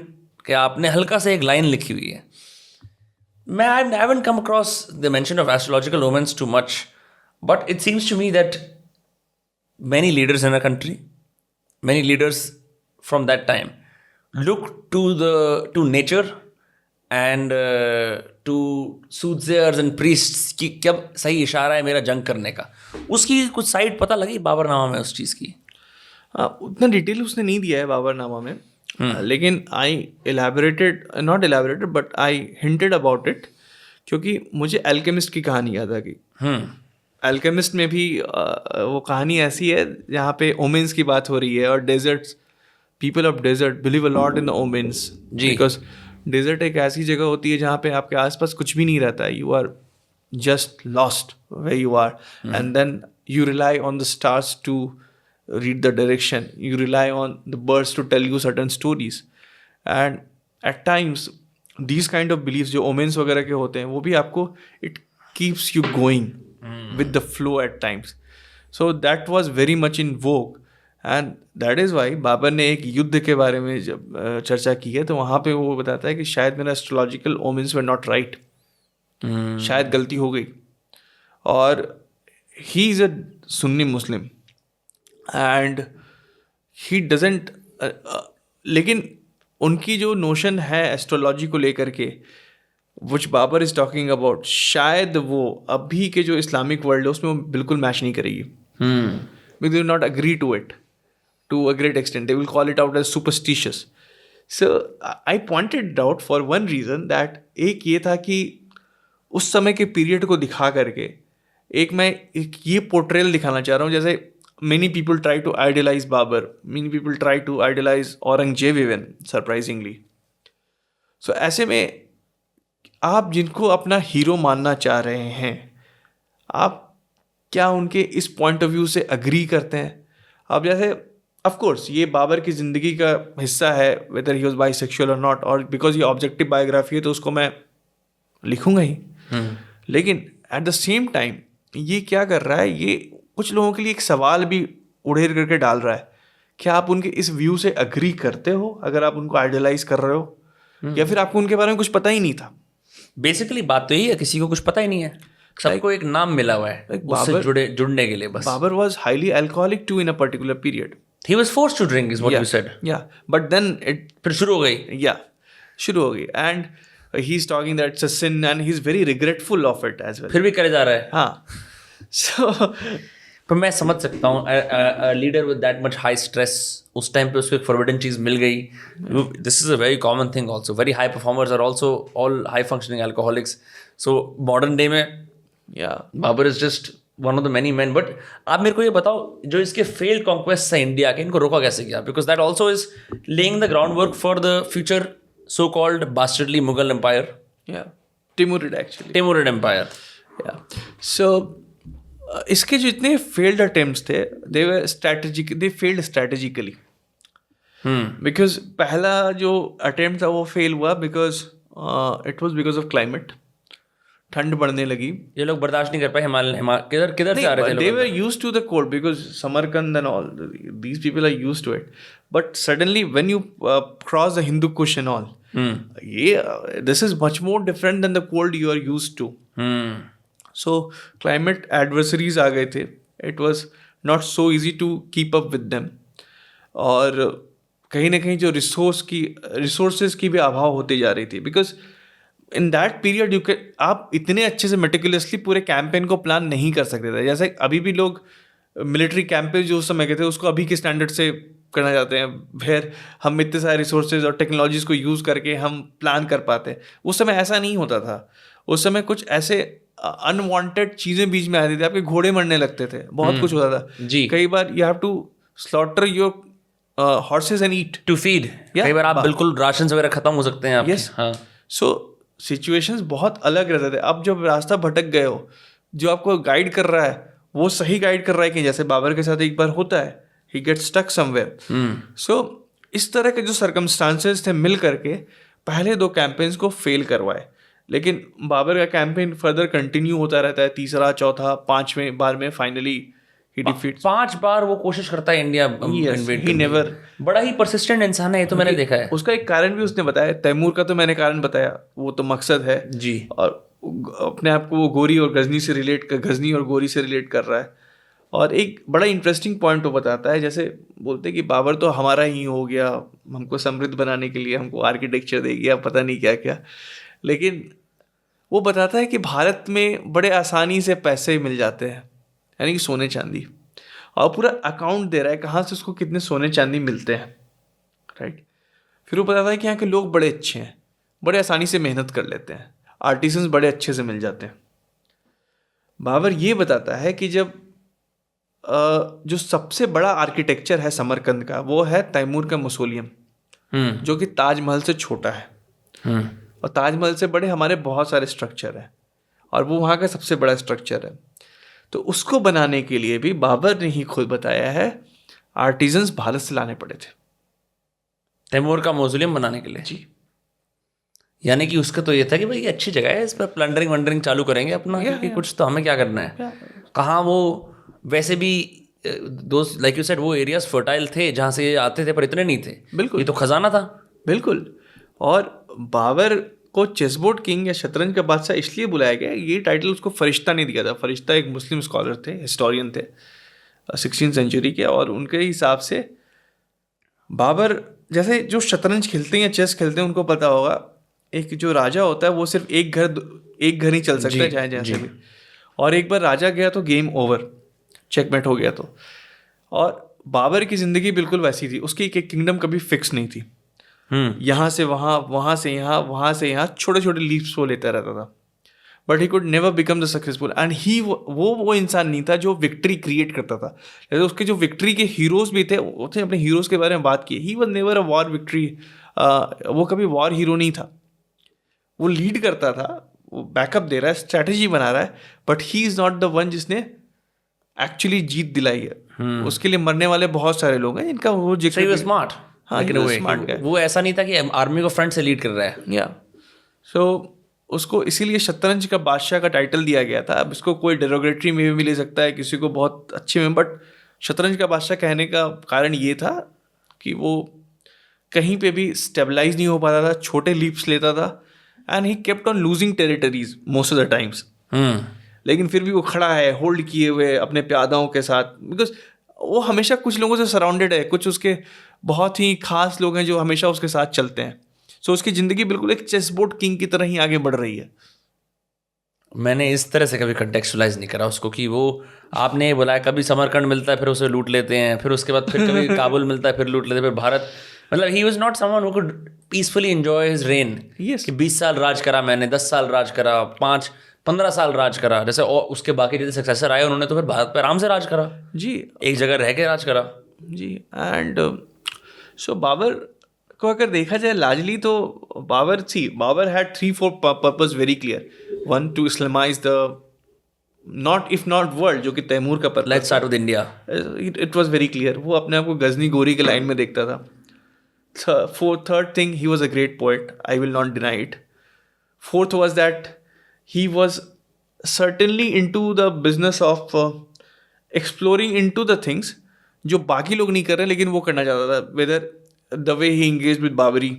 कि आपने हल्का सा एक लाइन लिखी हुई है. मैं I haven't come across the mention of astrological omens too much, but it seems to me that many leaders in our country, many leaders from that time look to nature and to soothsayers and priests कि कब सही इशारा है मेरा जंग करने का. उसकी कुछ साइड पता लगी बाबरनामा में उस चीज़ की? उतना डिटेल उसने नहीं दिया है बाबरनामा में, लेकिन not elaborated but I hinted about it, क्योंकि मुझे एल्केमिस्ट की कहानी याद आ गई. एल्केमिस्ट में भी वो कहानी ऐसी है जहाँ पे ओमेन्स की बात हो रही है, और deserts, people of desert believe a lot in the omens, because desert एक ऐसी जगह होती है जहाँ पे आपके आसपास कुछ भी नहीं रहता है. You are just lost where you are, and then you rely on the stars to read the direction, you rely on the birds to tell you certain stories, and at times these kind of believes जो ओमेन्स वगैरह के होते हैं वो भी आपको, it keeps you going with the flow at times. So that was very much in vogue, and that is why Babar ने एक युद्ध के बारे में जब चर्चा की है तो वहाँ पे वो बताता है कि शायद मेरा astrological women's were not right, शायद गलती हो गई. और ही is a Sunni Muslim and he doesn't, लेकिन उनकी जो नोशन है एस्ट्रोलॉजी को लेकर के which Babar is talking about, शायद वो अभी के जो इस्लामिक वर्ल्ड है उसमें वो बिल्कुल मैच नहीं करेगी. Because they will not agree to it to a great extent. They will call it out as superstitious. So I pointed out for one reason that एक ये था कि उस समय के पीरियड को दिखा करके मैं ये पोर्ट्रेल दिखाना चाह रहा हूँ. जैसे many people try to idolize Babar, many people try to idolize Aurangzeb even, surprisingly. So ऐसे में आप जिनको अपना हीरो मानना चाह रहे हैं, आप क्या उनके इस पॉइंट ऑफ व्यू से अग्री करते हैं? अब जैसे ऑफ कोर्स ये बाबर की ज़िंदगी का हिस्सा है, वेदर ही वाज बाइसेक्सुअल और नॉट, और बिकॉज ये ऑब्जेक्टिव बायोग्राफी है तो उसको मैं लिखूंगा ही. लेकिन एट द सेम टाइम ये क्या कर रहा है, ये कुछ लोगों के लिए एक सवाल भी उड़ेर करके डाल रहा है. क्या आप उनके इस व्यू से अग्री करते हो अगर आप उनको आइडियलाइज कर रहे हो, या फिर आपको उनके बारे में कुछ पता ही नहीं था? बेसिकली बात तो यही है, किसी को कुछ पता ही नहीं है, सबको एक नाम मिला हुआ है उससे जुड़ने के लिए बस. Babar was highly alcoholic to in a particular period. He was forced to drink is what you said. या बट देन इट फिर शुरू हो गई and he is talking that it's a sin and he is very regretful of it as well. फिर भी करे जा रहा है. हाँ. सो पर मैं समझ सकता हूँ leader with that much high stress, उस टाइम पे उसको एक फॉरबिडन चीज़ मिल गई. This is a very common thing also. Very high performers are also all high functioning alcoholics. So modern day में Babur is just one of the many man. But आप मेरे को ये बताओ, जो इसके फेल्ड कॉन्क्वेस्ट है इंडिया के, इनको रोका कैसे गया? Because that also is laying the ground work for the future so called bastardly Mughal empire. Timurid empire. So इसके जो इतने फेल्ड अटेम्प्ट्स थे, दे फेल्ड स्ट्रैटेजिकली. बिकॉज पहला जो अटेम्प्ट था वो फेल हुआ because it was because of climate. ठंड बढ़ने लगी, ये लोग बर्दाश्त नहीं कर पाए. हिमालय किधर से आ रहे थे? They were used to the cold because Samarkand and all these people are used to it. But suddenly when you cross the Hindu Kush and all, this is much more different than the cold you are used to. So climate adversaries आ गए थे. It was not so easy to keep up with them. और कहीं ना कहीं जो रिसोर्सेज की भी अभाव होती जा रही थी. बिकॉज इन दैट पीरियड आप इतने अच्छे से मेटिकुलसली पूरे कैंपेन को प्लान नहीं कर सकते थे. जैसे अभी भी लोग मिलिट्री कैंपेन जो उस समय के थे उसको अभी के स्टैंडर्ड से करना चाहते हैं, फिर हम इतने सारे रिसोर्सेज और टेक्नोलॉजीज को यूज़ करके हम प्लान कर पाते हैं. उस समय ऐसा नहीं होता था. उस समय कुछ ऐसे अनवांटेड चीज़ें बीच में आती थी. आपके घोड़े मरने लगते थे, बहुत कुछ होता था जी. कई बार you have to slaughter your horses and eat to feed. कई बार आप बिल्कुल राशन वगैरह खत्म हो सकते हैं. यस. सो सिचुएशंस बहुत अलग रहते थे. अब जब रास्ता भटक गए हो, जो आपको गाइड कर रहा है वो सही गाइड कर रहा है कि जैसे बाबर के साथ एक बार होता है, ही गेट स्टक समवेयर. सो इस तरह के जो सर्कमस्टांसेस थे मिल करके पहले दो कैंपेन्स को फेल करवाए. लेकिन बाबर का कैंपेन फर्दर कंटिन्यू होता रहता है, तीसरा चौथा पांचवें बार में फाइनली ही डिफीट 5 बार वो कोशिश करता है इंडिया इन्वेड ही नेवर। बड़ा ही परसिस्टेंट इंसान है ये तो मैंने देखा है। उसका एक कारण भी उसने बताया, तैमूर का तो मैंने कारण बताया, वो तो मकसद है जी। और अपने आप को वो गोरी और गजनी से गजनी और गोरी से रिलेट कर रहा है। और एक बड़ा इंटरेस्टिंग पॉइंट वो बताता है, जैसे बोलते हैं कि बाबर तो हमारा ही हो गया, हमको समृद्ध बनाने के लिए हमको आर्किटेक्चर दे गया, पता नहीं क्या क्या, लेकिन वो बताता है कि भारत में बड़े आसानी से पैसे मिल जाते हैं, यानी कि सोने चांदी, और पूरा अकाउंट दे रहा है कहाँ से उसको कितने सोने चांदी मिलते हैं, राइट। फिर वो बताता है कि यहाँ के लोग बड़े अच्छे हैं, बड़े आसानी से मेहनत कर लेते हैं, आर्टिसंस बड़े अच्छे से मिल जाते हैं। बाबर ये बताता है कि जब जो सबसे बड़ा आर्किटेक्चर है समरकंद का वो है तैमूर का मौसोलियम, जो कि ताजमहल से छोटा है, और ताजमहल से बड़े हमारे बहुत सारे स्ट्रक्चर हैं, और वो वहाँ का सबसे बड़ा स्ट्रक्चर है। तो उसको बनाने के लिए भी बाबर ने ही खुद बताया है आर्टिजन्स भारत से लाने पड़े थे, तैमूर का मौजूलियम बनाने के लिए। जी। यानी कि उसका तो ये था कि भाई ये अच्छी जगह है, इस पर प्लंडरिंग वंडरिंग चालू करेंगे अपना, क्योंकि कुछ तो हमें क्या करना है। कहाँ वो वैसे भी दोस्त लाइक यू सेड वो एरियाज फर्टाइल थे जहाँ से ये आते थे, पर इतने नहीं थे। बिल्कुल, ये तो खजाना था। बिल्कुल। और बाबर को चेसबोर्ड किंग या शतरंज का बादशाह इसलिए बुलाया गया, ये टाइटल उसको फरिश्ता ने दिया था। फरिश्ता एक मुस्लिम स्कॉलर थे, हिस्टोरियन थे 16वीं सेंचुरी के, और उनके हिसाब से बाबर जैसे जो शतरंज खेलते हैं या चेस खेलते हैं उनको पता होगा, एक जो राजा होता है वो सिर्फ एक घर ही चल सकता है चाहे जैसे भी, और एक बार राजा गया तो गेम ओवर, चेकमेट हो गया। तो और बाबर की जिंदगी बिल्कुल वैसी थी, उसकी एक किंगडम कभी फिक्स नहीं थी, यहाँ से वहाँ, वहाँ से यहाँ, वहाँ से यहाँ, छोटे छोटे लीप्स वो लेता रहता था, but he could never become the successful. And he वो इंसान नहीं था जो विक्ट्री क्रिएट करता था। जैसे उसके जो विक्ट्री के हीरोज भी थे, उसने अपने हीरोज के बारे में बात की, he was never a war victory, वो कभी वॉर हीरो नहीं था। वो लीड करता था, वो बैकअप दे रहा है, स्ट्रैटेजी बना रहा है, but he is not the one जिसने एक्चुअली जीत दिलाई है। उसके लिए मरने वाले बहुत सारे लोग हैं जिनका वो जिक्र स्मार्ट, वो ऐसा नहीं था कि आर्मी को फ्रंट से लीड कर रहा है। या सो उसको इसीलिए शतरंज का बादशाह का टाइटल दिया गया था। अब इसको कोई डेरोगेटरी में भी ले सकता है, किसी को बहुत अच्छे में, बट शतरंज का बादशाह कहने का कारण ये था कि वो कहीं पे भी स्टेबलाइज नहीं हो पाता था, छोटे लीप्स लेता था, and he kept on losing territories most of the times. लेकिन फिर भी वो खड़ा है होल्ड किए हुए अपने प्यादाओं के साथ, बिकॉज वो हमेशा कुछ लोगों से सराउंडेड है, कुछ उसके बहुत ही खास लोग हैं जो हमेशा उसके साथ चलते हैं। सो उसकी ज़िंदगी बिल्कुल एक चेसबोर्ड किंग की तरह ही आगे बढ़ रही है। मैंने इस तरह से कभी कंटेक्चुअलाइज नहीं करा उसको कि वो आपने ये बोला कभी समरकंद मिलता है फिर उसे लूट लेते हैं, फिर उसके बाद फिर कभी काबुल मिलता है फिर लूट लेते हैं, फिर भारत, मतलब he was not someone who could peacefully enjoy his rain. Yes. कि 20 साल राज करा मैंने, 10 साल राज करा, 15 साल राज करा, जैसे और उसके बाकी जितने सक्सेसर आए उन्होंने तो फिर भारत पर आराम से राज करा जी, एक जगह रह के राज करा जी। एंड सो बाबर को अगर देखा जाए लार्जली तो Babar had 3-4 purpose very clear. One, to Islamise the not if not world, जो कि तैमूर का purpose. Let's start with India. It was very clear, वो अपने आप को गजनी गोरी के लाइन में देखता था। Third thing, he was a great poet, I will not deny it. Fourth was that he was certainly into the business of exploring into the things जो बाकी लोग नहीं कर रहे लेकिन वो करना चाहता था, whether the way he engaged with Babri.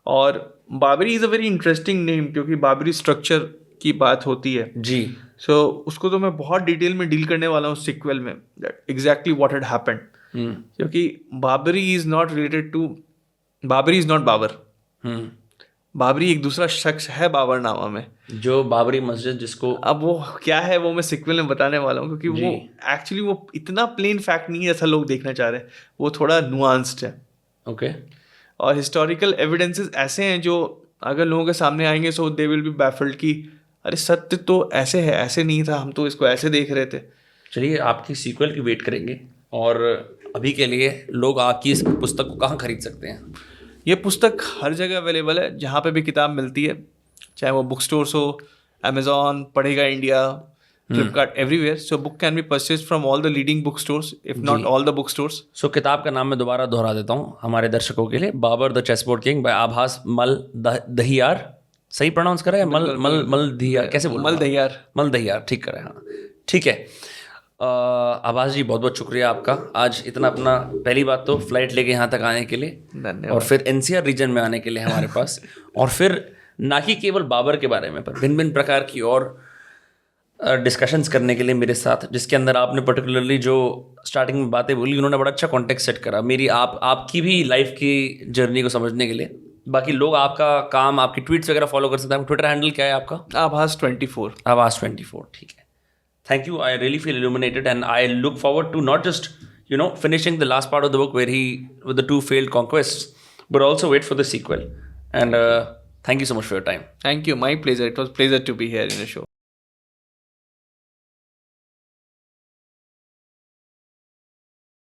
और Babri is a very interesting name क्योंकि बाबरी स्ट्रक्चर की बात होती है जी। सो उसको तो मैं बहुत डिटेल में डील करने वाला हूँ सिक्वल में, एग्जैक्टली व्हाट हैड हैपेंड, क्योंकि Babri is not related to, Babri is not Babar. Babri एक दूसरा शख्स है बाबर नामा में, जो बाबरी मस्जिद जिसको, अब वो क्या है वो मैं सिक्वल में बताने वाला हूँ, क्योंकि वो एक्चुअली वो इतना प्लेन फैक्ट नहीं है ऐसा लोग देखना चाह रहे हैं, वो थोड़ा नुआंस्ड है। ओके। और हिस्टोरिकल एविडेंसेस ऐसे हैं जो अगर लोगों के सामने आएंगे सो दे विल बी बैफल्ड कि अरे सत्य तो ऐसे है, ऐसे नहीं था, हम तो इसको ऐसे देख रहे थे। चलिए आपकी सीक्वल की वेट करेंगे, और अभी के लिए लोग आपकी इस पुस्तक को कहाँ खरीद सकते हैं? ये पुस्तक हर जगह अवेलेबल है जहाँ पे भी किताब मिलती है, चाहे वो बुक स्टोर्स हो, Amazon, Padhega India, Flipkart, everywhere. So book can be purchase from all the leading book stores, if not all the book stores. So किताब का नाम मैं दोबारा दोहरा देता हूँ हमारे दर्शकों के लिए, Babar the chessboard king by Abhas Mal दहियार। सही प्रोनाउंस करा है? मलदहियार कैसे बोल? मलदहियार ठीक करा है, हाँ ठीक है। आभास जी बहुत बहुत शुक्रिया आपका, आज इतना अपना पहली बात तो फ्लाइट लेके यहाँ तक आने के लिए, और फिर एनसीआर रीजन में आने के लिए हमारे पास, और फिर ना कि केवल बाबर के बारे में पर भिन्न भिन्न प्रकार की और डिस्कशंस करने के लिए मेरे साथ, जिसके अंदर आपने पर्टिकुलरली जो स्टार्टिंग में बातें बोली उन्होंने बड़ा अच्छा कॉन्टेक्स्ट सेट करा मेरी आपकी भी लाइफ की जर्नी को समझने के लिए। बाकी लोग आपका काम, आपकी ट्वीट्स वगैरह फॉलो कर सकते हैं। ट्विटर हैंडल क्या है आपका? आभास24। आभास24 ठीक है। Thank you, I really feel illuminated and I look forward to not just finishing the last part of the book where he with the 2 failed conquests, but also wait for the sequel. And thank you so much for your time. Thank you, my pleasure. It was pleasure to be here in the show.